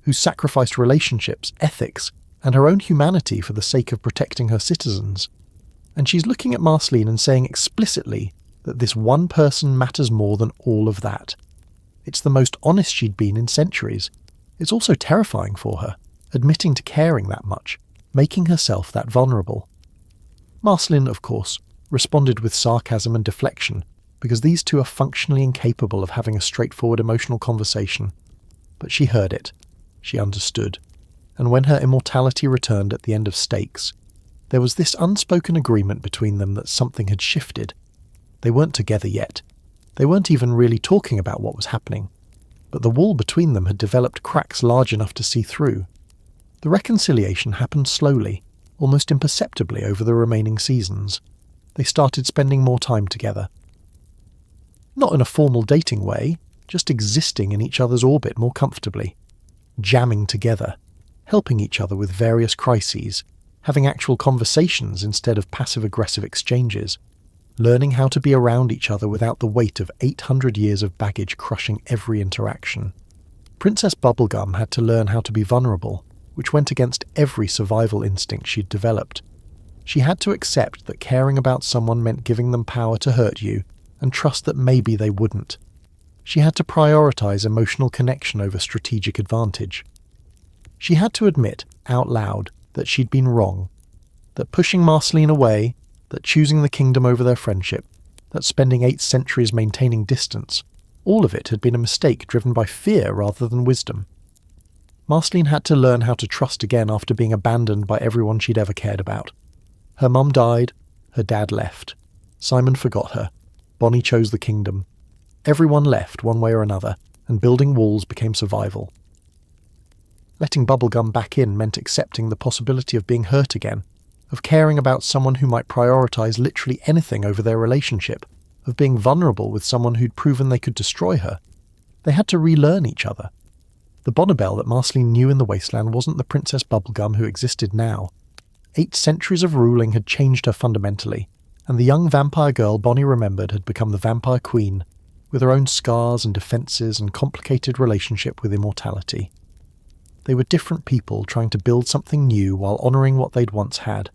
who's sacrificed relationships, ethics, and her own humanity for the sake of protecting her citizens. And she's looking at Marceline and saying explicitly that this one person matters more than all of that. It's the most honest she'd been in centuries. It's also terrifying for her, admitting to caring that much, making herself that vulnerable. Marceline, of course, responded with sarcasm and deflection, because these two are functionally incapable of having a straightforward emotional conversation. But she heard it. She understood. And when her immortality returned at the end of Stakes, there was this unspoken agreement between them that something had shifted. They weren't together yet. They weren't even really talking about what was happening. But the wall between them had developed cracks large enough to see through. The reconciliation happened slowly, almost imperceptibly over the remaining seasons. They started spending more time together. Not in a formal dating way, just existing in each other's orbit more comfortably. Jamming together, helping each other with various crises, having actual conversations instead of passive-aggressive exchanges, learning how to be around each other without the weight of 800 years of baggage crushing every interaction. Princess Bubblegum had to learn how to be vulnerable, which went against every survival instinct she'd developed. She had to accept that caring about someone meant giving them power to hurt you, and trust that maybe they wouldn't. She had to prioritize emotional connection over strategic advantage. She had to admit, out loud, that she'd been wrong, that pushing Marceline away, that choosing the kingdom over their friendship, that spending 8 centuries maintaining distance, all of it had been a mistake driven by fear rather than wisdom. Marceline had to learn how to trust again after being abandoned by everyone she'd ever cared about. Her mum died, her dad left. Simon forgot her. Bonnie chose the kingdom. Everyone left one way or another, and building walls became survival. Letting Bubblegum back in meant accepting the possibility of being hurt again, of caring about someone who might prioritize literally anything over their relationship, of being vulnerable with someone who'd proven they could destroy her. They had to relearn each other. The Bonnibel that Marceline knew in the wasteland wasn't the Princess Bubblegum who existed now. 8 centuries of ruling had changed her fundamentally, and the young vampire girl Bonnie remembered had become the vampire queen, with her own scars and defences and complicated relationship with immortality. They were different people trying to build something new while honouring what they'd once had.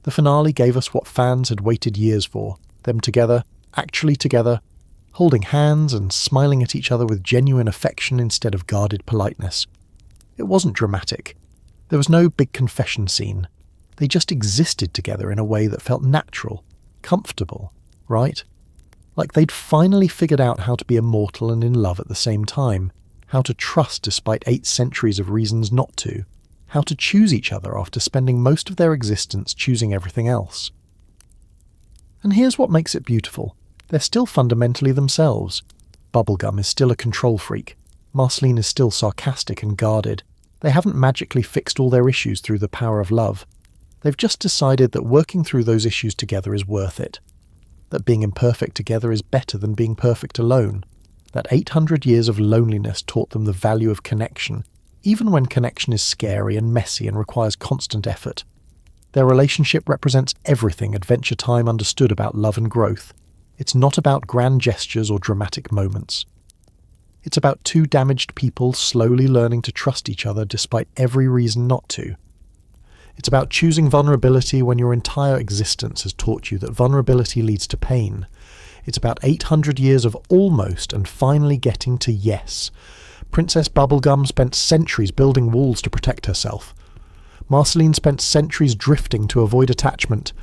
The finale gave us what fans had waited years for, them together, actually together, holding hands and smiling at each other with genuine affection instead of guarded politeness. It wasn't dramatic. There was no big confession scene. They just existed together in a way that felt natural, comfortable, right? Like they'd finally figured out how to be immortal and in love at the same time, how to trust despite 8 centuries of reasons not to, how to choose each other after spending most of their existence choosing everything else. And here's what makes it beautiful. They're still fundamentally themselves. Bubblegum is still a control freak. Marceline is still sarcastic and guarded. They haven't magically fixed all their issues through the power of love. They've just decided that working through those issues together is worth it. That being imperfect together is better than being perfect alone. That 800 years of loneliness taught them the value of connection, even when connection is scary and messy and requires constant effort. Their relationship represents everything Adventure Time understood about love and growth. It's not about grand gestures or dramatic moments. It's about two damaged people slowly learning to trust each other despite every reason not to. It's about choosing vulnerability when your entire existence has taught you that vulnerability leads to pain. It's about 800 years of almost and finally getting to yes. Princess Bubblegum spent centuries building walls to protect herself. Marceline spent centuries drifting to avoid attachment.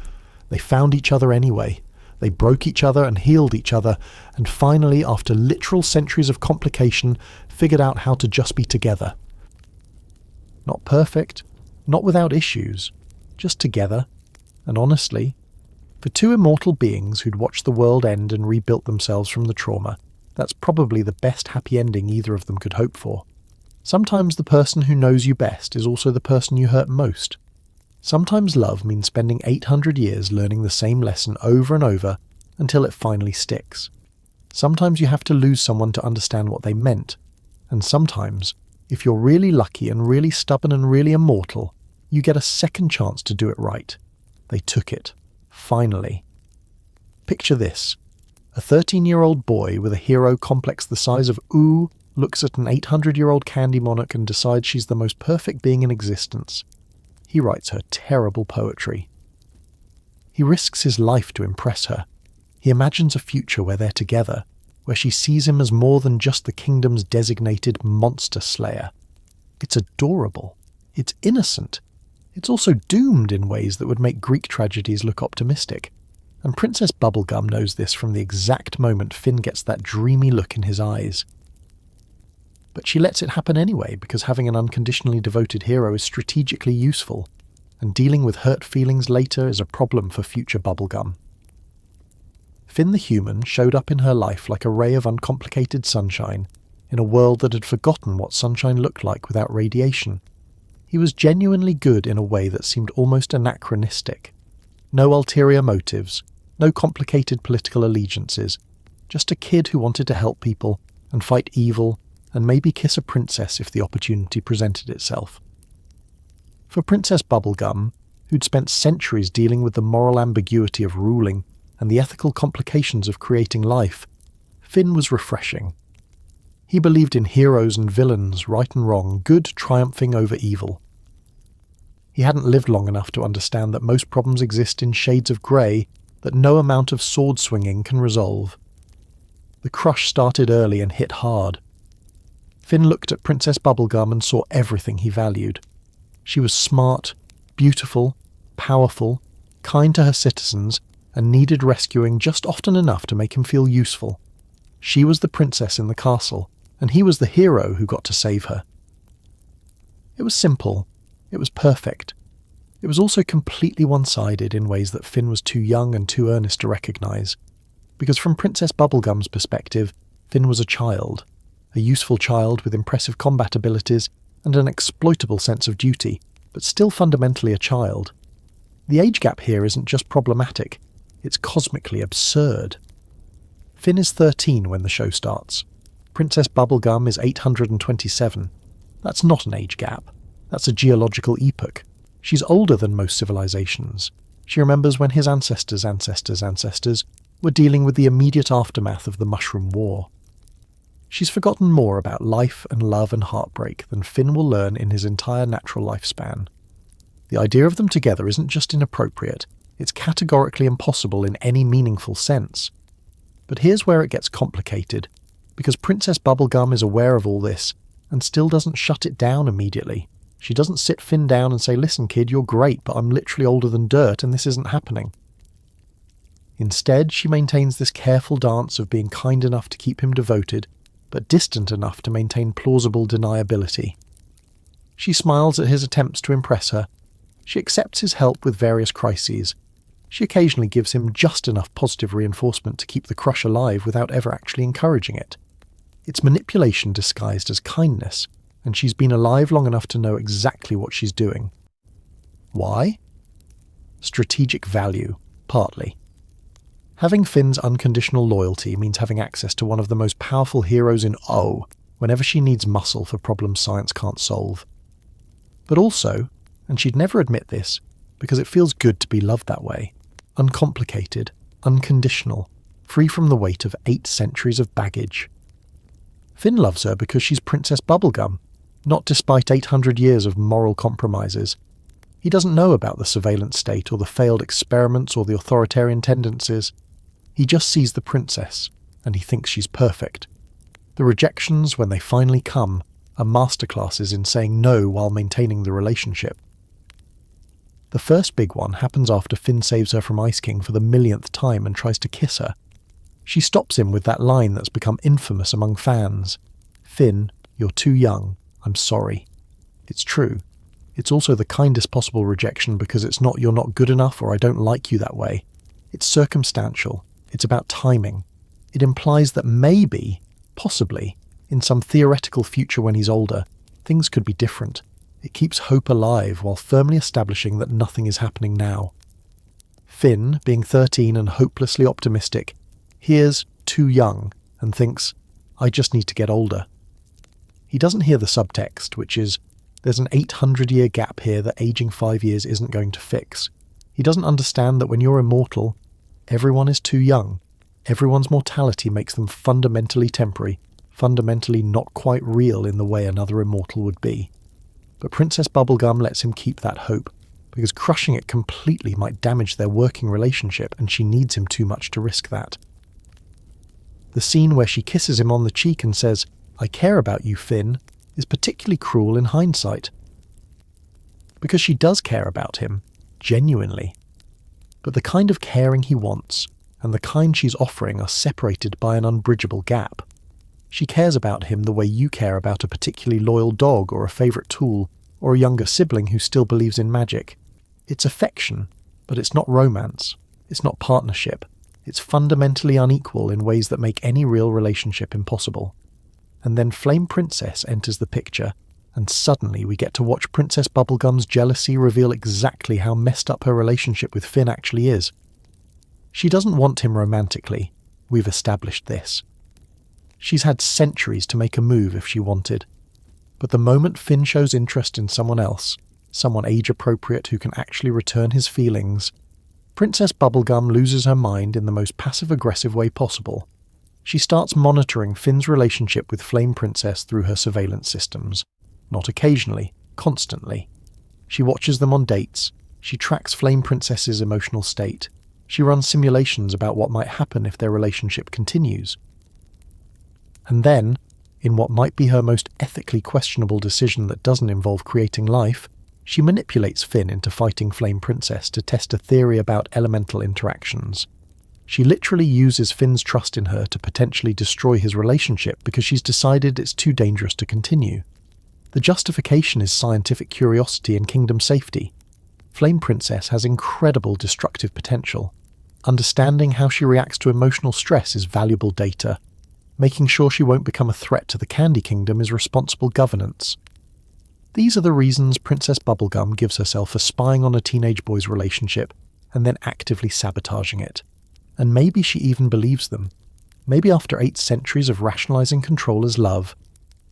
They found each other anyway. They broke each other and healed each other, and finally, after literal centuries of complication, figured out how to just be together. Not perfect, not without issues, just together, and honestly, for two immortal beings who'd watched the world end and rebuilt themselves from the trauma, that's probably the best happy ending either of them could hope for. Sometimes the person who knows you best is also the person you hurt most. Sometimes love means spending 800 years learning the same lesson over and over until it finally sticks. Sometimes you have to lose someone to understand what they meant. And sometimes, if you're really lucky and really stubborn and really immortal, you get a second chance to do it right. They took it. Finally. Picture this. A 13-year-old boy with a hero complex the size of Ooh looks at an 800-year-old candy monarch and decides she's the most perfect being in existence. He writes her terrible poetry. He risks his life to impress her. He imagines a future where they're together, where she sees him as more than just the kingdom's designated monster slayer. It's adorable. It's innocent. It's also doomed in ways that would make Greek tragedies look optimistic. And Princess Bubblegum knows this from the exact moment Finn gets that dreamy look in his eyes. But she lets it happen anyway because having an unconditionally devoted hero is strategically useful, and dealing with hurt feelings later is a problem for future Bubblegum. Finn the human showed up in her life like a ray of uncomplicated sunshine in a world that had forgotten what sunshine looked like without radiation. He was genuinely good in a way that seemed almost anachronistic. No ulterior motives, no complicated political allegiances, just a kid who wanted to help people and fight evil and maybe kiss a princess if the opportunity presented itself. For Princess Bubblegum, who'd spent centuries dealing with the moral ambiguity of ruling and the ethical complications of creating life, Finn was refreshing. He believed in heroes and villains, right and wrong, good triumphing over evil. He hadn't lived long enough to understand that most problems exist in shades of grey that no amount of sword swinging can resolve. The crush started early and hit hard. Finn looked at Princess Bubblegum and saw everything he valued. She was smart, beautiful, powerful, kind to her citizens, and needed rescuing just often enough to make him feel useful. She was the princess in the castle, and he was the hero who got to save her. It was simple. It was perfect. It was also completely one-sided in ways that Finn was too young and too earnest to recognise. Because from Princess Bubblegum's perspective, Finn was a child. A useful child with impressive combat abilities and an exploitable sense of duty, but still fundamentally a child. The age gap here isn't just problematic, it's cosmically absurd. Finn is 13 when the show starts. Princess Bubblegum is 827. That's not an age gap. That's a geological epoch. She's older than most civilizations. She remembers when his ancestors' were dealing with the immediate aftermath of the Mushroom War. She's forgotten more about life and love and heartbreak than Finn will learn in his entire natural lifespan. The idea of them together isn't just inappropriate, it's categorically impossible in any meaningful sense. But here's where it gets complicated, because Princess Bubblegum is aware of all this and still doesn't shut it down immediately. She doesn't sit Finn down and say, "Listen kid, you're great, but I'm literally older than dirt and this isn't happening." Instead, she maintains this careful dance of being kind enough to keep him devoted, but distant enough to maintain plausible deniability. She smiles at his attempts to impress her. She accepts his help with various crises. She occasionally gives him just enough positive reinforcement to keep the crush alive without ever actually encouraging it. It's manipulation disguised as kindness, and she's been alive long enough to know exactly what she's doing. Why? Strategic value, partly. Having Finn's unconditional loyalty means having access to one of the most powerful heroes in O whenever she needs muscle for problems science can't solve. But also, and she'd never admit this, because it feels good to be loved that way, uncomplicated, unconditional, free from the weight of 8 centuries of baggage. Finn loves her because she's Princess Bubblegum, not despite 800 years of moral compromises. He doesn't know about the surveillance state or the failed experiments or the authoritarian tendencies. He just sees the princess, and he thinks she's perfect. The rejections, when they finally come, are masterclasses in saying no while maintaining the relationship. The first big one happens after Finn saves her from Ice King for the millionth time and tries to kiss her. She stops him with that line that's become infamous among fans. "Finn, you're too young. I'm sorry." It's true. It's also the kindest possible rejection because it's not "you're not good enough" or "I don't like you that way." It's circumstantial. It's about timing. It implies that maybe, possibly, in some theoretical future when he's older, things could be different. It keeps hope alive while firmly establishing that nothing is happening now. Finn, being 13 and hopelessly optimistic, hears "too young" and thinks, "I just need to get older." He doesn't hear the subtext, which is, there's an 800-year gap here that aging 5 years isn't going to fix. He doesn't understand that when you're immortal, everyone is too young. Everyone's mortality makes them fundamentally temporary, fundamentally not quite real in the way another immortal would be. But Princess Bubblegum lets him keep that hope, because crushing it completely might damage their working relationship, and she needs him too much to risk that. The scene where she kisses him on the cheek and says, "I care about you, Finn," is particularly cruel in hindsight. Because she does care about him, genuinely. But the kind of caring he wants, and the kind she's offering are separated by an unbridgeable gap. She cares about him the way you care about a particularly loyal dog or a favourite tool, or a younger sibling who still believes in magic. It's affection, but it's not romance. It's not partnership. It's fundamentally unequal in ways that make any real relationship impossible. And then Flame Princess enters the picture, and suddenly we get to watch Princess Bubblegum's jealousy reveal exactly how messed up her relationship with Finn actually is. She doesn't want him romantically. We've established this. She's had centuries to make a move if she wanted. But the moment Finn shows interest in someone else, someone age-appropriate who can actually return his feelings, Princess Bubblegum loses her mind in the most passive-aggressive way possible. She starts monitoring Finn's relationship with Flame Princess through her surveillance systems. Not occasionally, constantly. She watches them on dates. She tracks Flame Princess's emotional state. She runs simulations about what might happen if their relationship continues. And then, in what might be her most ethically questionable decision that doesn't involve creating life, she manipulates Finn into fighting Flame Princess to test a theory about elemental interactions. She literally uses Finn's trust in her to potentially destroy his relationship because she's decided it's too dangerous to continue. The justification is scientific curiosity and kingdom safety. Flame Princess has incredible destructive potential. Understanding how she reacts to emotional stress is valuable data. Making sure she won't become a threat to the Candy Kingdom is responsible governance. These are the reasons Princess Bubblegum gives herself for spying on a teenage boy's relationship and then actively sabotaging it. And maybe she even believes them. Maybe after 8 centuries of rationalizing control as love,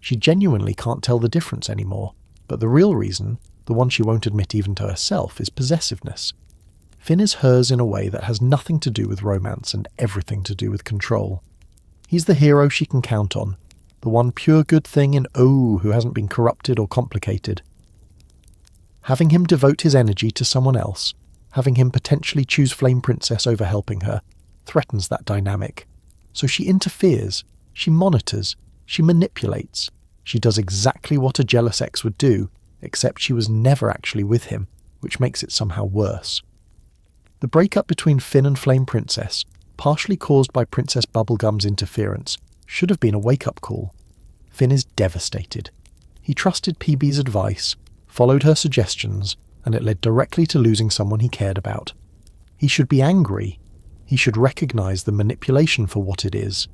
she genuinely can't tell the difference anymore. But the real reason, the one she won't admit even to herself, is possessiveness. Finn is hers in a way that has nothing to do with romance and everything to do with control. He's the hero she can count on, the one pure good thing in who hasn't been corrupted or complicated. Having him devote his energy to someone else, having him potentially choose Flame Princess over helping her, threatens that dynamic. So she interferes, she monitors, she manipulates. She does exactly what a jealous ex would do, except she was never actually with him, which makes it somehow worse. The breakup between Finn and Flame Princess, partially caused by Princess Bubblegum's interference, should have been a wake-up call. Finn is devastated. He trusted PB's advice, followed her suggestions, and it led directly to losing someone he cared about. He should be angry. He should recognize the manipulation for what it is.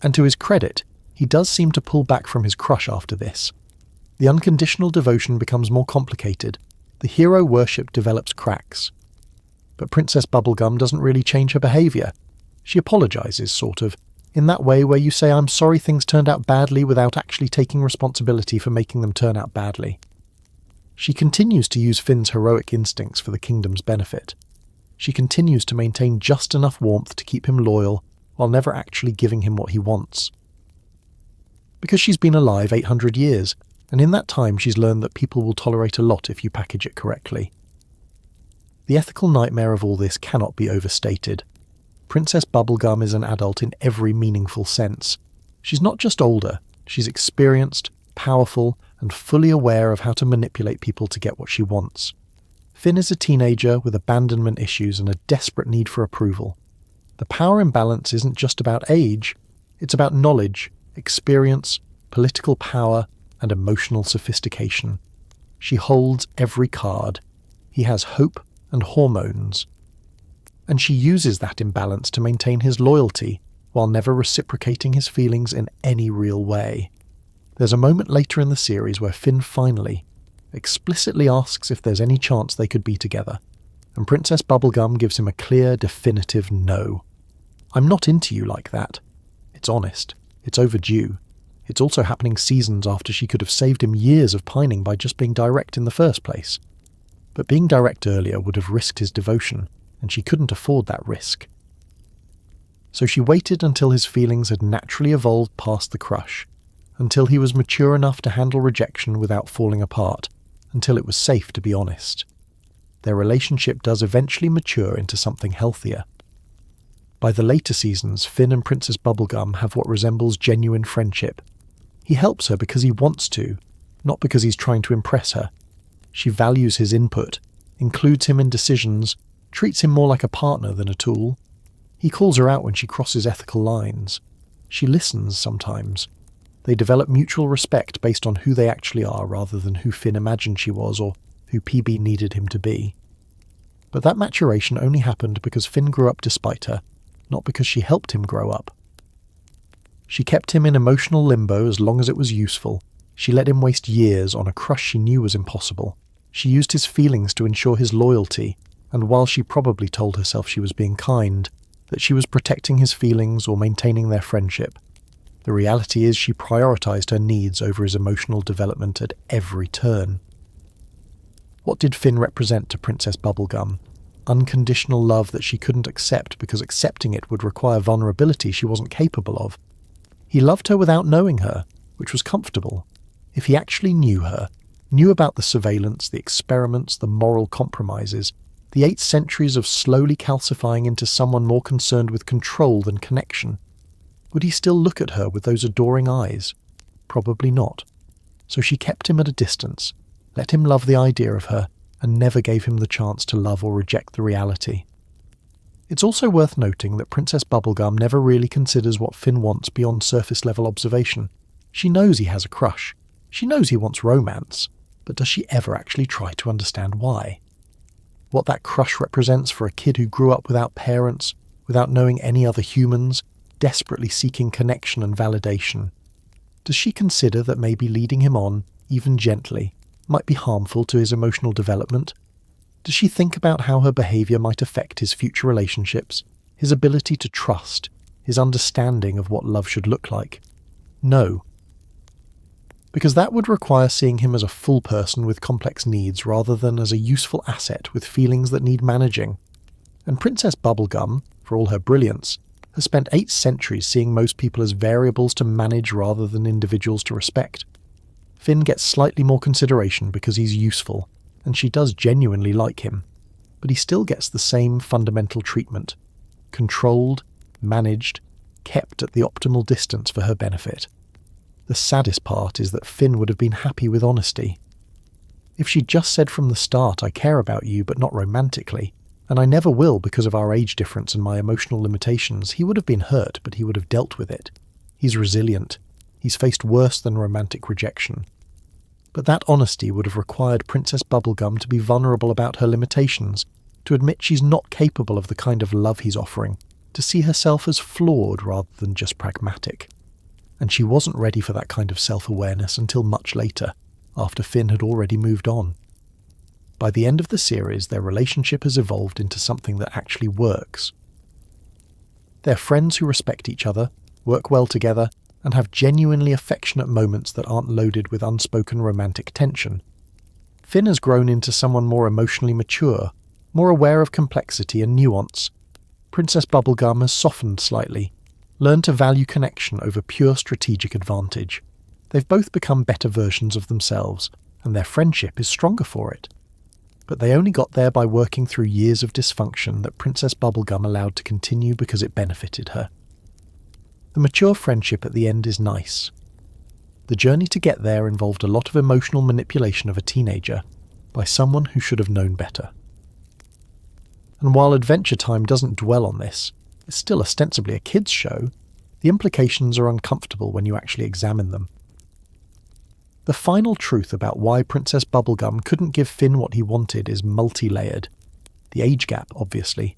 And to his credit, he does seem to pull back from his crush after this. The unconditional devotion becomes more complicated. The hero worship develops cracks. But Princess Bubblegum doesn't really change her behaviour. She apologises, sort of, in that way where you say, "I'm sorry things turned out badly," without actually taking responsibility for making them turn out badly. She continues to use Finn's heroic instincts for the kingdom's benefit. she continues to maintain just enough warmth to keep him loyal while never actually giving him what he wants. Because she's been alive 800 years, and in that time she's learned that people will tolerate a lot if you package it correctly. The ethical nightmare of all this cannot be overstated. Princess Bubblegum is an adult in every meaningful sense. She's not just older, she's experienced, powerful, and fully aware of how to manipulate people to get what she wants. Finn is a teenager with abandonment issues and a desperate need for approval. The power imbalance isn't just about age, it's about knowledge, experience, political power, and emotional sophistication. She holds every card. He has hope and hormones. And she uses that imbalance to maintain his loyalty, while never reciprocating his feelings in any real way. There's a moment later in the series where Finn finally, explicitly asks if there's any chance they could be together, and Princess Bubblegum gives him a clear, definitive no. I'm not into you like that. It's honest. It's overdue. It's also happening seasons after she could have saved him years of pining by just being direct in the first place. But being direct earlier would have risked his devotion, and she couldn't afford that risk. So she waited until his feelings had naturally evolved past the crush, until he was mature enough to handle rejection without falling apart, until it was safe to be honest. Their relationship does eventually mature into something healthier. By the later seasons, Finn and Princess Bubblegum have what resembles genuine friendship. He helps her because he wants to, not because he's trying to impress her. She values his input, includes him in decisions, treats him more like a partner than a tool. He calls her out when she crosses ethical lines. She listens sometimes. They develop mutual respect based on who they actually are rather than who Finn imagined she was or who PB needed him to be. But that maturation only happened because Finn grew up despite her, not because she helped him grow up. She kept him in emotional limbo as long as it was useful. She let him waste years on a crush she knew was impossible. She used his feelings to ensure his loyalty, and while she probably told herself she was being kind, that she was protecting his feelings or maintaining their friendship, the reality is she prioritized her needs over his emotional development at every turn. What did Finn represent to Princess Bubblegum? Unconditional love that she couldn't accept because accepting it would require vulnerability she wasn't capable of. He loved her without knowing her, which was comfortable. If he actually knew her, knew about the surveillance, the experiments, the moral compromises, the 8 centuries of slowly calcifying into someone more concerned with control than connection, would he still look at her with those adoring eyes? Probably not. So she kept him at a distance, let him love the idea of her, and never gave him the chance to love or reject the reality. It's also worth noting that Princess Bubblegum never really considers what Finn wants beyond surface-level observation. She knows he has a crush. She knows he wants romance. But does she ever actually try to understand why? What that crush represents for a kid who grew up without parents, without knowing any other humans, desperately seeking connection and validation. Does she consider that maybe leading him on, even gently, might be harmful to his emotional development? Does she think about how her behaviour might affect his future relationships, his ability to trust, his understanding of what love should look like? No. Because that would require seeing him as a full person with complex needs rather than as a useful asset with feelings that need managing. And Princess Bubblegum, for all her brilliance, has spent 8 centuries seeing most people as variables to manage rather than individuals to respect. Finn gets slightly more consideration because he's useful, and she does genuinely like him, but he still gets the same fundamental treatment. Controlled, managed, kept at the optimal distance for her benefit. The saddest part is that Finn would have been happy with honesty. If she'd just said from the start, I care about you but not romantically, and I never will because of our age difference and my emotional limitations, he would have been hurt, but he would have dealt with it. He's resilient. He's faced worse than romantic rejection. But that honesty would have required Princess Bubblegum to be vulnerable about her limitations, to admit she's not capable of the kind of love he's offering, to see herself as flawed rather than just pragmatic. And she wasn't ready for that kind of self-awareness until much later, after Finn had already moved on. By the end of the series, their relationship has evolved into something that actually works. They're friends who respect each other, work well together, and have genuinely affectionate moments that aren't loaded with unspoken romantic tension. Finn has grown into someone more emotionally mature, More aware of complexity and nuance, Princess Bubblegum has softened slightly, learned to value connection over pure strategic advantage. They've both become better versions of themselves, and their friendship is stronger for it. But they only got there by working through years of dysfunction that Princess Bubblegum allowed to continue because it benefited her. The mature friendship at the end is nice. The journey to get there involved a lot of emotional manipulation of a teenager by someone who should have known better. And while Adventure Time doesn't dwell on this, it's still ostensibly a kids' show, the implications are uncomfortable when you actually examine them. The final truth about why Princess Bubblegum couldn't give Finn what he wanted is multi-layered. The age gap, obviously.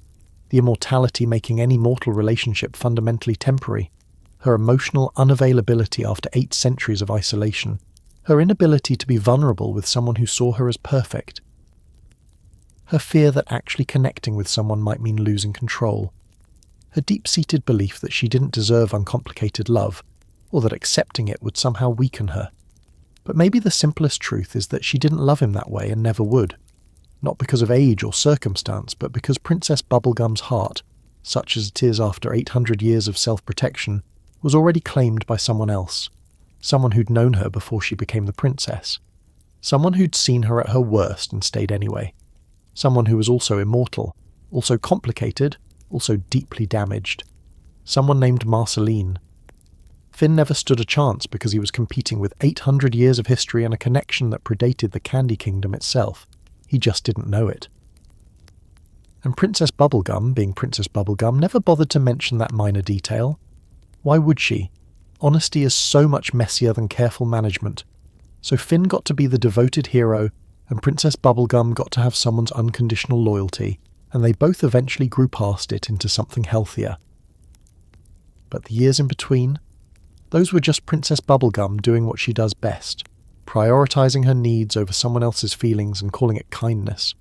The immortality making any mortal relationship fundamentally temporary. Her emotional unavailability after 8 centuries of isolation. Her inability to be vulnerable with someone who saw her as perfect. Her fear that actually connecting with someone might mean losing control. Her deep-seated belief that she didn't deserve uncomplicated love, or that accepting it would somehow weaken her. But maybe the simplest truth is that she didn't love him that way and never would. Not because of age or circumstance, but because Princess Bubblegum's heart, such as it is after 800 years of self-protection, was already claimed by someone else. Someone who'd known her before she became the princess. Someone who'd seen her at her worst and stayed anyway. Someone who was also immortal, also complicated, also deeply damaged. Someone named Marceline. Finn never stood a chance because he was competing with 800 years of history and a connection that predated the Candy Kingdom itself. He just didn't know it. And Princess Bubblegum, being Princess Bubblegum, never bothered to mention that minor detail. Why would she? Honesty is so much messier than careful management. So Finn got to be the devoted hero, and Princess Bubblegum got to have someone's unconditional loyalty, and they both eventually grew past it into something healthier. But the years in between? Those were just Princess Bubblegum doing what she does best, prioritizing her needs over someone else's feelings and calling it kindness.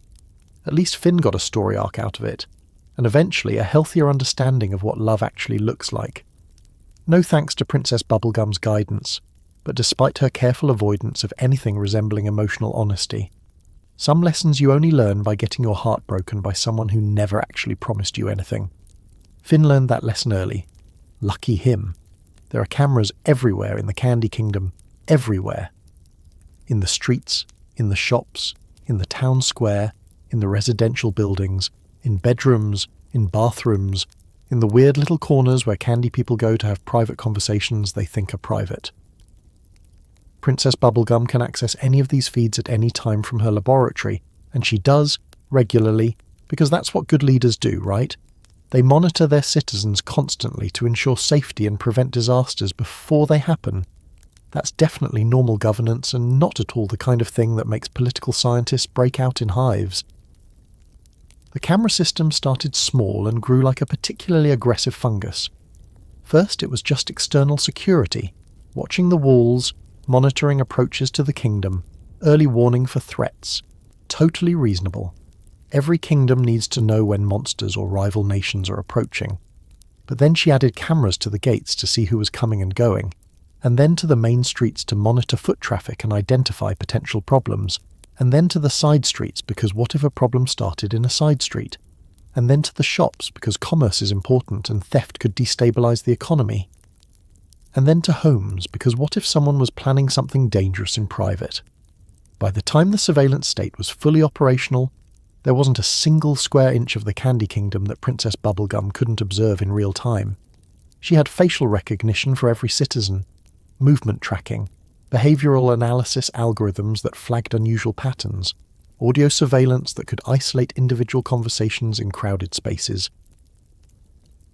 At least Finn got a story arc out of it, and eventually a healthier understanding of what love actually looks like. No thanks to Princess Bubblegum's guidance, but despite her careful avoidance of anything resembling emotional honesty. Some lessons you only learn by getting your heart broken by someone who never actually promised you anything. Finn learned that lesson early. Lucky him. There are cameras everywhere in the Candy Kingdom. Everywhere. In the streets, in the shops, in the town square, in the residential buildings, in bedrooms, in bathrooms, in the weird little corners where candy people go to have private conversations they think are private. Princess Bubblegum can access any of these feeds at any time from her laboratory, and she does, regularly, because that's what good leaders do, right? They monitor their citizens constantly to ensure safety and prevent disasters before they happen. That's definitely normal governance and not at all the kind of thing that makes political scientists break out in hives. The camera system started small and grew like a particularly aggressive fungus. First, it was just external security, watching the walls, monitoring approaches to the kingdom, early warning for threats. Totally reasonable. Every kingdom needs to know when monsters or rival nations are approaching. But then she added cameras to the gates to see who was coming and going, and then to the main streets to monitor foot traffic and identify potential problems, and then to the side streets because what if a problem started in a side street, and then to the shops because commerce is important and theft could destabilize the economy, and then to homes because what if someone was planning something dangerous in private. By the time the surveillance state was fully operational, there wasn't a single square inch of the Candy Kingdom that Princess Bubblegum couldn't observe in real time. She had facial recognition for every citizen, movement tracking, behavioral analysis algorithms that flagged unusual patterns, audio surveillance that could isolate individual conversations in crowded spaces.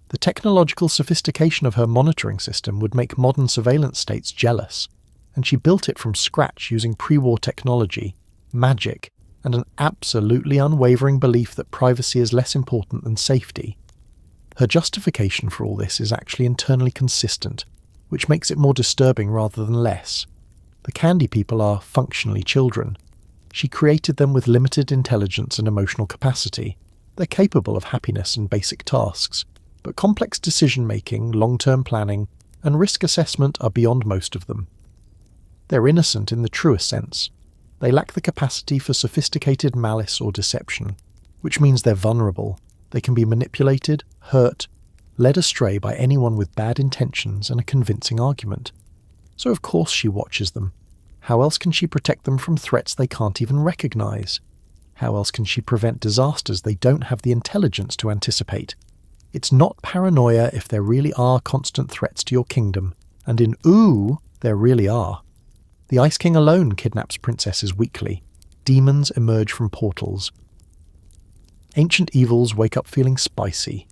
The technological sophistication of her monitoring system would make modern surveillance states jealous, and she built it from scratch using pre-war technology, magic, and an absolutely unwavering belief that privacy is less important than safety. Her justification for all this is actually internally consistent, which makes it more disturbing rather than less. The candy people are functionally children. She created them with limited intelligence and emotional capacity. They're capable of happiness and basic tasks, but complex decision-making, long-term planning, and risk assessment are beyond most of them. They're innocent in the truest sense. They lack the capacity for sophisticated malice or deception. which means they're vulnerable. They can be manipulated, hurt, led astray by anyone with bad intentions and a convincing argument. So of course she watches them. How else can she protect them from threats they can't even recognize? How else can she prevent disasters they don't have the intelligence to anticipate? It's not paranoia if there really are constant threats to your kingdom, and in Ooh, there really are. The Ice King alone kidnaps princesses weekly. Demons emerge from portals. Ancient evils wake up feeling spicy.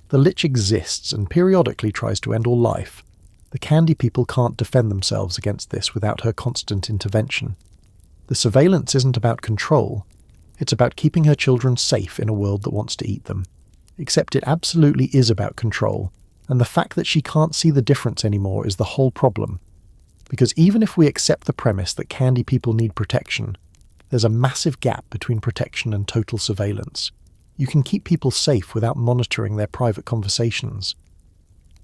The Lich exists and periodically tries to end all life. The Candy People can't defend themselves against this without her constant intervention. The surveillance isn't about control. It's about keeping her children safe in a world that wants to eat them. Except it absolutely is about control, and the fact that she can't see the difference anymore is the whole problem. Because even if we accept the premise that Candy People need protection, there's a massive gap between protection and total surveillance. You can keep people safe without monitoring their private conversations.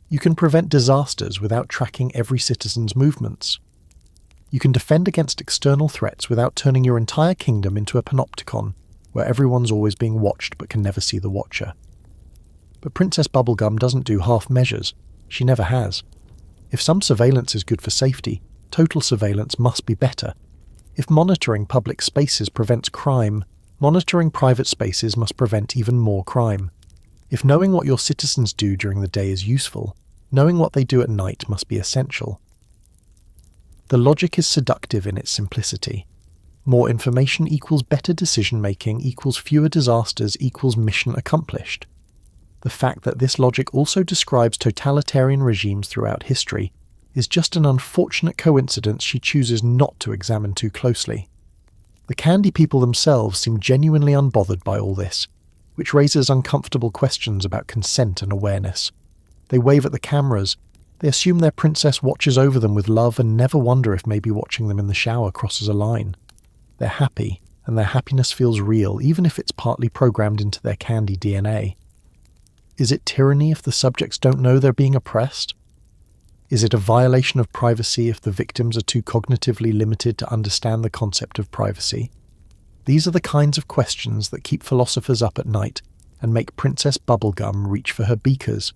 You can prevent disasters without tracking every citizen's movements. You can defend against external threats without turning your entire kingdom into a panopticon, where everyone's always being watched but can never see the watcher. But Princess Bubblegum doesn't do half measures. She never has. If some surveillance is good for safety, total surveillance must be better. If monitoring public spaces prevents crime, monitoring private spaces must prevent even more crime. If knowing what your citizens do during the day is useful, knowing what they do at night must be essential. The logic is seductive in its simplicity. More information equals better decision-making equals fewer disasters equals mission accomplished. The fact that this logic also describes totalitarian regimes throughout history is just an unfortunate coincidence she chooses not to examine too closely. The Candy People themselves seem genuinely unbothered by all this, which raises uncomfortable questions about consent and awareness. They wave at the cameras. They assume their princess watches over them with love and never wonder if maybe watching them in the shower crosses a line. They're happy, and their happiness feels real, even if it's partly programmed into their candy DNA. Is it tyranny if the subjects don't know they're being oppressed? Is it a violation of privacy if the victims are too cognitively limited to understand the concept of privacy? These are the kinds of questions that keep philosophers up at night and make Princess Bubblegum reach for her beakers.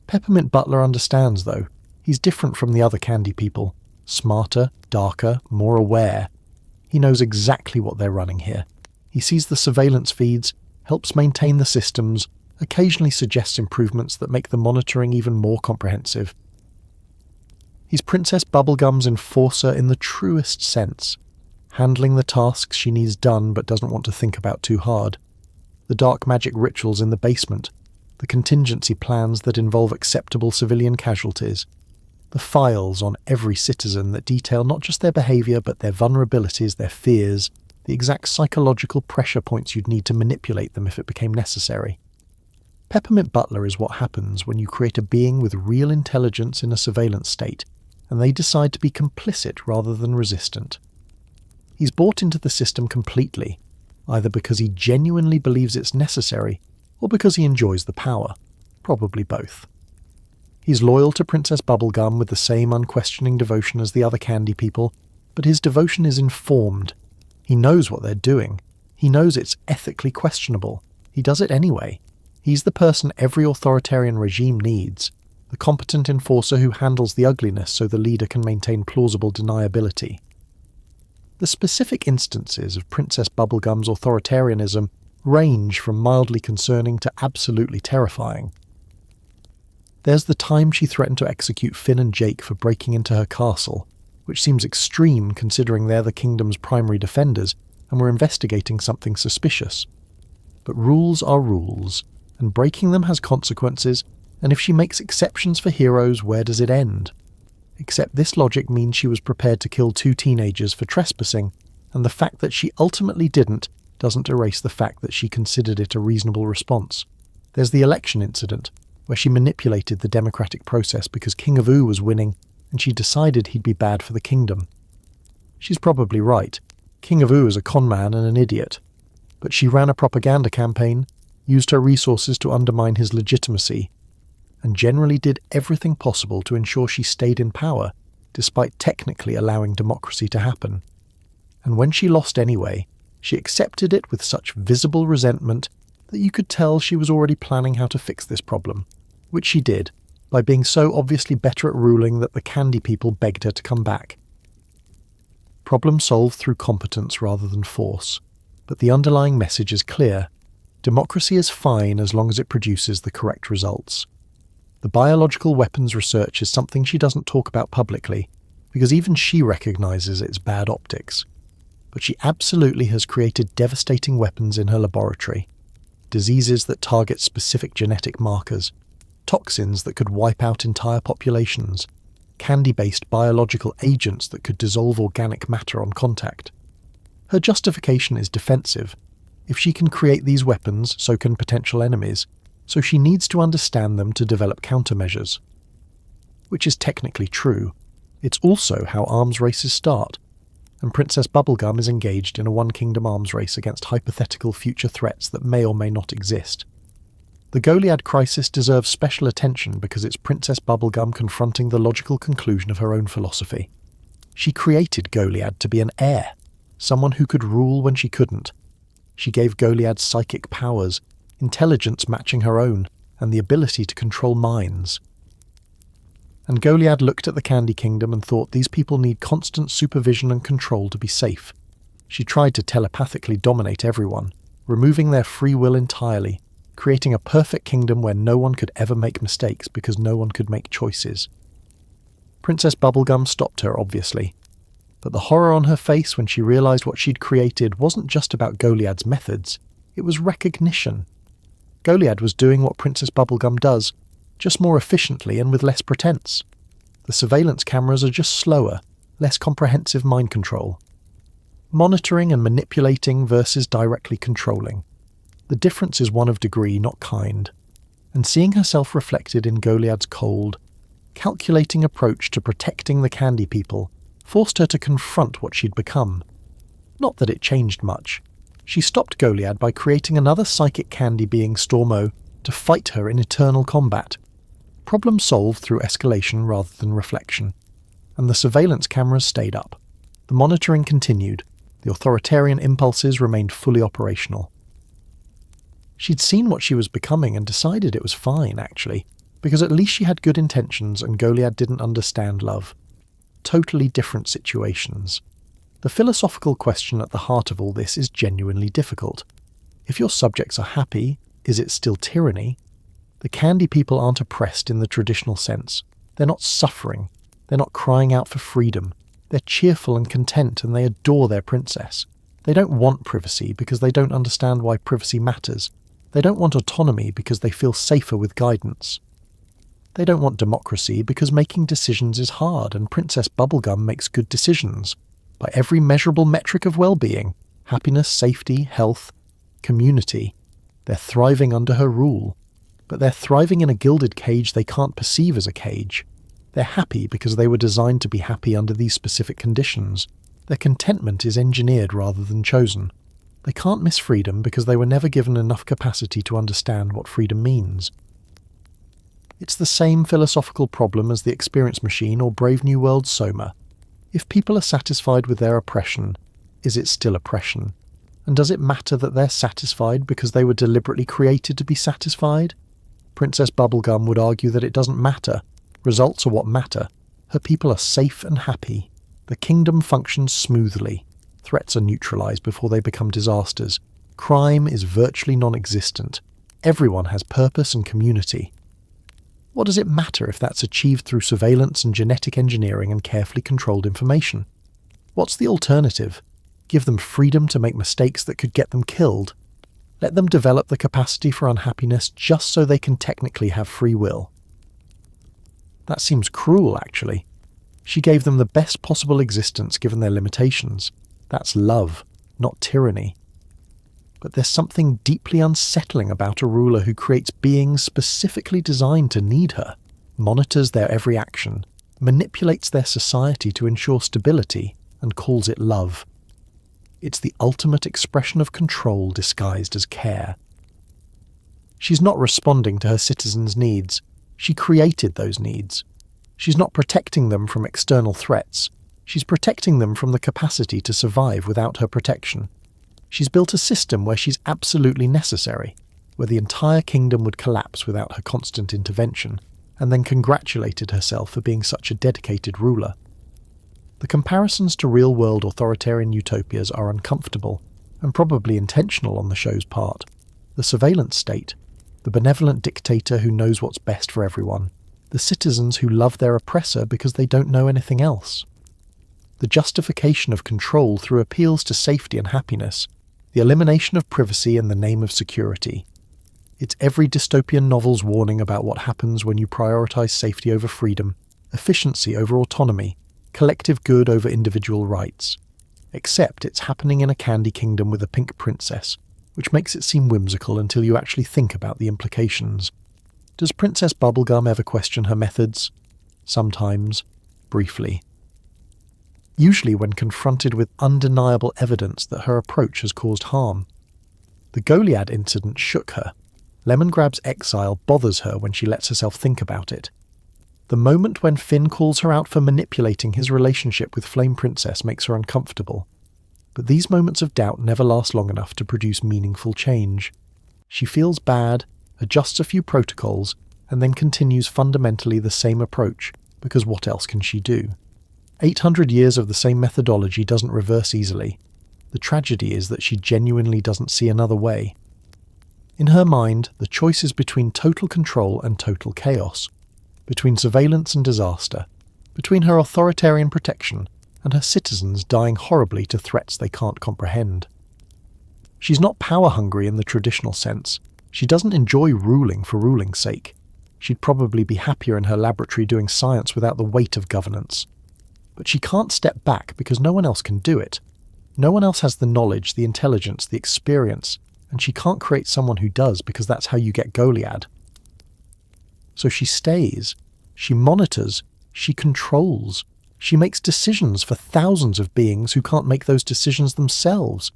Peppermint Butler understands, though. He's different from the other Candy People. Smarter, darker, more aware. He knows exactly what they're running here. He sees the surveillance feeds, helps maintain the systems, occasionally suggests improvements that make the monitoring even more comprehensive. He's Princess Bubblegum's enforcer in the truest sense, handling the tasks she needs done but doesn't want to think about too hard. The dark magic rituals in the basement, the contingency plans that involve acceptable civilian casualties, the files on every citizen that detail not just their behaviour but their vulnerabilities, their fears, the exact psychological pressure points you'd need to manipulate them if it became necessary. Peppermint Butler is what happens when you create a being with real intelligence in a surveillance state, and they decide to be complicit rather than resistant. He's bought into the system completely, either because he genuinely believes it's necessary, or because he enjoys the power, probably both. He's loyal to Princess Bubblegum with the same unquestioning devotion as the other Candy People, but his devotion is informed. He knows what they're doing. He knows it's ethically questionable. He does it anyway. He's the person every authoritarian regime needs, the competent enforcer who handles the ugliness so the leader can maintain plausible deniability. The specific instances of Princess Bubblegum's authoritarianism range from mildly concerning to absolutely terrifying. There's the time she threatened to execute Finn and Jake for breaking into her castle, which seems extreme considering they're the kingdom's primary defenders and were investigating something suspicious. But rules are rules, and breaking them has consequences, and if she makes exceptions for heroes, where does it end? Except this logic means she was prepared to kill 2 teenagers for trespassing, and the fact that she ultimately didn't doesn't erase the fact that she considered it a reasonable response. There's the election incident, where she manipulated the democratic process because King of Ooh was winning, and she decided he'd be bad for the kingdom. She's probably right. King of Ooh is a conman and an idiot. But she ran a propaganda campaign, used her resources to undermine his legitimacy, and generally did everything possible to ensure she stayed in power, despite technically allowing democracy to happen. And when she lost anyway, she accepted it with such visible resentment that you could tell she was already planning how to fix this problem, which she did, by being so obviously better at ruling that the candy people begged her to come back. Problem solved through competence rather than force, but the underlying message is clear. Democracy is fine as long as it produces the correct results. The biological weapons research is something she doesn't talk about publicly, because even she recognizes its bad optics. But she absolutely has created devastating weapons in her laboratory. Diseases that target specific genetic markers, toxins that could wipe out entire populations, candy-based biological agents that could dissolve organic matter on contact. Her justification is defensive. If she can create these weapons, so can potential enemies, so she needs to understand them to develop countermeasures. Which is technically true. It's also how arms races start, and Princess Bubblegum is engaged in a one-kingdom arms race against hypothetical future threats that may or may not exist. The Goliad crisis deserves special attention because it's Princess Bubblegum confronting the logical conclusion of her own philosophy. She created Goliad to be an heir, someone who could rule when she couldn't. She gave Goliad psychic powers, intelligence matching her own, and the ability to control minds. And Goliad looked at the Candy Kingdom and thought these people need constant supervision and control to be safe. She tried to telepathically dominate everyone, removing their free will entirely, creating a perfect kingdom where no one could ever make mistakes because no one could make choices. Princess Bubblegum stopped her, obviously, but the horror on her face when she realized what she'd created wasn't just about Goliad's methods, it was recognition. Goliad was doing what Princess Bubblegum does, just more efficiently and with less pretense. The surveillance cameras are just slower, less comprehensive mind control. Monitoring and manipulating versus directly controlling. The difference is one of degree, not kind. And seeing herself reflected in Goliad's cold, calculating approach to protecting the candy people forced her to confront what she'd become. Not that it changed much. She stopped Goliad by creating another psychic candy being Stormo to fight her in eternal combat. Problem solved through escalation rather than reflection. And the surveillance cameras stayed up. The monitoring continued. The authoritarian impulses remained fully operational. She'd seen what she was becoming and decided it was fine, actually, because at least she had good intentions and Goliad didn't understand love. Totally different situations. The philosophical question at the heart of all this is genuinely difficult. If your subjects are happy, is it still tyranny? The candy people aren't oppressed in the traditional sense. They're not suffering. They're not crying out for freedom. They're cheerful and content and they adore their princess. They don't want privacy because they don't understand why privacy matters. They don't want autonomy because they feel safer with guidance. They don't want democracy because making decisions is hard and Princess Bubblegum makes good decisions. By every measurable metric of well-being, happiness, safety, health, community, they're thriving under her rule. But they're thriving in a gilded cage they can't perceive as a cage. They're happy because they were designed to be happy under these specific conditions. Their contentment is engineered rather than chosen. They can't miss freedom because they were never given enough capacity to understand what freedom means. It's the same philosophical problem as the Experience Machine or Brave New World Soma. If people are satisfied with their oppression, is it still oppression? And does it matter that they're satisfied because they were deliberately created to be satisfied? Princess Bubblegum would argue that it doesn't matter. Results are what matter. Her people are safe and happy. The kingdom functions smoothly. Threats are neutralized before they become disasters. Crime is virtually non-existent. Everyone has purpose and community. What does it matter if that's achieved through surveillance and genetic engineering and carefully controlled information? What's the alternative? Give them freedom to make mistakes that could get them killed. Let them develop the capacity for unhappiness just so they can technically have free will. That seems cruel, actually. She gave them the best possible existence given their limitations. That's love, not tyranny. But there's something deeply unsettling about a ruler who creates beings specifically designed to need her, monitors their every action, manipulates their society to ensure stability, and calls it love. It's the ultimate expression of control disguised as care. She's not responding to her citizens' needs. She created those needs. She's not protecting them from external threats. She's protecting them from the capacity to survive without her protection. She's built a system where she's absolutely necessary. where the entire kingdom would collapse without her constant intervention, and then congratulated herself for being such a dedicated ruler. The comparisons to real-world authoritarian utopias are uncomfortable, and probably intentional on the show's part. The surveillance state, the benevolent dictator who knows what's best for everyone, the citizens who love their oppressor because they don't know anything else. The justification of control through appeals to safety and happiness, the elimination of privacy in the name of security. It's every dystopian novel's warning about what happens when you prioritize safety over freedom, efficiency over autonomy, collective good over individual rights. Except it's happening in a candy kingdom with a pink princess, which makes it seem whimsical until you actually think about the implications. Does Princess Bubblegum ever question her methods? Sometimes, briefly. Usually when confronted with undeniable evidence that her approach has caused harm. The Goliad incident shook her. Lemongrab's exile bothers her when she lets herself think about it. The moment when Finn calls her out for manipulating his relationship with Flame Princess makes her uncomfortable. But these moments of doubt never last long enough to produce meaningful change. She feels bad, adjusts a few protocols, and then continues fundamentally the same approach, because what else can she do? 800 years of the same methodology doesn't reverse easily. The tragedy is that she genuinely doesn't see another way. In her mind, the choice is between total control and total chaos, between surveillance and disaster, between her authoritarian protection and her citizens dying horribly to threats they can't comprehend. She's not power-hungry in the traditional sense. She doesn't enjoy ruling for ruling's sake. She'd probably be happier in her laboratory doing science without the weight of governance. But she can't step back because no one else can do it. No one else has the knowledge, the intelligence, the experience, and she can't create someone who does because that's how you get Goliad. So she stays, she monitors, she controls, she makes decisions for thousands of beings who can't make those decisions themselves.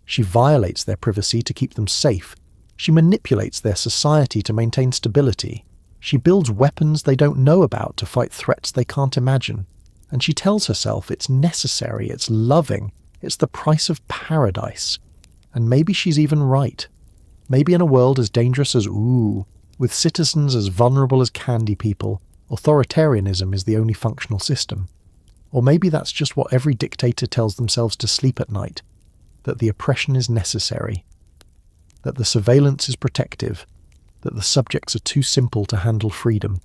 She violates their privacy to keep them safe. She manipulates their society to maintain stability. She builds weapons they don't know about to fight threats they can't imagine. And she tells herself it's necessary, it's loving, it's the price of paradise. And maybe she's even right. Maybe in a world as dangerous as Ooh, with citizens as vulnerable as candy people, authoritarianism is the only functional system. Or maybe that's just what every dictator tells themselves to sleep at night, that the oppression is necessary, that the surveillance is protective, that the subjects are too simple to handle freedom,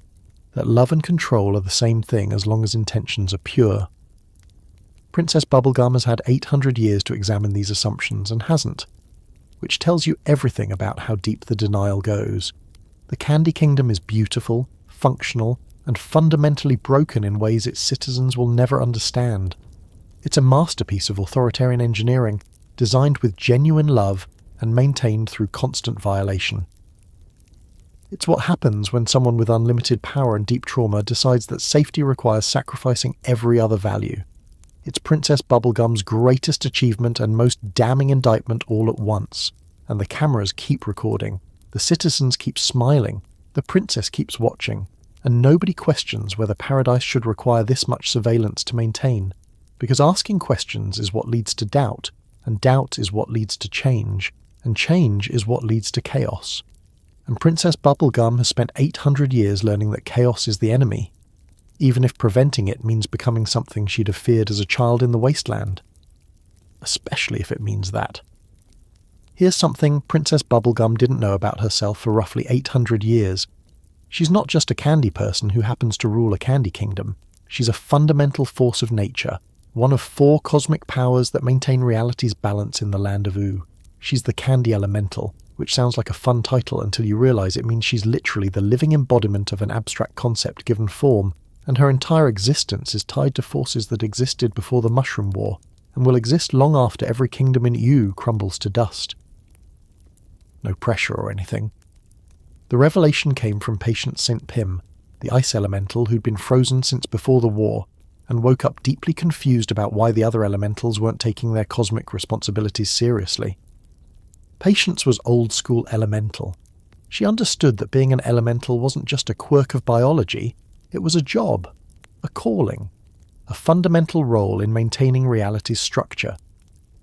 that love and control are the same thing as long as intentions are pure. Princess Bubblegum has had 800 years to examine these assumptions and hasn't, which tells you everything about how deep the denial goes. The Candy Kingdom is beautiful, functional, and fundamentally broken in ways its citizens will never understand. It's a masterpiece of authoritarian engineering, designed with genuine love and maintained through constant violation. It's what happens when someone with unlimited power and deep trauma decides that safety requires sacrificing every other value. It's Princess Bubblegum's greatest achievement and most damning indictment all at once, and the cameras keep recording, the citizens keep smiling, the princess keeps watching, and nobody questions whether paradise should require this much surveillance to maintain, because asking questions is what leads to doubt, and doubt is what leads to change, and change is what leads to chaos. And Princess Bubblegum has spent 800 years learning that chaos is the enemy, even if preventing it means becoming something she'd have feared as a child in the wasteland. Especially if it means that. Here's something Princess Bubblegum didn't know about herself for roughly 800 years. She's not just a candy person who happens to rule a candy kingdom. She's a fundamental force of nature, one of 4 cosmic powers that maintain reality's balance in the land of Ooh. She's the Candy Elemental, which sounds like a fun title until you realize it means she's literally the living embodiment of an abstract concept given form, and her entire existence is tied to forces that existed before the Mushroom War, and will exist long after every kingdom in Ooh crumbles to dust. No pressure or anything. The revelation came from Patient St. Pym, the ice elemental who'd been frozen since before the war, and woke up deeply confused about why the other elementals weren't taking their cosmic responsibilities seriously. Patience was old-school elemental. She understood that being an elemental wasn't just a quirk of biology, it was a job, a calling, a fundamental role in maintaining reality's structure.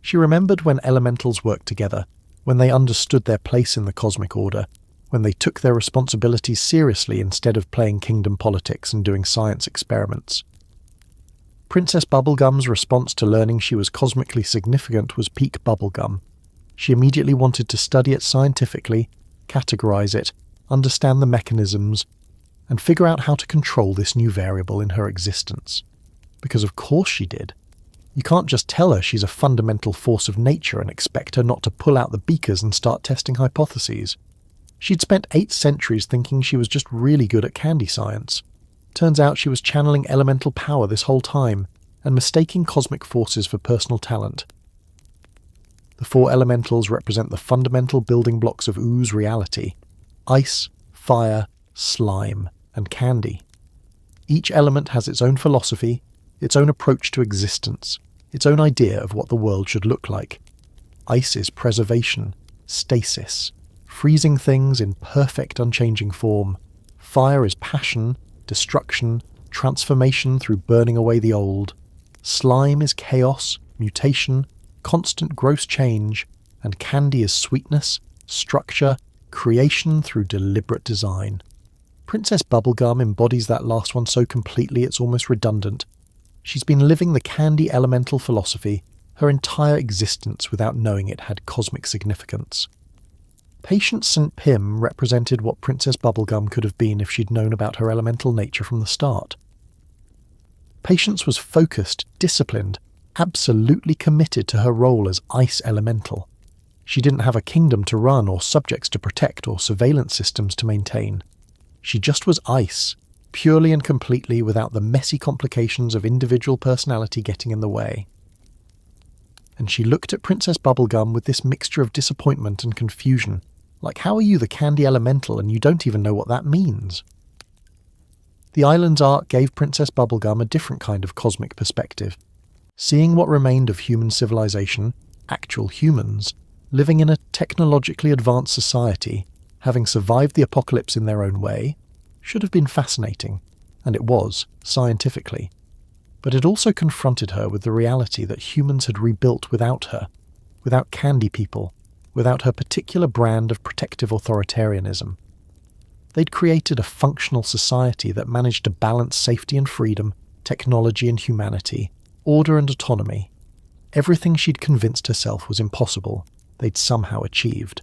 She remembered when elementals worked together, when they understood their place in the cosmic order, when they took their responsibilities seriously instead of playing kingdom politics and doing science experiments. Princess Bubblegum's response to learning she was cosmically significant was peak bubblegum. She immediately wanted to study it scientifically, categorize it, understand the mechanisms, and figure out how to control this new variable in her existence. Because of course she did. You can't just tell her she's a fundamental force of nature and expect her not to pull out the beakers and start testing hypotheses. She'd spent 8 centuries thinking she was just really good at candy science. Turns out she was channeling elemental power this whole time, and mistaking cosmic forces for personal talent. The 4 elementals represent the fundamental building blocks of Ooze reality: ice, fire, slime, and candy. Each element has its own philosophy, its own approach to existence, its own idea of what the world should look like. Ice is preservation, stasis, freezing things in perfect unchanging form. Fire is passion, destruction, transformation through burning away the old. Slime is chaos, mutation, constant gross change, and candy is sweetness, structure, creation through deliberate design. Princess Bubblegum embodies that last one so completely it's almost redundant. She's been living the candy elemental philosophy her entire existence without knowing it had cosmic significance. Patience St. Pim represented what Princess Bubblegum could have been if she'd known about her elemental nature from the start. Patience was focused, disciplined, absolutely committed to her role as ice elemental. She didn't have a kingdom to run or subjects to protect or surveillance systems to maintain. She just was ice, purely and completely without the messy complications of individual personality getting in the way. And she looked at Princess Bubblegum with this mixture of disappointment and confusion. Like, how are you the candy elemental and you don't even know what that means? The island's arc gave Princess Bubblegum a different kind of cosmic perspective. Seeing what remained of human civilization, actual humans, living in a technologically advanced society, having survived the apocalypse in their own way, should have been fascinating, and it was, scientifically. But it also confronted her with the reality that humans had rebuilt without her, without candy people, without her particular brand of protective authoritarianism. They'd created a functional society that managed to balance safety and freedom, technology and humanity, order and autonomy. Everything she'd convinced herself was impossible, they'd somehow achieved.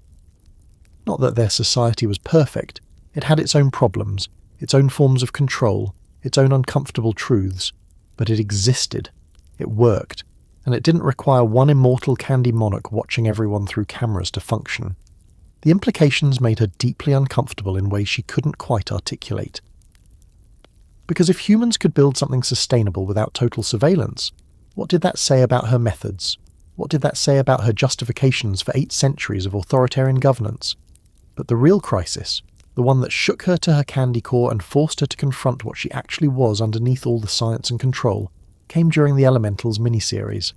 Not that their society was perfect, it had its own problems, its own forms of control, its own uncomfortable truths, but it existed, it worked, and it didn't require one immortal candy monarch watching everyone through cameras to function. The implications made her deeply uncomfortable in ways she couldn't quite articulate. Because if humans could build something sustainable without total surveillance, what did that say about her methods? What did that say about her justifications for 8 centuries of authoritarian governance? But the real crisis, the one that shook her to her candy core and forced her to confront what she actually was underneath all the science and control, came during the Elementals miniseries.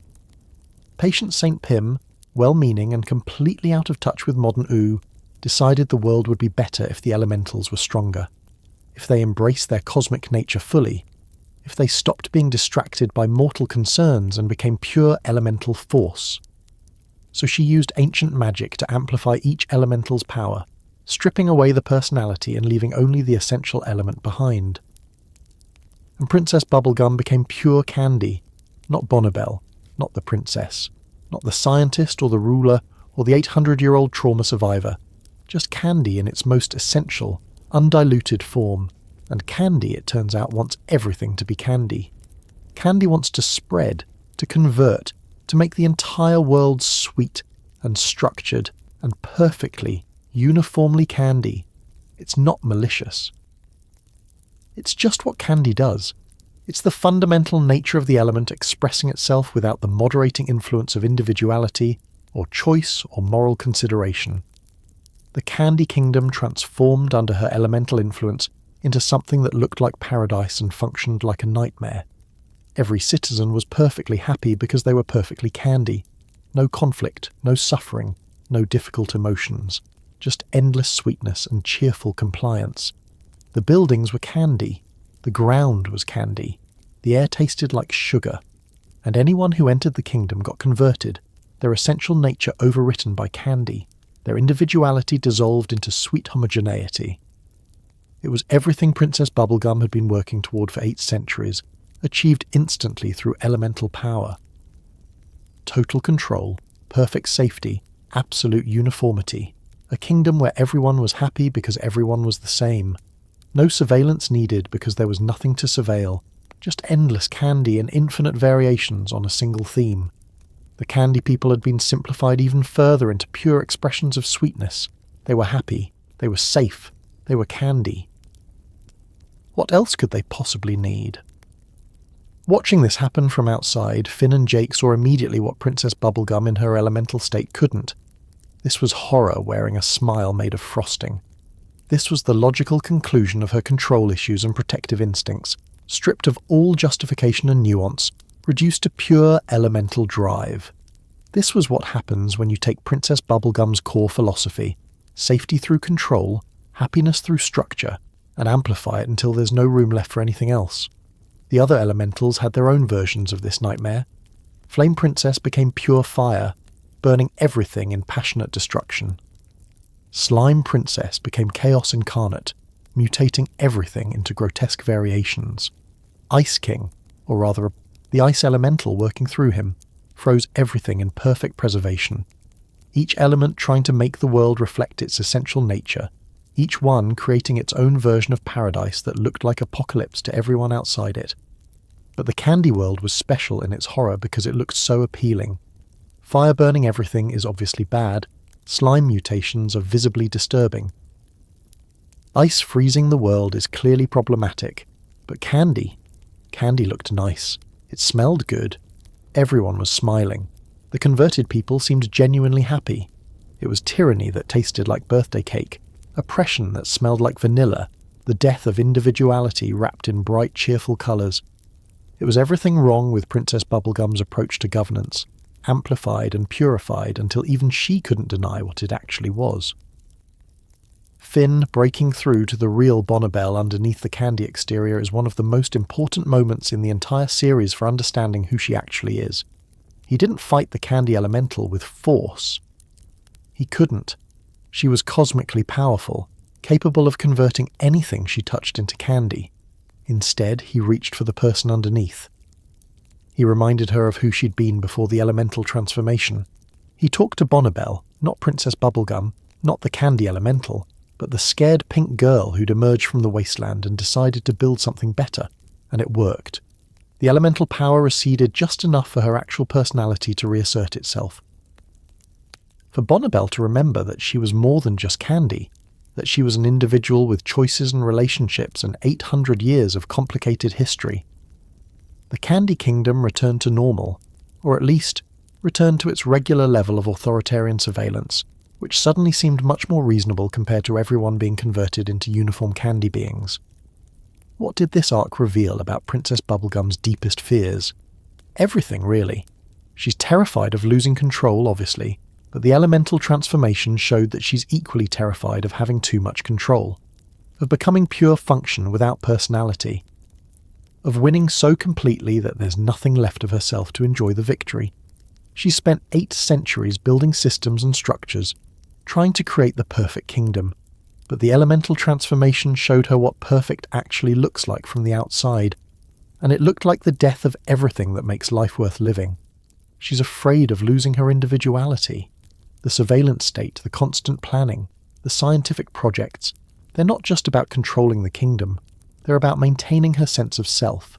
Patience St. Pim, well-meaning and completely out of touch with modern OO, decided the world would be better if the Elementals were stronger, if they embraced their cosmic nature fully, if they stopped being distracted by mortal concerns and became pure elemental force. So she used ancient magic to amplify each elemental's power, stripping away the personality and leaving only the essential element behind. And Princess Bubblegum became pure candy, not Bonnibel, not the princess, not the scientist or the ruler or the 800-year-old trauma survivor, just candy in its most essential, undiluted form. And candy, it turns out, wants everything to be candy. Candy wants to spread, to convert, to make the entire world sweet and structured and perfectly, uniformly candy. It's not malicious. It's just what candy does. It's the fundamental nature of the element expressing itself without the moderating influence of individuality, or choice, or moral consideration. The Candy Kingdom transformed under her elemental influence into something that looked like paradise and functioned like a nightmare. Every citizen was perfectly happy because they were perfectly candy. No conflict, no suffering, no difficult emotions. Just endless sweetness and cheerful compliance. The buildings were candy. The ground was candy. The air tasted like sugar. And anyone who entered the kingdom got converted, their essential nature overwritten by candy. their individuality dissolved into sweet homogeneity. It was everything Princess Bubblegum had been working toward for 8 centuries, achieved instantly through elemental power. Total control, perfect safety, absolute uniformity, a kingdom where everyone was happy because everyone was the same. No surveillance needed because there was nothing to surveil, just endless candy and infinite variations on a single theme. The candy people had been simplified even further into pure expressions of sweetness. They were happy, they were safe, they were candy. What else could they possibly need? Watching this happen from outside, Finn and Jake saw immediately what Princess Bubblegum in her elemental state couldn't. This was horror wearing a smile made of frosting. This was the logical conclusion of her control issues and protective instincts, stripped of all justification and nuance, reduced to pure elemental drive. This was what happens when you take Princess Bubblegum's core philosophy, safety through control, happiness through structure, and amplify it until there's no room left for anything else. The other elementals had their own versions of this nightmare. Flame Princess became pure fire, burning everything in passionate destruction. Slime Princess became chaos incarnate, mutating everything into grotesque variations. Ice King, or rather the ice elemental working through him, froze everything in perfect preservation, each element trying to make the world reflect its essential nature, each one creating its own version of paradise that looked like apocalypse to everyone outside it. But the candy world was special in its horror because it looked so appealing. Fire burning everything is obviously bad, slime mutations are visibly disturbing. Ice freezing the world is clearly problematic, but candy looked nice. It smelled good. Everyone was smiling. The converted people seemed genuinely happy. It was tyranny that tasted like birthday cake, oppression that smelled like vanilla, the death of individuality wrapped in bright, cheerful colours. It was everything wrong with Princess Bubblegum's approach to governance, amplified and purified until even she couldn't deny what it actually was. Finn breaking through to the real Bonnibel underneath the candy exterior is one of the most important moments in the entire series for understanding who she actually is. He didn't fight the candy elemental with force. He couldn't. She was cosmically powerful, capable of converting anything she touched into candy. Instead, he reached for the person underneath. He reminded her of who she'd been before the elemental transformation. He talked to Bonnibel, not Princess Bubblegum, not the candy elemental, but the scared pink girl who'd emerged from the wasteland and decided to build something better, and it worked. The elemental power receded just enough for her actual personality to reassert itself. For Bonnibel to remember that she was more than just candy, that she was an individual with choices and relationships and 800 years of complicated history. The Candy Kingdom returned to normal, or at least returned to its regular level of authoritarian surveillance, which suddenly seemed much more reasonable compared to everyone being converted into uniform candy beings. What did this arc reveal about Princess Bubblegum's deepest fears? Everything, really. She's terrified of losing control, obviously, but the elemental transformation showed that she's equally terrified of having too much control, of becoming pure function without personality, of winning so completely that there's nothing left of herself to enjoy the victory. She spent 8 centuries building systems and structures, trying to create the perfect kingdom, but the elemental transformation showed her what perfect actually looks like from the outside, and it looked like the death of everything that makes life worth living. She's afraid of losing her individuality. The surveillance state, the constant planning, the scientific projects, they're not just about controlling the kingdom, they're about maintaining her sense of self.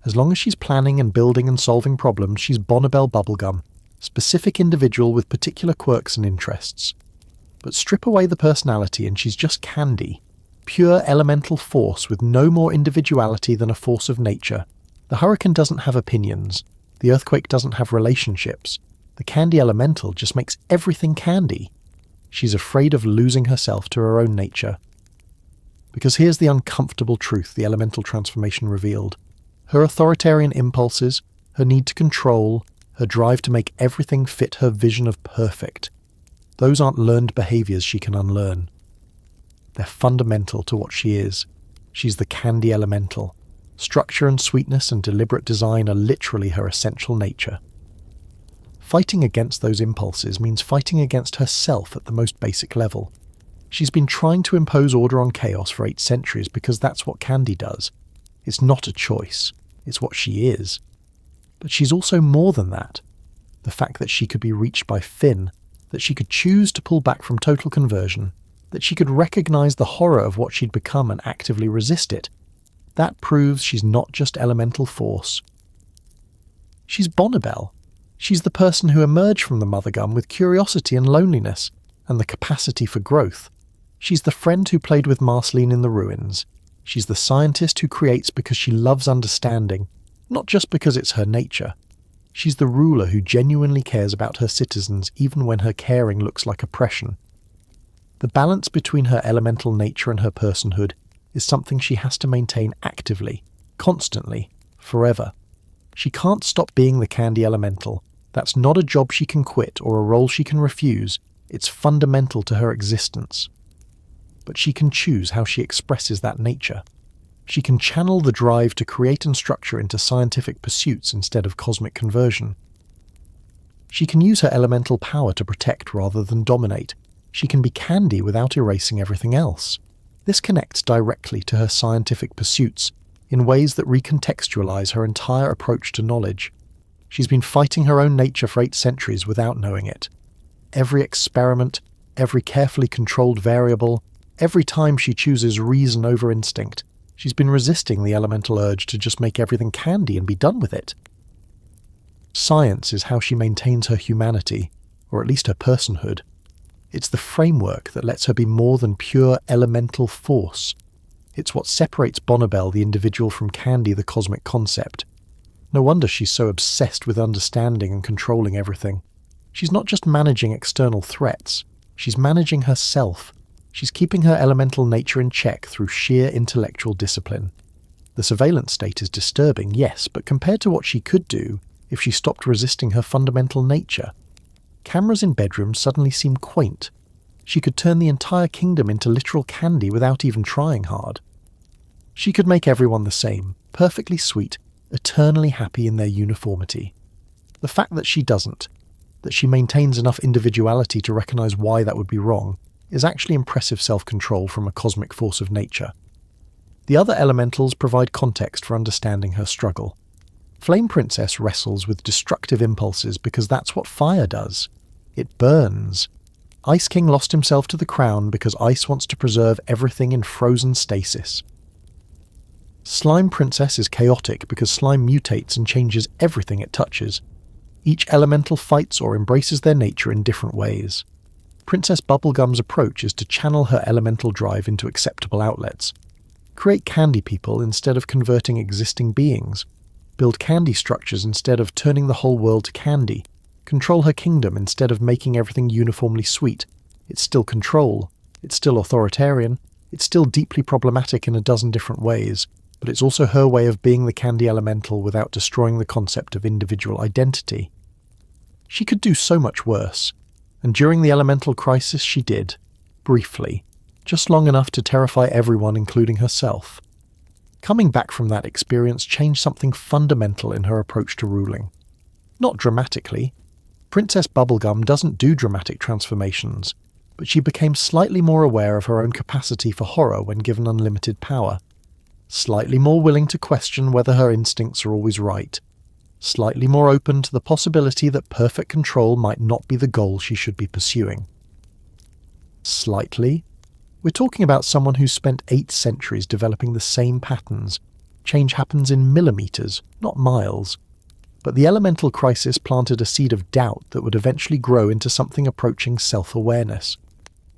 As long as she's planning and building and solving problems, she's Bonnibel Bubblegum, specific individual with particular quirks and interests. But strip away the personality and she's just candy, pure elemental force with no more individuality than a force of nature. The hurricane doesn't have opinions, the earthquake doesn't have relationships, the candy elemental just makes everything candy. She's afraid of losing herself to her own nature. Because here's the uncomfortable truth the elemental transformation revealed. Her authoritarian impulses, her need to control, her drive to make everything fit her vision of perfect, those aren't learned behaviors she can unlearn. They're fundamental to what she is. She's the candy elemental. Structure and sweetness and deliberate design are literally her essential nature. Fighting against those impulses means fighting against herself at the most basic level. She's been trying to impose order on chaos for 8 centuries because that's what Candy does. It's not a choice, it's what she is. But she's also more than that. The fact that she could be reached by Finn, that she could choose to pull back from total conversion, that she could recognise the horror of what she'd become and actively resist it, that proves she's not just elemental force. She's Bonnibel. She's the person who emerged from the Mother Gum with curiosity and loneliness, and the capacity for growth. She's the friend who played with Marceline in the ruins. She's the scientist who creates because she loves understanding, not just because it's her nature. She's the ruler who genuinely cares about her citizens even when her caring looks like oppression. The balance between her elemental nature and her personhood is something she has to maintain actively, constantly, forever. She can't stop being the Candy Elemental. That's not a job she can quit or a role she can refuse. It's fundamental to her existence. But she can choose how she expresses that nature. She can channel the drive to create and structure into scientific pursuits instead of cosmic conversion. She can use her elemental power to protect rather than dominate. She can be Candy without erasing everything else. This connects directly to her scientific pursuits in ways that recontextualize her entire approach to knowledge. She's been fighting her own nature for 8 centuries without knowing it. Every experiment, every carefully controlled variable, every time she chooses reason over instinct, she's been resisting the elemental urge to just make everything candy and be done with it. Science is how she maintains her humanity, or at least her personhood. It's the framework that lets her be more than pure elemental force. It's what separates Bonnibel the individual from Candy the cosmic concept. No wonder she's so obsessed with understanding and controlling everything. She's not just managing external threats, she's managing herself. She's keeping her elemental nature in check through sheer intellectual discipline. The surveillance state is disturbing, yes, but compared to what she could do if she stopped resisting her fundamental nature, cameras in bedrooms suddenly seem quaint. She could turn the entire kingdom into literal candy without even trying hard. She could make everyone the same, perfectly sweet, eternally happy in their uniformity. The fact that she doesn't, that she maintains enough individuality to recognize why that would be wrong, is actually impressive self-control from a cosmic force of nature. The other elementals provide context for understanding her struggle. Flame Princess wrestles with destructive impulses because that's what fire does. It burns. Ice King lost himself to the crown because ice wants to preserve everything in frozen stasis. Slime Princess is chaotic because slime mutates and changes everything it touches. Each elemental fights or embraces their nature in different ways. Princess Bubblegum's approach is to channel her elemental drive into acceptable outlets. Create candy people instead of converting existing beings. Build candy structures instead of turning the whole world to candy. Control her kingdom instead of making everything uniformly sweet. It's still control. It's still authoritarian. It's still deeply problematic in a dozen different ways. But it's also her way of being the candy elemental without destroying the concept of individual identity. She could do so much worse, and during the elemental crisis she did, briefly, just long enough to terrify everyone including herself. Coming back from that experience changed something fundamental in her approach to ruling. Not dramatically. Princess Bubblegum doesn't do dramatic transformations, but she became slightly more aware of her own capacity for horror when given unlimited power. Slightly more willing to question whether her instincts are always right. Slightly more open to the possibility that perfect control might not be the goal she should be pursuing. Slightly? We're talking about someone who's spent 8 centuries developing the same patterns. Change happens in millimeters, not miles. But the elemental crisis planted a seed of doubt that would eventually grow into something approaching self-awareness.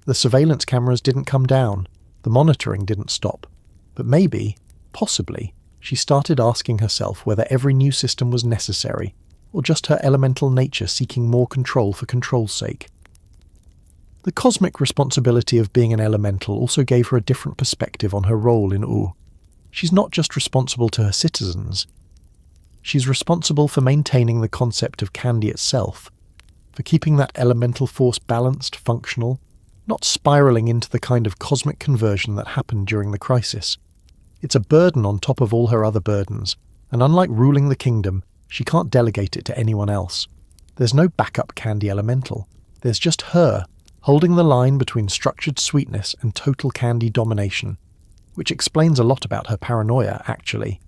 The surveillance cameras didn't come down. The monitoring didn't stop. But maybe, possibly, she started asking herself whether every new system was necessary, or just her elemental nature seeking more control for control's sake. The cosmic responsibility of being an elemental also gave her a different perspective on her role in U. She's not just responsible to her citizens. She's responsible for maintaining the concept of candy itself, for keeping that elemental force balanced, functional, not spiraling into the kind of cosmic conversion that happened during the crisis. It's a burden on top of all her other burdens, and unlike ruling the kingdom, she can't delegate it to anyone else. There's no backup candy elemental. There's just her, holding the line between structured sweetness and total candy domination, which explains a lot about her paranoia, actually.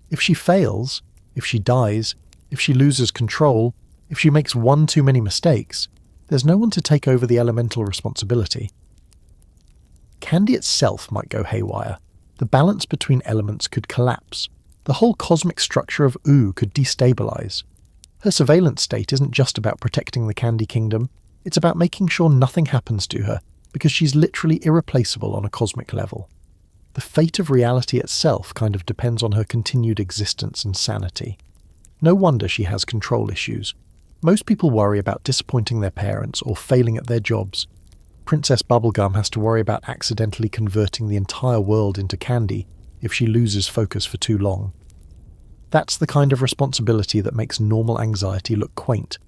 If she fails, if she dies, if she loses control, if she makes one too many mistakes, there's no one to take over the elemental responsibility. Candy itself might go haywire. The balance between elements could collapse. The whole cosmic structure of ooh could destabilize. Her surveillance state isn't just about protecting the Candy Kingdom, it's about making sure nothing happens to her, because she's literally irreplaceable on a cosmic level. The fate of reality itself kind of depends on her continued existence and sanity. No wonder she has control issues. Most people worry about disappointing their parents or failing at their jobs. Princess Bubblegum has to worry about accidentally converting the entire world into candy if she loses focus for too long. That's the kind of responsibility that makes normal anxiety look quaint.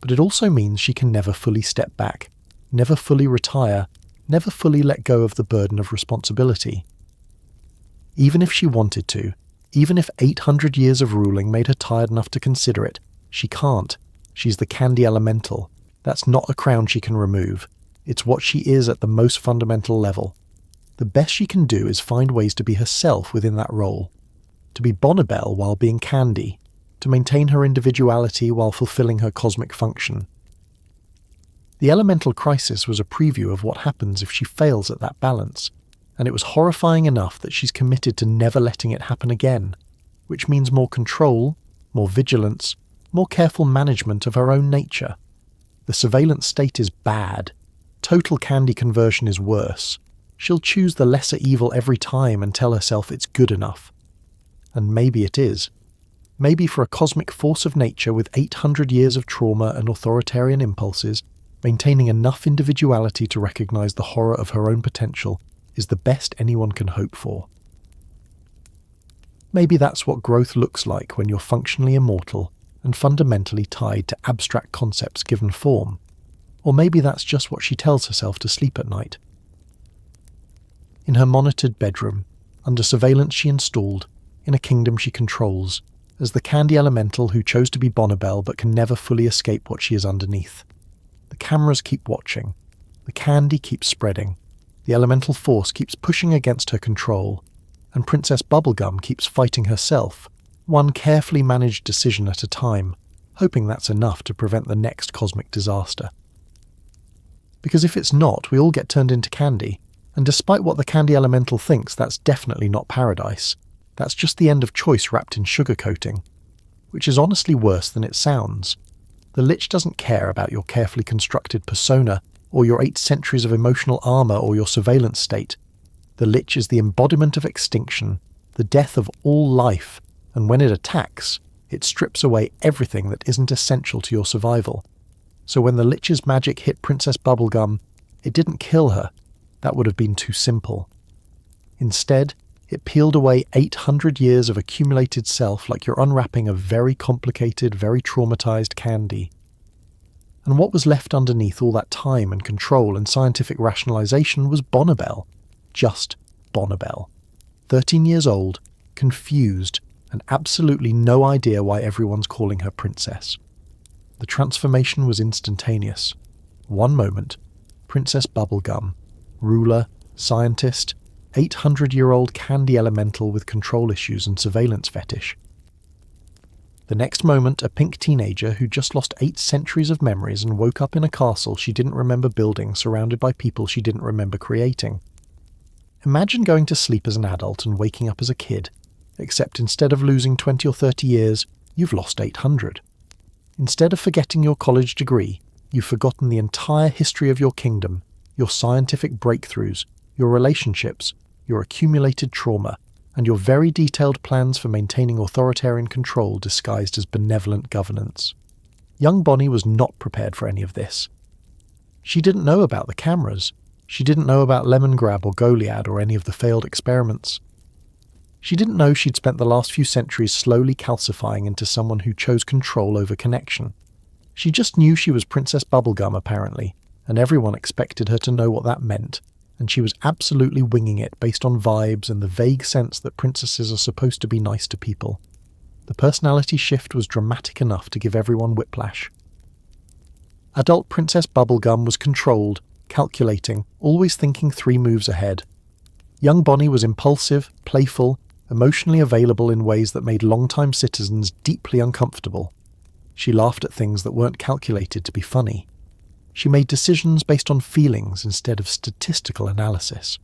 But it also means she can never fully step back, never fully retire, never fully let go of the burden of responsibility. Even if she wanted to, even if 800 years of ruling made her tired enough to consider it, she can't. She's the candy elemental. That's not a crown she can remove. It's what she is at the most fundamental level. The best she can do is find ways to be herself within that role. To be Bonnibel while being Candy. To maintain her individuality while fulfilling her cosmic function. The elemental crisis was a preview of what happens if she fails at that balance, and it was horrifying enough that she's committed to never letting it happen again, which means more control, more vigilance, more careful management of her own nature. The surveillance state is bad. Total candy conversion is worse. She'll choose the lesser evil every time and tell herself it's good enough. And maybe it is. Maybe for a cosmic force of nature with 800 years of trauma and authoritarian impulses, maintaining enough individuality to recognize the horror of her own potential is the best anyone can hope for. Maybe that's what growth looks like when you're functionally immortal and fundamentally tied to abstract concepts given form. Or maybe that's just what she tells herself to sleep at night. In her monitored bedroom, under surveillance she installed, in a kingdom she controls, as the candy elemental who chose to be Bonnibel but can never fully escape what she is underneath. The cameras keep watching. The candy keeps spreading. The elemental force keeps pushing against her control, and Princess Bubblegum keeps fighting herself, one carefully managed decision at a time, hoping that's enough to prevent the next cosmic disaster. Because if it's not, we all get turned into candy, and despite what the candy elemental thinks, that's definitely not paradise. That's just the end of choice wrapped in sugar coating, which is honestly worse than it sounds. The Lich doesn't care about your carefully constructed persona, or your 8 centuries of emotional armor, or your surveillance state. The Lich is the embodiment of extinction, the death of all life, and when it attacks, it strips away everything that isn't essential to your survival. So when the Lich's magic hit Princess Bubblegum, it didn't kill her. That would have been too simple. Instead, it peeled away 800 years of accumulated self like you're unwrapping a very complicated, very traumatized candy. And what was left underneath all that time and control and scientific rationalization was Bonnibel. Just Bonnibel. 13 years old, confused, and absolutely no idea why everyone's calling her princess. The transformation was instantaneous. One moment, Princess Bubblegum, ruler, scientist, 800-year-old candy elemental with control issues and surveillance fetish. The next moment, a pink teenager who just lost 8 centuries of memories and woke up in a castle she didn't remember building, surrounded by people she didn't remember creating. Imagine going to sleep as an adult and waking up as a kid, except instead of losing 20 or 30 years, you've lost 800. Instead of forgetting your college degree, you've forgotten the entire history of your kingdom, your scientific breakthroughs, your relationships, your accumulated trauma, and your very detailed plans for maintaining authoritarian control disguised as benevolent governance. Young Bonnie was not prepared for any of this. She didn't know about the cameras. She didn't know about Lemongrab or Goliad or any of the failed experiments. She didn't know she'd spent the last few centuries slowly calcifying into someone who chose control over connection. She just knew she was Princess Bubblegum, apparently, and everyone expected her to know what that meant, and she was absolutely winging it based on vibes and the vague sense that princesses are supposed to be nice to people. The personality shift was dramatic enough to give everyone whiplash. Adult Princess Bubblegum was controlled, calculating, always thinking 3 moves ahead. Young Bonnie was impulsive, playful, emotionally available in ways that made long-time citizens deeply uncomfortable. She laughed at things that weren't calculated to be funny. She made decisions based on feelings instead of statistical analysis.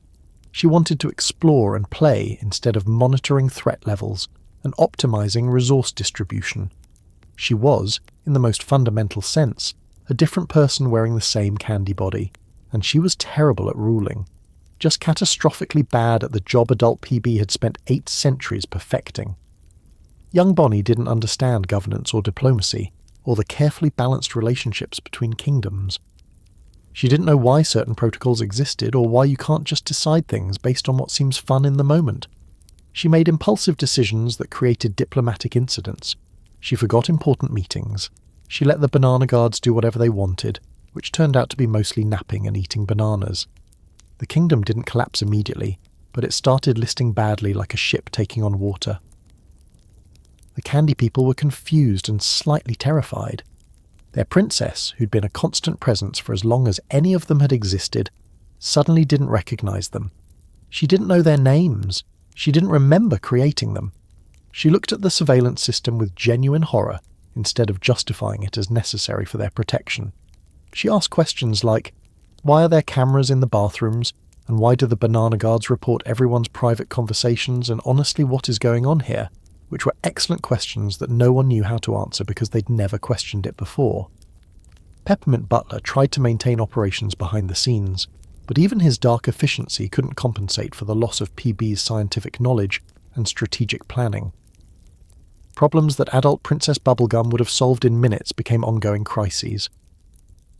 She wanted to explore and play instead of monitoring threat levels and optimizing resource distribution. She was, in the most fundamental sense, a different person wearing the same candy body, and she was terrible at ruling, just catastrophically bad at the job adult PB had spent 8 centuries perfecting. Young Bonnie didn't understand governance or diplomacy, or the carefully balanced relationships between kingdoms. She didn't know why certain protocols existed or why you can't just decide things based on what seems fun in the moment. She made impulsive decisions that created diplomatic incidents. She forgot important meetings. She let the banana guards do whatever they wanted, which turned out to be mostly napping and eating bananas. The kingdom didn't collapse immediately, but it started listing badly like a ship taking on water. The candy people were confused and slightly terrified. Their princess, who'd been a constant presence for as long as any of them had existed, suddenly didn't recognize them. She didn't know their names. She didn't remember creating them. She looked at the surveillance system with genuine horror instead of justifying it as necessary for their protection. She asked questions like, why are there cameras in the bathrooms, and why do the banana guards report everyone's private conversations, and honestly what is going on here? Which were excellent questions that no one knew how to answer because they'd never questioned it before. Peppermint Butler tried to maintain operations behind the scenes, but even his dark efficiency couldn't compensate for the loss of PB's scientific knowledge and strategic planning. Problems that adult Princess Bubblegum would have solved in minutes became ongoing crises.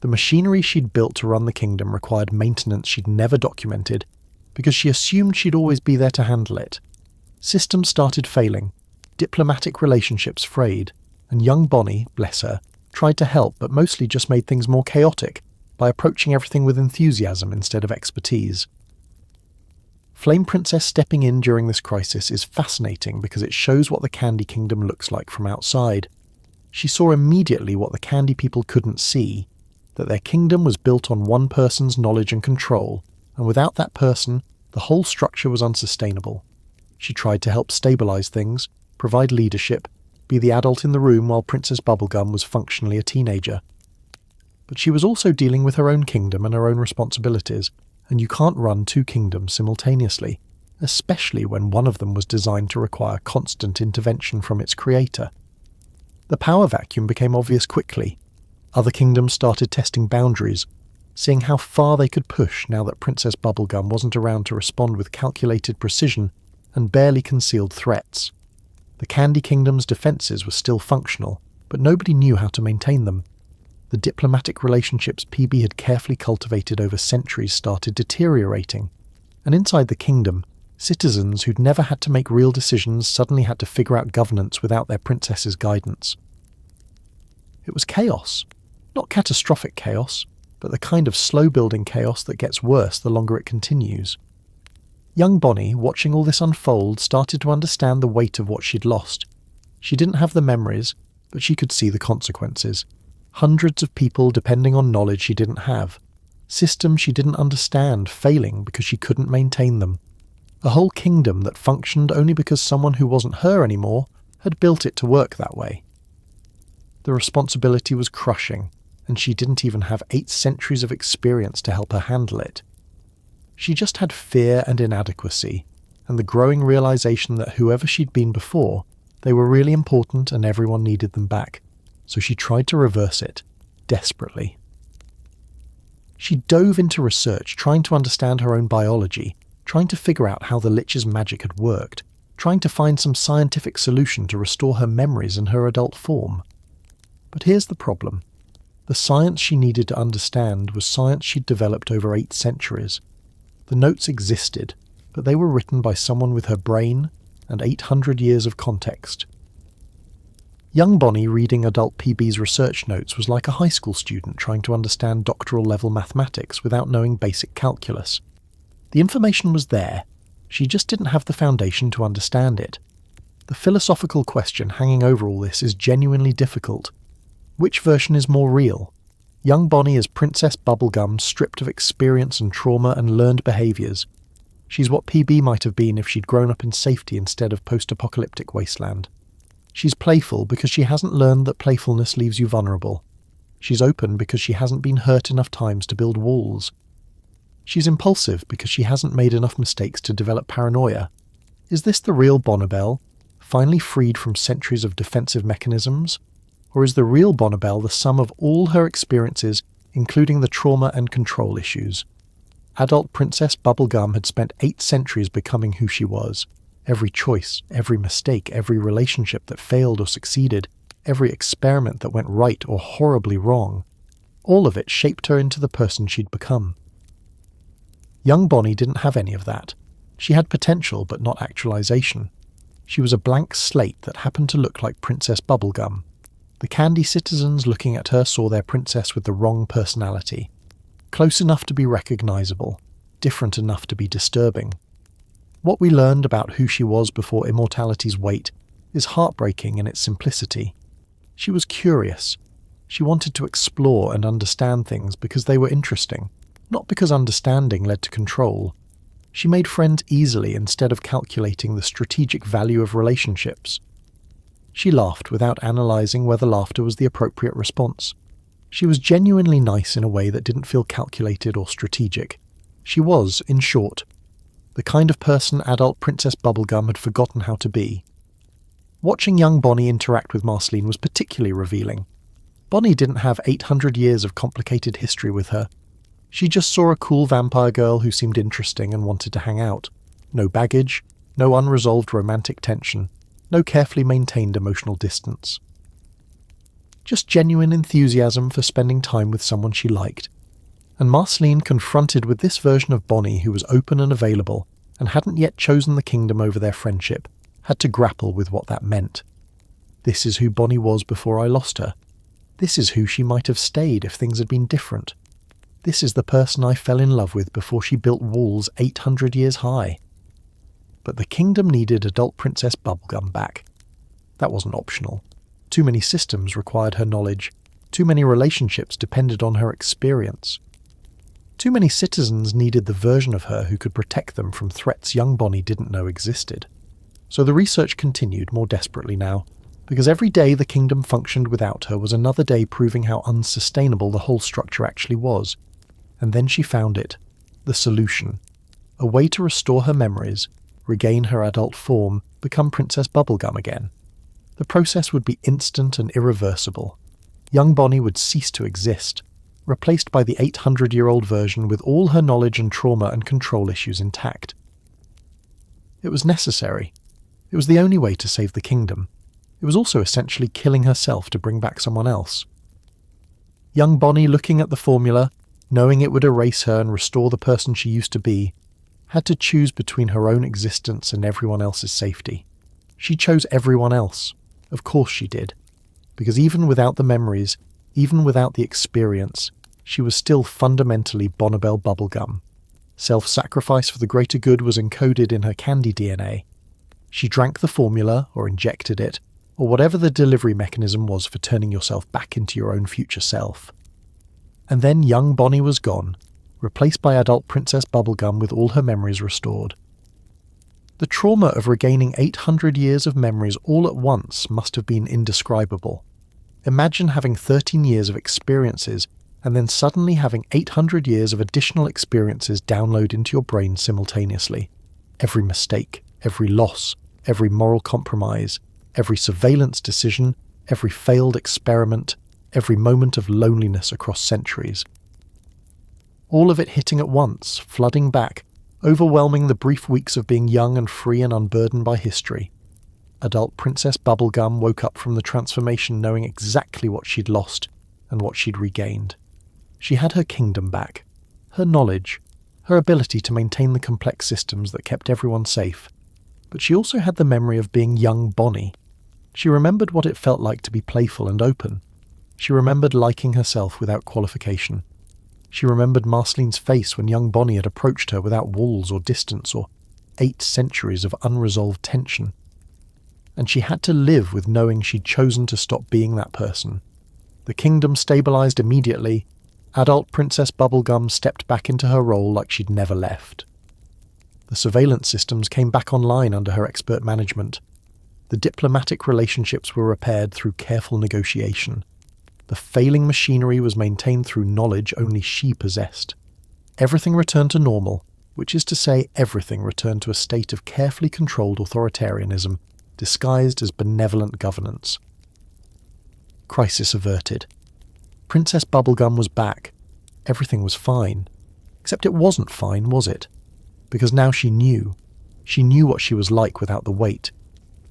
The machinery she'd built to run the kingdom required maintenance she'd never documented because she assumed she'd always be there to handle it. Systems started failing, diplomatic relationships frayed, and young Bonnie, bless her, tried to help but mostly just made things more chaotic by approaching everything with enthusiasm instead of expertise. Flame Princess stepping in during this crisis is fascinating because it shows what the Candy Kingdom looks like from outside. She saw immediately what the Candy people couldn't see, that their kingdom was built on one person's knowledge and control, and without that person, the whole structure was unsustainable. She tried to help stabilize things, provide leadership, be the adult in the room while Princess Bubblegum was functionally a teenager. But she was also dealing with her own kingdom and her own responsibilities, and you can't run 2 kingdoms simultaneously, especially when one of them was designed to require constant intervention from its creator. The power vacuum became obvious quickly. Other kingdoms started testing boundaries, seeing how far they could push now that Princess Bubblegum wasn't around to respond with calculated precision and barely concealed threats. The Candy Kingdom's defences were still functional, but nobody knew how to maintain them. The diplomatic relationships PB had carefully cultivated over centuries started deteriorating, and inside the kingdom, citizens who'd never had to make real decisions suddenly had to figure out governance without their princess's guidance. It was chaos. Not catastrophic chaos, but the kind of slow-building chaos that gets worse the longer it continues. Young Bonnie, watching all this unfold, started to understand the weight of what she'd lost. She didn't have the memories, but she could see the consequences. Hundreds of people depending on knowledge she didn't have. Systems she didn't understand failing because she couldn't maintain them. A whole kingdom that functioned only because someone who wasn't her anymore had built it to work that way. The responsibility was crushing, and she didn't even have 8 centuries of experience to help her handle it. She just had fear and inadequacy, and the growing realization that whoever she'd been before, they were really important and everyone needed them back, so she tried to reverse it, desperately. She dove into research, trying to understand her own biology, trying to figure out how the Lich's magic had worked, trying to find some scientific solution to restore her memories and her adult form. But here's the problem. The science she needed to understand was science she'd developed over 8 centuries. The notes existed, but they were written by someone with her brain and 800 years of context. Young Bonnie reading adult PB's research notes was like a high school student trying to understand doctoral-level mathematics without knowing basic calculus. The information was there, she just didn't have the foundation to understand it. The philosophical question hanging over all this is genuinely difficult. Which version is more real? Young Bonnie is Princess Bubblegum stripped of experience and trauma and learned behaviours. She's what PB might have been if she'd grown up in safety instead of post-apocalyptic wasteland. She's playful because she hasn't learned that playfulness leaves you vulnerable. She's open because she hasn't been hurt enough times to build walls. She's impulsive because she hasn't made enough mistakes to develop paranoia. Is this the real Bonnibel, finally freed from centuries of defensive mechanisms? Or is the real Bonnibel the sum of all her experiences, including the trauma and control issues? Adult Princess Bubblegum had spent 8 centuries becoming who she was. Every choice, every mistake, every relationship that failed or succeeded, every experiment that went right or horribly wrong, all of it shaped her into the person she'd become. Young Bonnie didn't have any of that. She had potential but not actualization. She was a blank slate that happened to look like Princess Bubblegum. The candy citizens looking at her saw their princess with the wrong personality. Close enough to be recognizable, different enough to be disturbing. What we learned about who she was before immortality's weight is heartbreaking in its simplicity. She was curious. She wanted to explore and understand things because they were interesting, not because understanding led to control. She made friends easily instead of calculating the strategic value of relationships. She laughed without analysing whether laughter was the appropriate response. She was genuinely nice in a way that didn't feel calculated or strategic. She was, in short, the kind of person adult Princess Bubblegum had forgotten how to be. Watching young Bonnie interact with Marceline was particularly revealing. Bonnie didn't have 800 years of complicated history with her. She just saw a cool vampire girl who seemed interesting and wanted to hang out. No baggage, no unresolved romantic tension, no carefully maintained emotional distance. Just genuine enthusiasm for spending time with someone she liked. And Marceline, confronted with this version of Bonnie who was open and available and hadn't yet chosen the kingdom over their friendship, had to grapple with what that meant. This is who Bonnie was before I lost her. This is who she might have stayed if things had been different. This is the person I fell in love with before she built walls 800 years high. But the kingdom needed adult Princess Bubblegum back. That wasn't optional. Too many systems required her knowledge. Too many relationships depended on her experience. Too many citizens needed the version of her who could protect them from threats young Bonnie didn't know existed. So the research continued more desperately now, because every day the kingdom functioned without her was another day proving how unsustainable the whole structure actually was. And then she found it, the solution. A way to restore her memories, regain her adult form, become Princess Bubblegum again. The process would be instant and irreversible. Young Bonnie would cease to exist, replaced by the 800-year-old version with all her knowledge and trauma and control issues intact. It was necessary. It was the only way to save the kingdom. It was also essentially killing herself to bring back someone else. Young Bonnie, looking at the formula, knowing it would erase her and restore the person she used to be, had to choose between her own existence and everyone else's safety. She chose everyone else. Of course she did. Because even without the memories, even without the experience, she was still fundamentally Bonnibel Bubblegum. Self-sacrifice for the greater good was encoded in her candy DNA. She drank the formula, or injected it, or whatever the delivery mechanism was for turning yourself back into your own future self. And then young Bonnie was gone, replaced by adult Princess Bubblegum with all her memories restored. The trauma of regaining 800 years of memories all at once must have been indescribable. Imagine having 13 years of experiences and then suddenly having 800 years of additional experiences download into your brain simultaneously. Every mistake, every loss, every moral compromise, every surveillance decision, every failed experiment, every moment of loneliness across centuries. All of it hitting at once, flooding back, overwhelming the brief weeks of being young and free and unburdened by history. Adult Princess Bubblegum woke up from the transformation knowing exactly what she'd lost and what she'd regained. She had her kingdom back, her knowledge, her ability to maintain the complex systems that kept everyone safe. But she also had the memory of being young Bonnie. She remembered what it felt like to be playful and open. She remembered liking herself without qualification. She remembered Marceline's face when young Bonnie had approached her without walls or distance or 8 centuries of unresolved tension. And she had to live with knowing she'd chosen to stop being that person. The kingdom stabilized immediately, Adult Princess Bubblegum stepped back into her role like she'd never left. The surveillance systems came back online under her expert management. The diplomatic relationships were repaired through careful negotiation. The failing machinery was maintained through knowledge only she possessed. Everything returned to normal, which is to say everything returned to a state of carefully controlled authoritarianism, disguised as benevolent governance. Crisis averted. Princess Bubblegum was back. Everything was fine. Except it wasn't fine, was it? Because now she knew. She knew what she was like without the weight.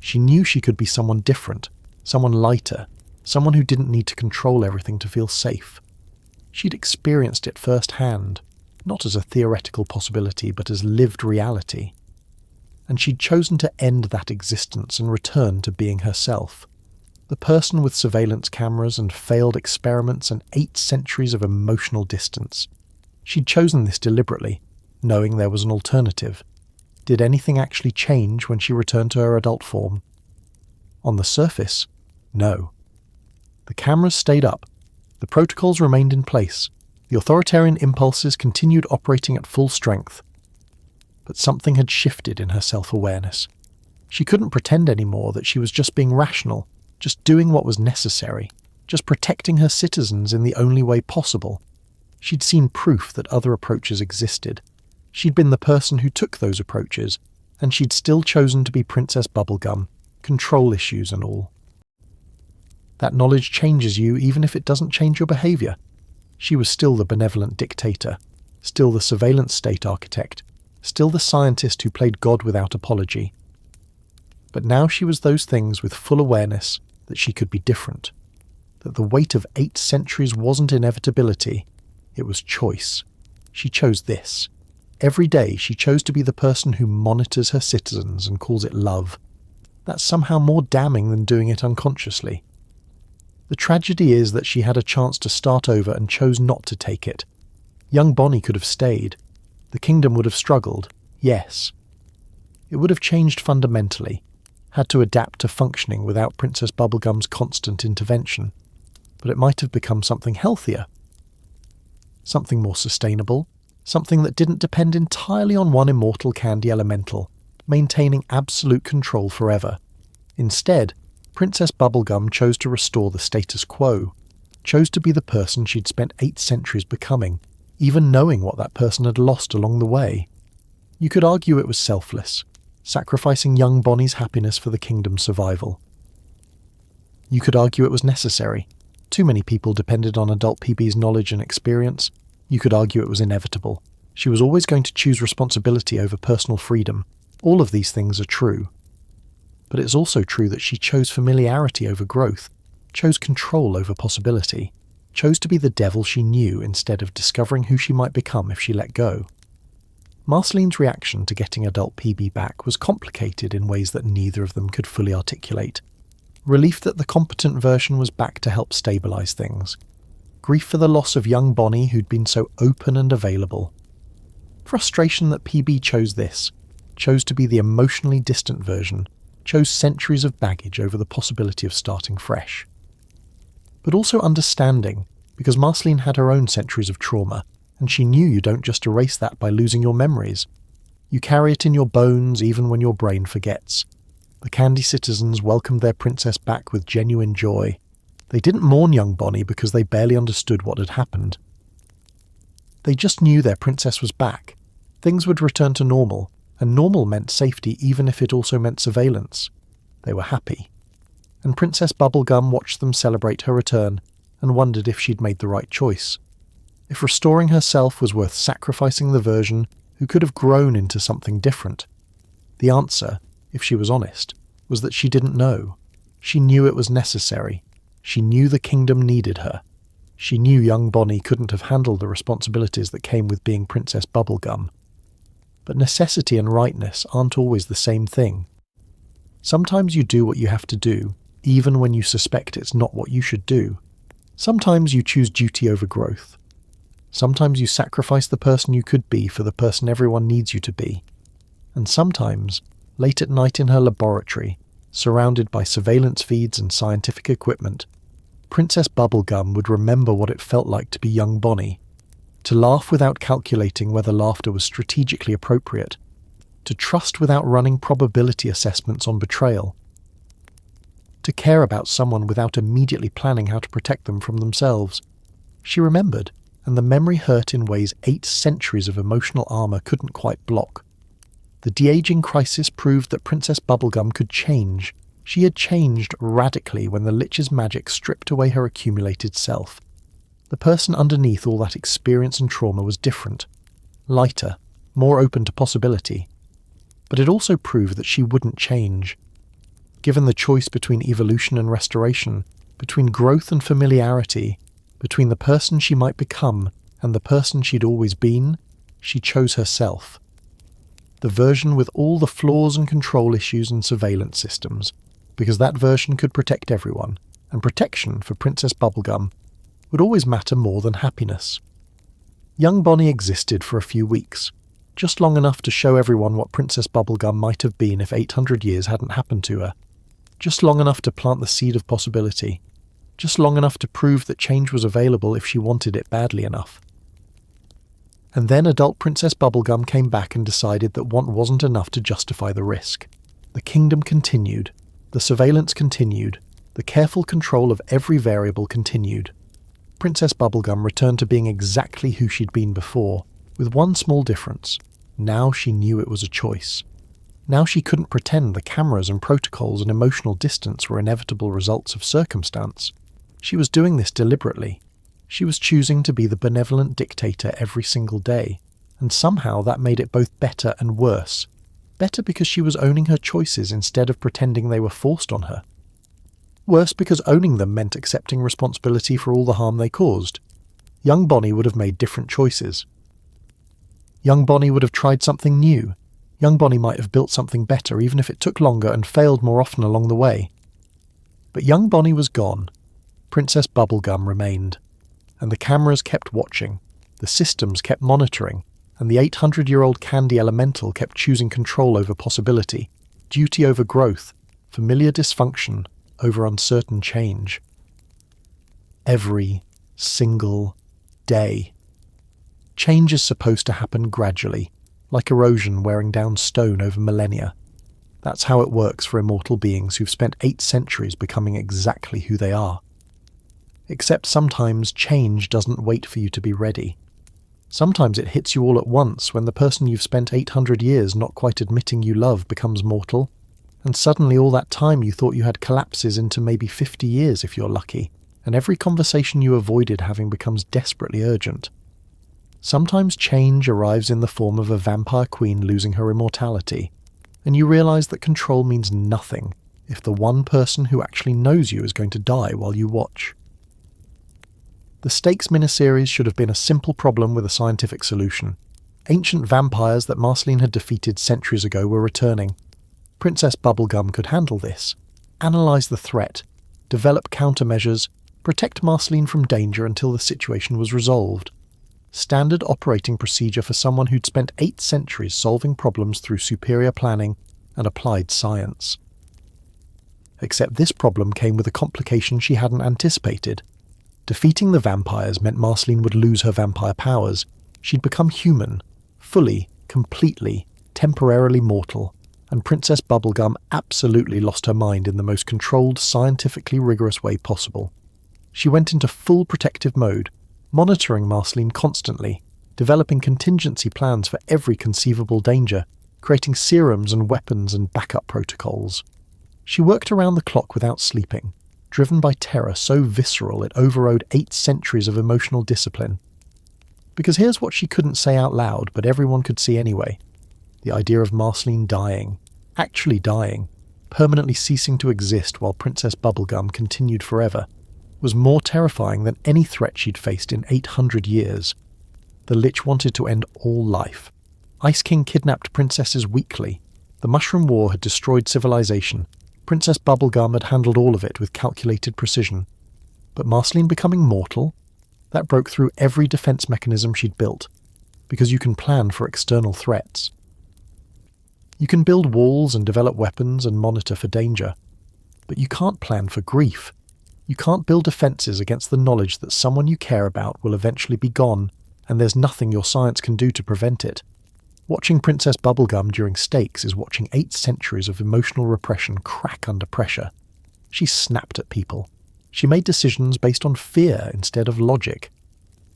She knew she could be someone different, someone lighter, someone who didn't need to control everything to feel safe. She'd experienced it firsthand, not as a theoretical possibility, but as lived reality. And she'd chosen to end that existence and return to being herself. The person with surveillance cameras and failed experiments and 8 centuries of emotional distance. She'd chosen this deliberately, knowing there was an alternative. Did anything actually change when she returned to her adult form? On the surface, no. The cameras stayed up. The protocols remained in place. The authoritarian impulses continued operating at full strength. But something had shifted in her self-awareness. She couldn't pretend anymore that she was just being rational, just doing what was necessary, just protecting her citizens in the only way possible. She'd seen proof that other approaches existed. She'd been the person who took those approaches, and she'd still chosen to be Princess Bubblegum, control issues and all. That knowledge changes you even if it doesn't change your behaviour. She was still the benevolent dictator, still the surveillance state architect, still the scientist who played God without apology. But now she was those things with full awareness that she could be different, that the weight of 8 centuries wasn't inevitability, it was choice. She chose this. Every day she chose to be the person who monitors her citizens and calls it love. That's somehow more damning than doing it unconsciously. The tragedy is that she had a chance to start over and chose not to take it. Young Bonnie could have stayed. The kingdom would have struggled, yes. It would have changed fundamentally, had to adapt to functioning without Princess Bubblegum's constant intervention, but it might have become something healthier. Something more sustainable, something that didn't depend entirely on one immortal candy elemental, maintaining absolute control forever. Instead, Princess Bubblegum chose to restore the status quo, chose to be the person she'd spent 8 centuries becoming, even knowing what that person had lost along the way. You could argue it was selfless, sacrificing young Bonnie's happiness for the kingdom's survival. You could argue it was necessary. Too many people depended on adult PB's knowledge and experience. You could argue it was inevitable. She was always going to choose responsibility over personal freedom. All of these things are true. But it's also true that she chose familiarity over growth, chose control over possibility, chose to be the devil she knew instead of discovering who she might become if she let go. Marceline's reaction to getting adult PB back was complicated in ways that neither of them could fully articulate. Relief that the competent version was back to help stabilise things. Grief for the loss of young Bonnie who'd been so open and available. Frustration that PB chose this, chose to be the emotionally distant version, chose centuries of baggage over the possibility of starting fresh. But also understanding, because Marceline had her own centuries of trauma, and she knew you don't just erase that by losing your memories. You carry it in your bones even when your brain forgets. The Candy citizens welcomed their princess back with genuine joy. They didn't mourn young Bonnie because they barely understood what had happened. They just knew their princess was back. Things would return to normal, and normal meant safety even if it also meant surveillance. They were happy. And Princess Bubblegum watched them celebrate her return and wondered if she'd made the right choice. If restoring herself was worth sacrificing the version who could have grown into something different. The answer, if she was honest, was that she didn't know. She knew it was necessary. She knew the kingdom needed her. She knew young Bonnie couldn't have handled the responsibilities that came with being Princess Bubblegum. But necessity and rightness aren't always the same thing. Sometimes you do what you have to do, even when you suspect it's not what you should do. Sometimes you choose duty over growth. Sometimes you sacrifice the person you could be for the person everyone needs you to be. And sometimes, late at night in her laboratory, surrounded by surveillance feeds and scientific equipment, Princess Bubblegum would remember what it felt like to be young Bonnie, to laugh without calculating whether laughter was strategically appropriate, to trust without running probability assessments on betrayal, to care about someone without immediately planning how to protect them from themselves. She remembered, and the memory hurt in ways 8 centuries of emotional armour couldn't quite block. The de-aging crisis proved that Princess Bubblegum could change. She had changed radically when the Lich's magic stripped away her accumulated self. The person underneath all that experience and trauma was different, lighter, more open to possibility. But it also proved that she wouldn't change. Given the choice between evolution and restoration, between growth and familiarity, between the person she might become and the person she'd always been, she chose herself. The version with all the flaws and control issues and surveillance systems, because that version could protect everyone, and protection for Princess Bubblegum would always matter more than happiness. Young Bonnie existed for a few weeks, just long enough to show everyone what Princess Bubblegum might have been if 800 years hadn't happened to her, just long enough to plant the seed of possibility, just long enough to prove that change was available if she wanted it badly enough. And then adult Princess Bubblegum came back and decided that want wasn't enough to justify the risk. The kingdom continued, the surveillance continued, the careful control of every variable continued. Princess Bubblegum returned to being exactly who she'd been before, with one small difference. Now she knew it was a choice. Now she couldn't pretend the cameras and protocols and emotional distance were inevitable results of circumstance. She was doing this deliberately. She was choosing to be the benevolent dictator every single day, and somehow that made it both better and worse. Better because she was owning her choices instead of pretending they were forced on her. Worse because owning them meant accepting responsibility for all the harm they caused. Young Bonnie would have made different choices. Young Bonnie would have tried something new. Young Bonnie might have built something better, even if it took longer and failed more often along the way. But young Bonnie was gone. Princess Bubblegum remained. And the cameras kept watching, the systems kept monitoring, and the 800-year-old candy elemental kept choosing control over possibility, duty over growth, familiar dysfunction over uncertain change. Every single day. Change is supposed to happen gradually, like erosion wearing down stone over millennia. That's how it works for immortal beings who've spent 8 centuries becoming exactly who they are. Except sometimes change doesn't wait for you to be ready. Sometimes it hits you all at once when the person you've spent 800 years not quite admitting you love becomes mortal, and suddenly all that time you thought you had collapses into maybe 50 years if you're lucky, and every conversation you avoided having becomes desperately urgent. Sometimes change arrives in the form of a vampire queen losing her immortality, and you realize that control means nothing if the one person who actually knows you is going to die while you watch. The Stakes miniseries should have been a simple problem with a scientific solution. Ancient vampires that Marceline had defeated centuries ago were returning. Princess Bubblegum could handle this, analyse the threat, develop countermeasures, protect Marceline from danger until the situation was resolved. Standard operating procedure for someone who'd spent 8 centuries solving problems through superior planning and applied science. Except this problem came with a complication she hadn't anticipated. Defeating the vampires meant Marceline would lose her vampire powers. She'd become human, fully, completely, temporarily mortal, and Princess Bubblegum absolutely lost her mind in the most controlled, scientifically rigorous way possible. She went into full protective mode, monitoring Marceline constantly, developing contingency plans for every conceivable danger, creating serums and weapons and backup protocols. She worked around the clock without sleeping, driven by terror so visceral it overrode 8 centuries of emotional discipline. Because here's what she couldn't say out loud, but everyone could see anyway. The idea of Marceline dying, actually dying, permanently ceasing to exist while Princess Bubblegum continued forever, was more terrifying than any threat she'd faced in 800 years. The Lich wanted to end all life. Ice King kidnapped princesses weekly. The Mushroom War had destroyed civilization. Princess Bubblegum had handled all of it with calculated precision. But Marceline becoming mortal? That broke through every defense mechanism she'd built, because you can plan for external threats. You can build walls and develop weapons and monitor for danger, but you can't plan for grief. You can't build defences against the knowledge that someone you care about will eventually be gone, and there's nothing your science can do to prevent it. Watching Princess Bubblegum during stakes is watching 8 centuries of emotional repression crack under pressure. She snapped at people. She made decisions based on fear instead of logic.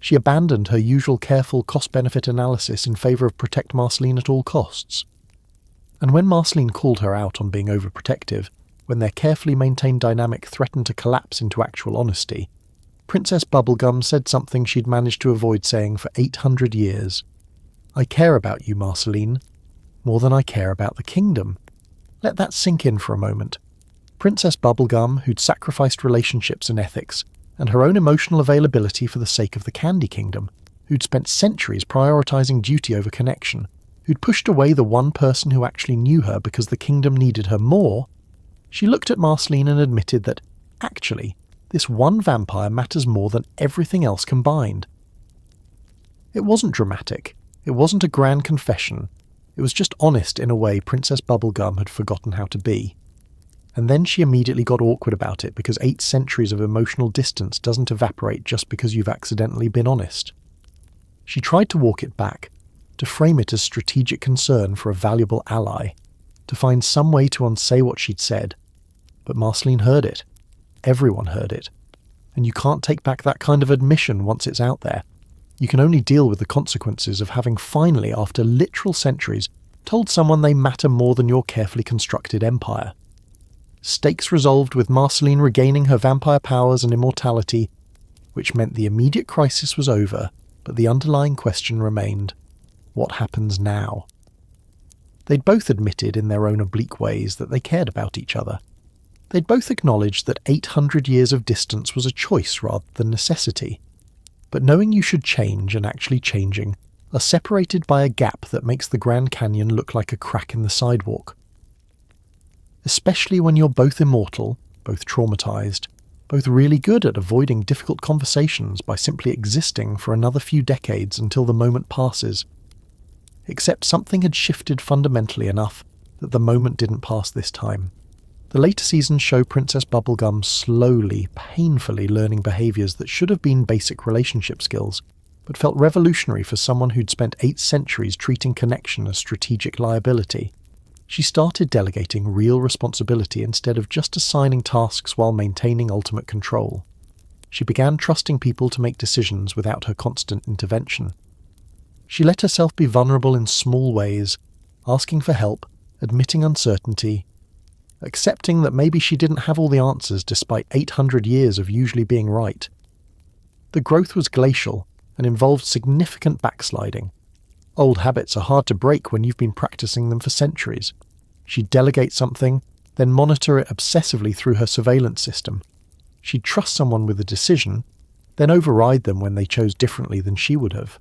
She abandoned her usual careful cost-benefit analysis in favour of protect Marceline at all costs. And when Marceline called her out on being overprotective, when their carefully maintained dynamic threatened to collapse into actual honesty, Princess Bubblegum said something she'd managed to avoid saying for 800 years. "I care about you, Marceline, more than I care about the kingdom." Let that sink in for a moment. Princess Bubblegum, who'd sacrificed relationships and ethics, and her own emotional availability for the sake of the Candy Kingdom, who'd spent centuries prioritising duty over connection, who'd pushed away the one person who actually knew her because the kingdom needed her more, she looked at Marceline and admitted that, actually, this one vampire matters more than everything else combined. It wasn't dramatic. It wasn't a grand confession. It was just honest in a way Princess Bubblegum had forgotten how to be. And then she immediately got awkward about it because 8 centuries of emotional distance doesn't evaporate just because you've accidentally been honest. She tried to walk it back, to frame it as strategic concern for a valuable ally, to find some way to unsay what she'd said. But Marceline heard it. Everyone heard it. And you can't take back that kind of admission once it's out there. You can only deal with the consequences of having finally, after literal centuries, told someone they matter more than your carefully constructed empire. Stakes resolved with Marceline regaining her vampire powers and immortality, which meant the immediate crisis was over, but the underlying question remained: what happens now? They'd both admitted in their own oblique ways that they cared about each other. They'd both acknowledged that 800 years of distance was a choice rather than necessity. But knowing you should change and actually changing are separated by a gap that makes the Grand Canyon look like a crack in the sidewalk. Especially when you're both immortal, both traumatized, both really good at avoiding difficult conversations by simply existing for another few decades until the moment passes. Except something had shifted fundamentally enough that the moment didn't pass this time. The later seasons show Princess Bubblegum slowly, painfully learning behaviours that should have been basic relationship skills, but felt revolutionary for someone who'd spent 8 centuries treating connection as strategic liability. She started delegating real responsibility instead of just assigning tasks while maintaining ultimate control. She began trusting people to make decisions without her constant intervention. She let herself be vulnerable in small ways, asking for help, admitting uncertainty, accepting that maybe she didn't have all the answers despite 800 years of usually being right. The growth was glacial and involved significant backsliding. Old habits are hard to break when you've been practicing them for centuries. She'd delegate something, then monitor it obsessively through her surveillance system. She'd trust someone with a decision, then override them when they chose differently than she would have.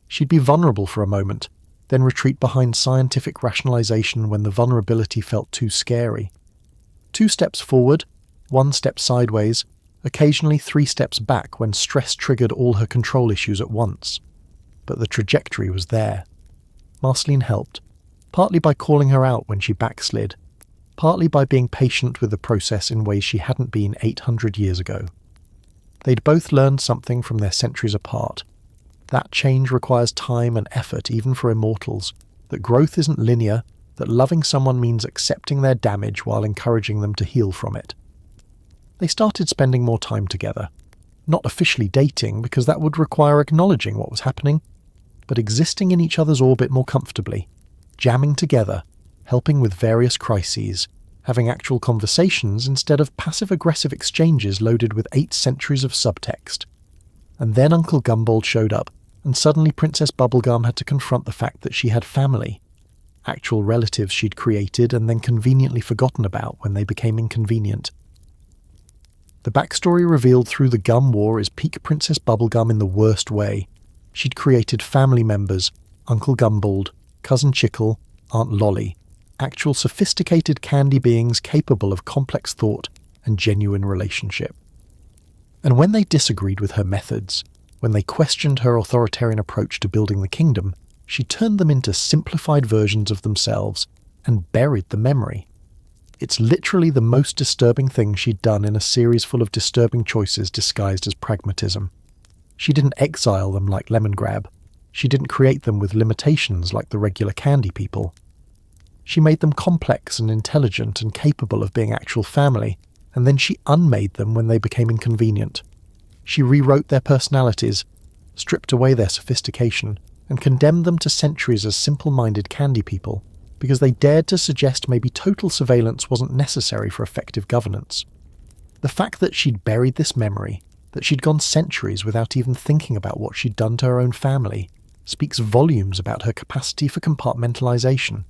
She'd be vulnerable for a moment, then retreat behind scientific rationalization when the vulnerability felt too scary. 2 steps forward, 1 step sideways, occasionally 3 steps back when stress triggered all her control issues at once. But the trajectory was there. Marceline helped, partly by calling her out when she backslid, partly by being patient with the process in ways she hadn't been 800 years ago. They'd both learned something from their centuries apart. That change requires time and effort even for immortals, that growth isn't linear, that loving someone means accepting their damage while encouraging them to heal from it. They started spending more time together. Not officially dating, because that would require acknowledging what was happening, but existing in each other's orbit more comfortably, jamming together, helping with various crises, having actual conversations instead of passive-aggressive exchanges loaded with 8 centuries of subtext. And then Uncle Gumbold showed up, and suddenly Princess Bubblegum had to confront the fact that she had family, actual relatives she'd created and then conveniently forgotten about when they became inconvenient. The backstory revealed through the Gum War is peak Princess Bubblegum in the worst way. She'd created family members, Uncle Gumbold, Cousin Chickle, Aunt Lolly, actual sophisticated candy beings capable of complex thought and genuine relationship. And when they disagreed with her methods, when they questioned her authoritarian approach to building the kingdom, she turned them into simplified versions of themselves and buried the memory. It's literally the most disturbing thing she'd done in a series full of disturbing choices disguised as pragmatism. She didn't exile them like Lemongrab. She didn't create them with limitations like the regular candy people. She made them complex and intelligent and capable of being actual family, and then she unmade them when they became inconvenient. She rewrote their personalities, stripped away their sophistication, and condemned them to centuries as simple-minded candy people, because they dared to suggest maybe total surveillance wasn't necessary for effective governance. The fact that she'd buried this memory, that she'd gone centuries without even thinking about what she'd done to her own family, speaks volumes about her capacity for compartmentalization.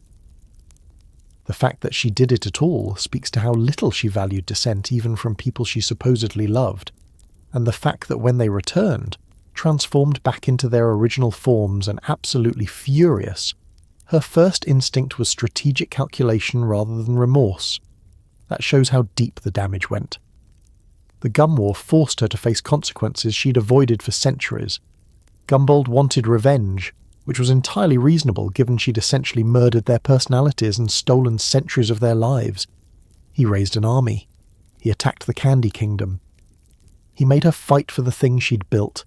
The fact that she did it at all speaks to how little she valued dissent even from people she supposedly loved, and the fact that when they returned, transformed back into their original forms and absolutely furious, her first instinct was strategic calculation rather than remorse. That shows how deep the damage went. The Gum War forced her to face consequences she'd avoided for centuries. Gumbold wanted revenge, which was entirely reasonable given she'd essentially murdered their personalities and stolen centuries of their lives. He raised an army. He attacked the Candy Kingdom. He made her fight for the thing she'd built,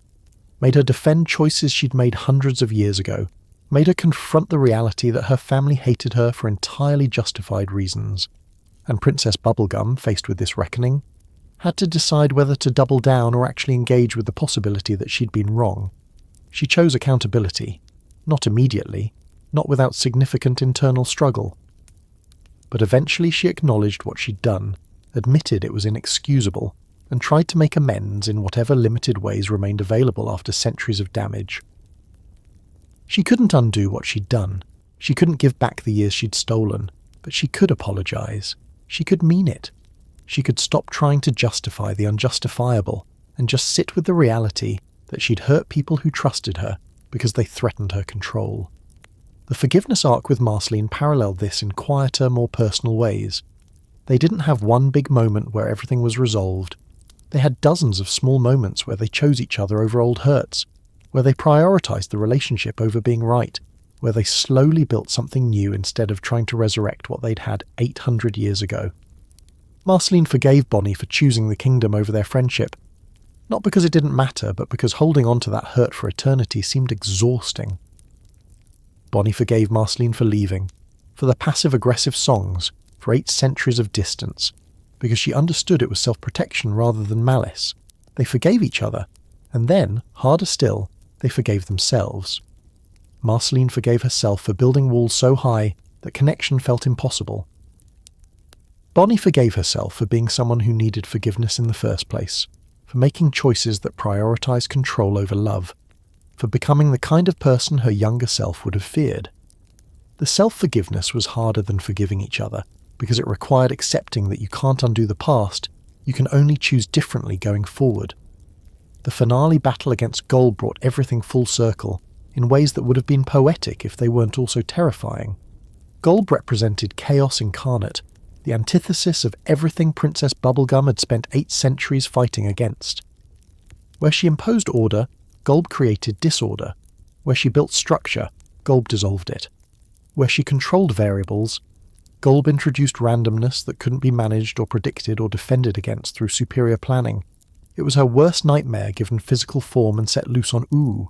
made her defend choices she'd made hundreds of years ago, made her confront the reality that her family hated her for entirely justified reasons. And Princess Bubblegum, faced with this reckoning, had to decide whether to double down or actually engage with the possibility that she'd been wrong. She chose accountability, not immediately, not without significant internal struggle. But eventually she acknowledged what she'd done, admitted it was inexcusable, and tried to make amends in whatever limited ways remained available after centuries of damage. She couldn't undo what she'd done. She couldn't give back the years she'd stolen, but she could apologize. She could mean it. She could stop trying to justify the unjustifiable and just sit with the reality that she'd hurt people who trusted her because they threatened her control. The forgiveness arc with Marceline paralleled this in quieter, more personal ways. They didn't have one big moment where everything was resolved. They had dozens of small moments where they chose each other over old hurts, where they prioritized the relationship over being right, where they slowly built something new instead of trying to resurrect what they'd had 800 years ago. Marceline forgave Bonnie for choosing the kingdom over their friendship, not because it didn't matter, but because holding on to that hurt for eternity seemed exhausting. Bonnie forgave Marceline for leaving, for the passive-aggressive songs, for 8 centuries of distance, because she understood it was self-protection rather than malice. They forgave each other, and then, harder still, they forgave themselves. Marceline forgave herself for building walls so high that connection felt impossible. Bonnie forgave herself for being someone who needed forgiveness in the first place, for making choices that prioritized control over love, for becoming the kind of person her younger self would have feared. The self-forgiveness was harder than forgiving each other, because it required accepting that you can't undo the past, you can only choose differently going forward. The finale battle against Gold brought everything full circle, in ways that would have been poetic if they weren't also terrifying. Gold represented chaos incarnate, the antithesis of everything Princess Bubblegum had spent 8 centuries fighting against. Where she imposed order, Gold created disorder. Where she built structure, Gold dissolved it. Where she controlled variables, Gold introduced randomness that couldn't be managed or predicted or defended against through superior planning. It was her worst nightmare given physical form and set loose on Ooh,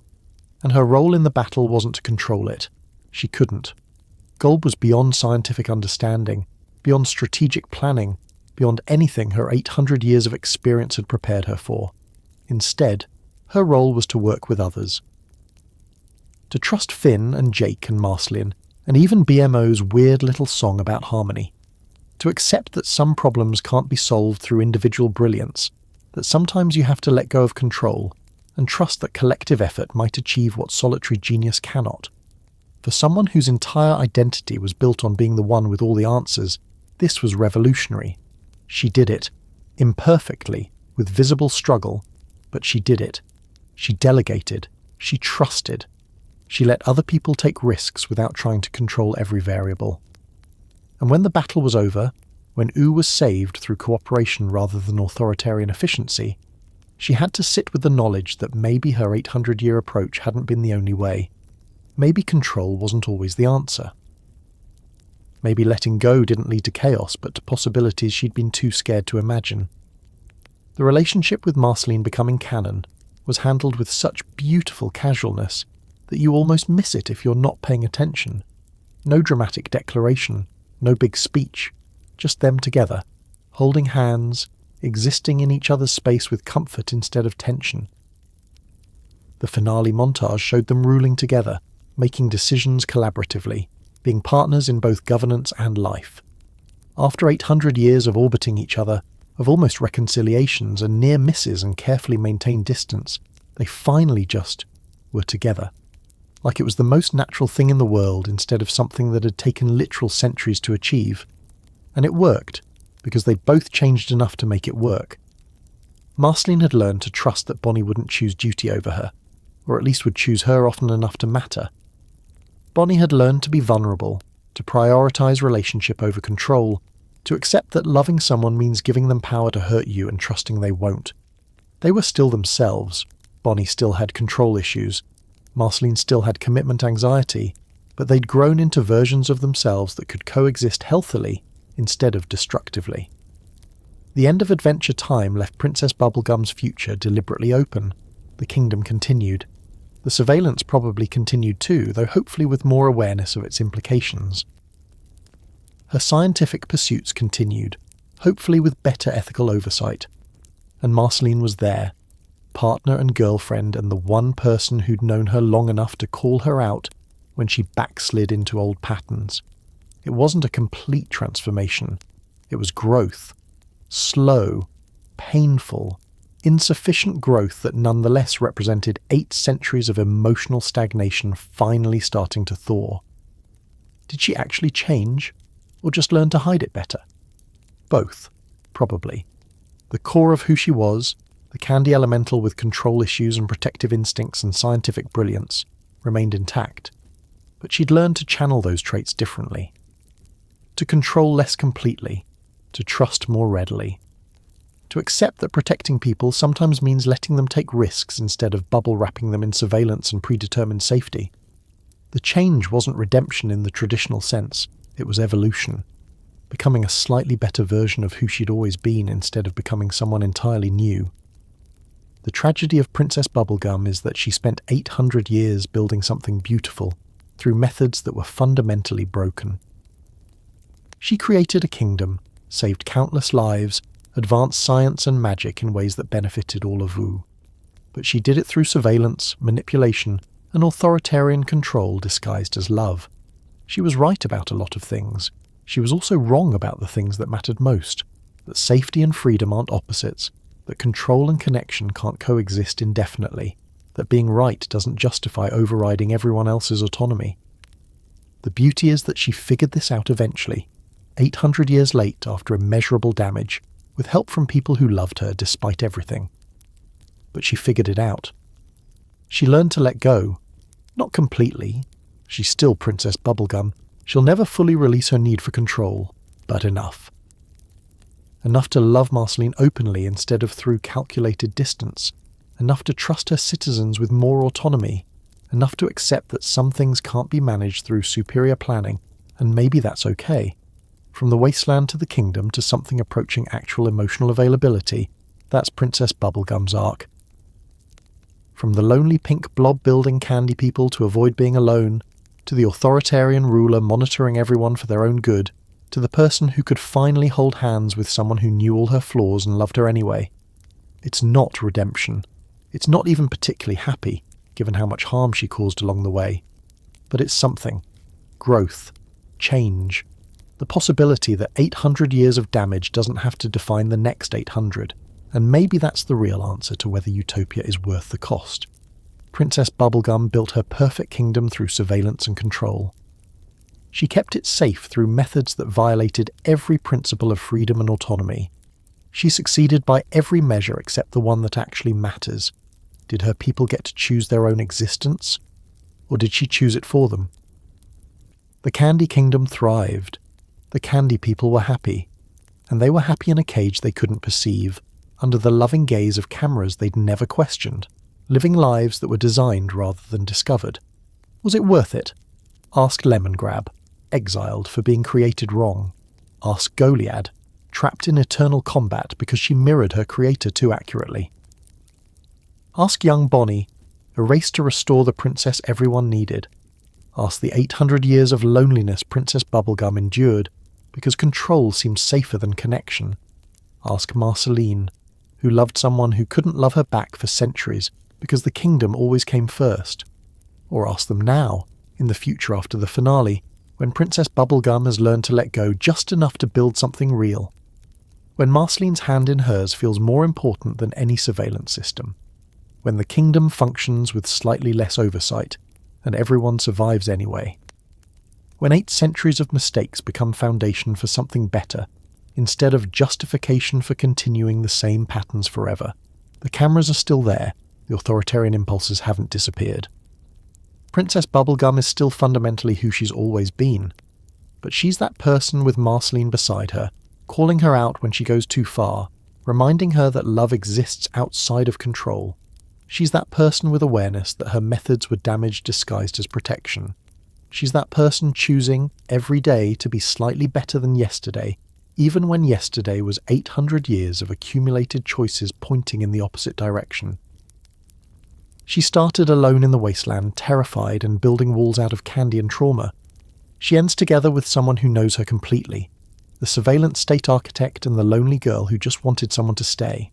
and her role in the battle wasn't to control it. She couldn't. Gold was beyond scientific understanding, beyond strategic planning, beyond anything her 800 years of experience had prepared her for. Instead, her role was to work with others. To trust Finn and Jake and Marceline, and even BMO's weird little song about harmony. To accept that some problems can't be solved through individual brilliance, that sometimes you have to let go of control, and trust that collective effort might achieve what solitary genius cannot. For someone whose entire identity was built on being the one with all the answers, this was revolutionary. She did it. Imperfectly, with visible struggle, but she did it. She delegated. She trusted. She let other people take risks without trying to control every variable. And when the battle was over, when Ooh was saved through cooperation rather than authoritarian efficiency, she had to sit with the knowledge that maybe her 800-year approach hadn't been the only way. Maybe control wasn't always the answer. Maybe letting go didn't lead to chaos, but to possibilities she'd been too scared to imagine. The relationship with Marceline becoming canon was handled with such beautiful casualness that you almost miss it if you're not paying attention. No dramatic declaration, no big speech, just them together, holding hands, existing in each other's space with comfort instead of tension. The finale montage showed them ruling together, making decisions collaboratively, being partners in both governance and life. After 800 years of orbiting each other, of almost reconciliations and near misses and carefully maintained distance, they finally just were together. Like it was the most natural thing in the world instead of something that had taken literal centuries to achieve. And it worked, because they both changed enough to make it work. Marceline had learned to trust that Bonnie wouldn't choose duty over her, or at least would choose her often enough to matter. Bonnie had learned to be vulnerable, to prioritise relationship over control, to accept that loving someone means giving them power to hurt you and trusting they won't. They were still themselves. Bonnie still had control issues. Marceline still had commitment anxiety, but they'd grown into versions of themselves that could coexist healthily instead of destructively. The end of Adventure Time left Princess Bubblegum's future deliberately open. The kingdom continued. The surveillance probably continued too, though hopefully with more awareness of its implications. Her scientific pursuits continued, hopefully with better ethical oversight. And Marceline was there, partner and girlfriend, and the one person who'd known her long enough to call her out when she backslid into old patterns. It wasn't a complete transformation. It was growth. Slow, painful, insufficient growth that nonetheless represented 8 centuries of emotional stagnation finally starting to thaw. Did she actually change, or just learn to hide it better? Both, probably. The core of who she was, the candy elemental with control issues and protective instincts and scientific brilliance, remained intact. But she'd learned to channel those traits differently. To control less completely, to trust more readily. To accept that protecting people sometimes means letting them take risks instead of bubble wrapping them in surveillance and predetermined safety. The change wasn't redemption in the traditional sense, it was evolution. Becoming a slightly better version of who she'd always been instead of becoming someone entirely new. The tragedy of Princess Bubblegum is that she spent 800 years building something beautiful through methods that were fundamentally broken. She created a kingdom, saved countless lives, advanced science and magic in ways that benefited all of Wu. But she did it through surveillance, manipulation, and authoritarian control disguised as love. She was right about a lot of things. She was also wrong about the things that mattered most, that safety and freedom aren't opposites, that control and connection can't coexist indefinitely, that being right doesn't justify overriding everyone else's autonomy. The beauty is that she figured this out eventually, 800 years late after immeasurable damage, with help from people who loved her despite everything. But she figured it out. She learned to let go. Not completely. She's still Princess Bubblegum. She'll never fully release her need for control, but enough. Enough to love Marceline openly instead of through calculated distance. Enough to trust her citizens with more autonomy. Enough to accept that some things can't be managed through superior planning, and maybe that's okay. From the wasteland to the kingdom to something approaching actual emotional availability, that's Princess Bubblegum's arc. From the lonely pink blob building candy people to avoid being alone, to the authoritarian ruler monitoring everyone for their own good, to the person who could finally hold hands with someone who knew all her flaws and loved her anyway. It's not redemption. It's not even particularly happy, given how much harm she caused along the way. But it's something. Growth. Change. The possibility that 800 years of damage doesn't have to define the next 800, and maybe that's the real answer to whether utopia is worth the cost. Princess Bubblegum built her perfect kingdom through surveillance and control. She kept it safe through methods that violated every principle of freedom and autonomy. She succeeded by every measure except the one that actually matters. Did her people get to choose their own existence? Or did she choose it for them? The Candy Kingdom thrived. The candy people were happy, and they were happy in a cage they couldn't perceive, under the loving gaze of cameras they'd never questioned, living lives that were designed rather than discovered. Was it worth it? Asked Lemongrab. exiled for being created wrong. Ask Goliad, trapped in eternal combat because she mirrored her creator too accurately. Ask young Bonnie, erased to restore the princess everyone needed. Ask the 800 years of loneliness Princess Bubblegum endured because control seemed safer than connection. Ask Marceline, who loved someone who couldn't love her back for centuries because the kingdom always came first. Or ask them now, in the future after the finale, when Princess Bubblegum has learned to let go just enough to build something real. When Marceline's hand in hers feels more important than any surveillance system. When the kingdom functions with slightly less oversight, and everyone survives anyway. When 8 centuries of mistakes become foundation for something better, instead of justification for continuing the same patterns forever. The cameras are still there, the authoritarian impulses haven't disappeared. Princess Bubblegum is still fundamentally who she's always been, but she's that person with Marceline beside her, calling her out when she goes too far, reminding her that love exists outside of control. She's that person with awareness that her methods were damage disguised as protection. She's that person choosing, every day, to be slightly better than yesterday, even when yesterday was 800 years of accumulated choices pointing in the opposite direction. She started alone in the wasteland, terrified and building walls out of candy and trauma. She ends together with someone who knows her completely, the surveillance state architect and the lonely girl who just wanted someone to stay.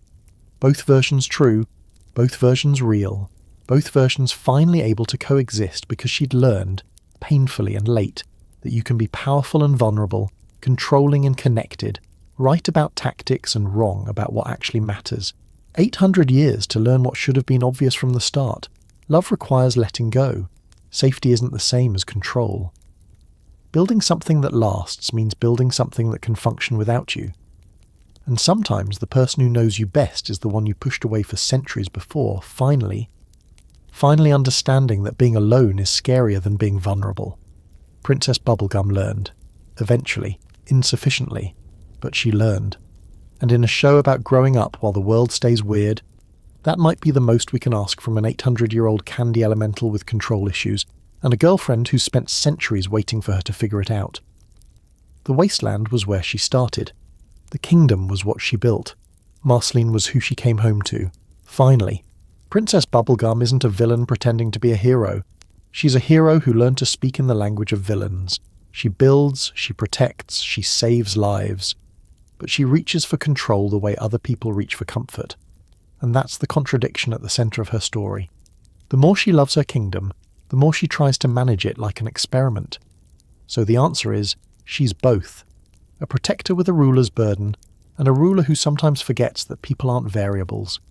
Both versions true, both versions real, both versions finally able to coexist because she'd learned, painfully and late, that you can be powerful and vulnerable, controlling and connected, right about tactics and wrong about what actually matters. 800 years to learn what should have been obvious from the start. Love requires letting go. Safety isn't the same as control. Building something that lasts means building something that can function without you. And sometimes the person who knows you best is the one you pushed away for centuries before, finally understanding that being alone is scarier than being vulnerable. Princess Bubblegum learned. Eventually. Insufficiently. But she learned. And in a show about growing up while the world stays weird, that might be the most we can ask from an 800-year-old candy elemental with control issues, and a girlfriend who spent centuries waiting for her to figure it out. The wasteland was where she started. The kingdom was what she built. Marceline was who she came home to. Finally. Princess Bubblegum isn't a villain pretending to be a hero. She's a hero who learned to speak in the language of villains. She builds, she protects, she saves lives. But she reaches for control the way other people reach for comfort. And that's the contradiction at the center of her story. The more she loves her kingdom, the more she tries to manage it like an experiment. So the answer is, she's both. A protector with a ruler's burden, and a ruler who sometimes forgets that people aren't variables.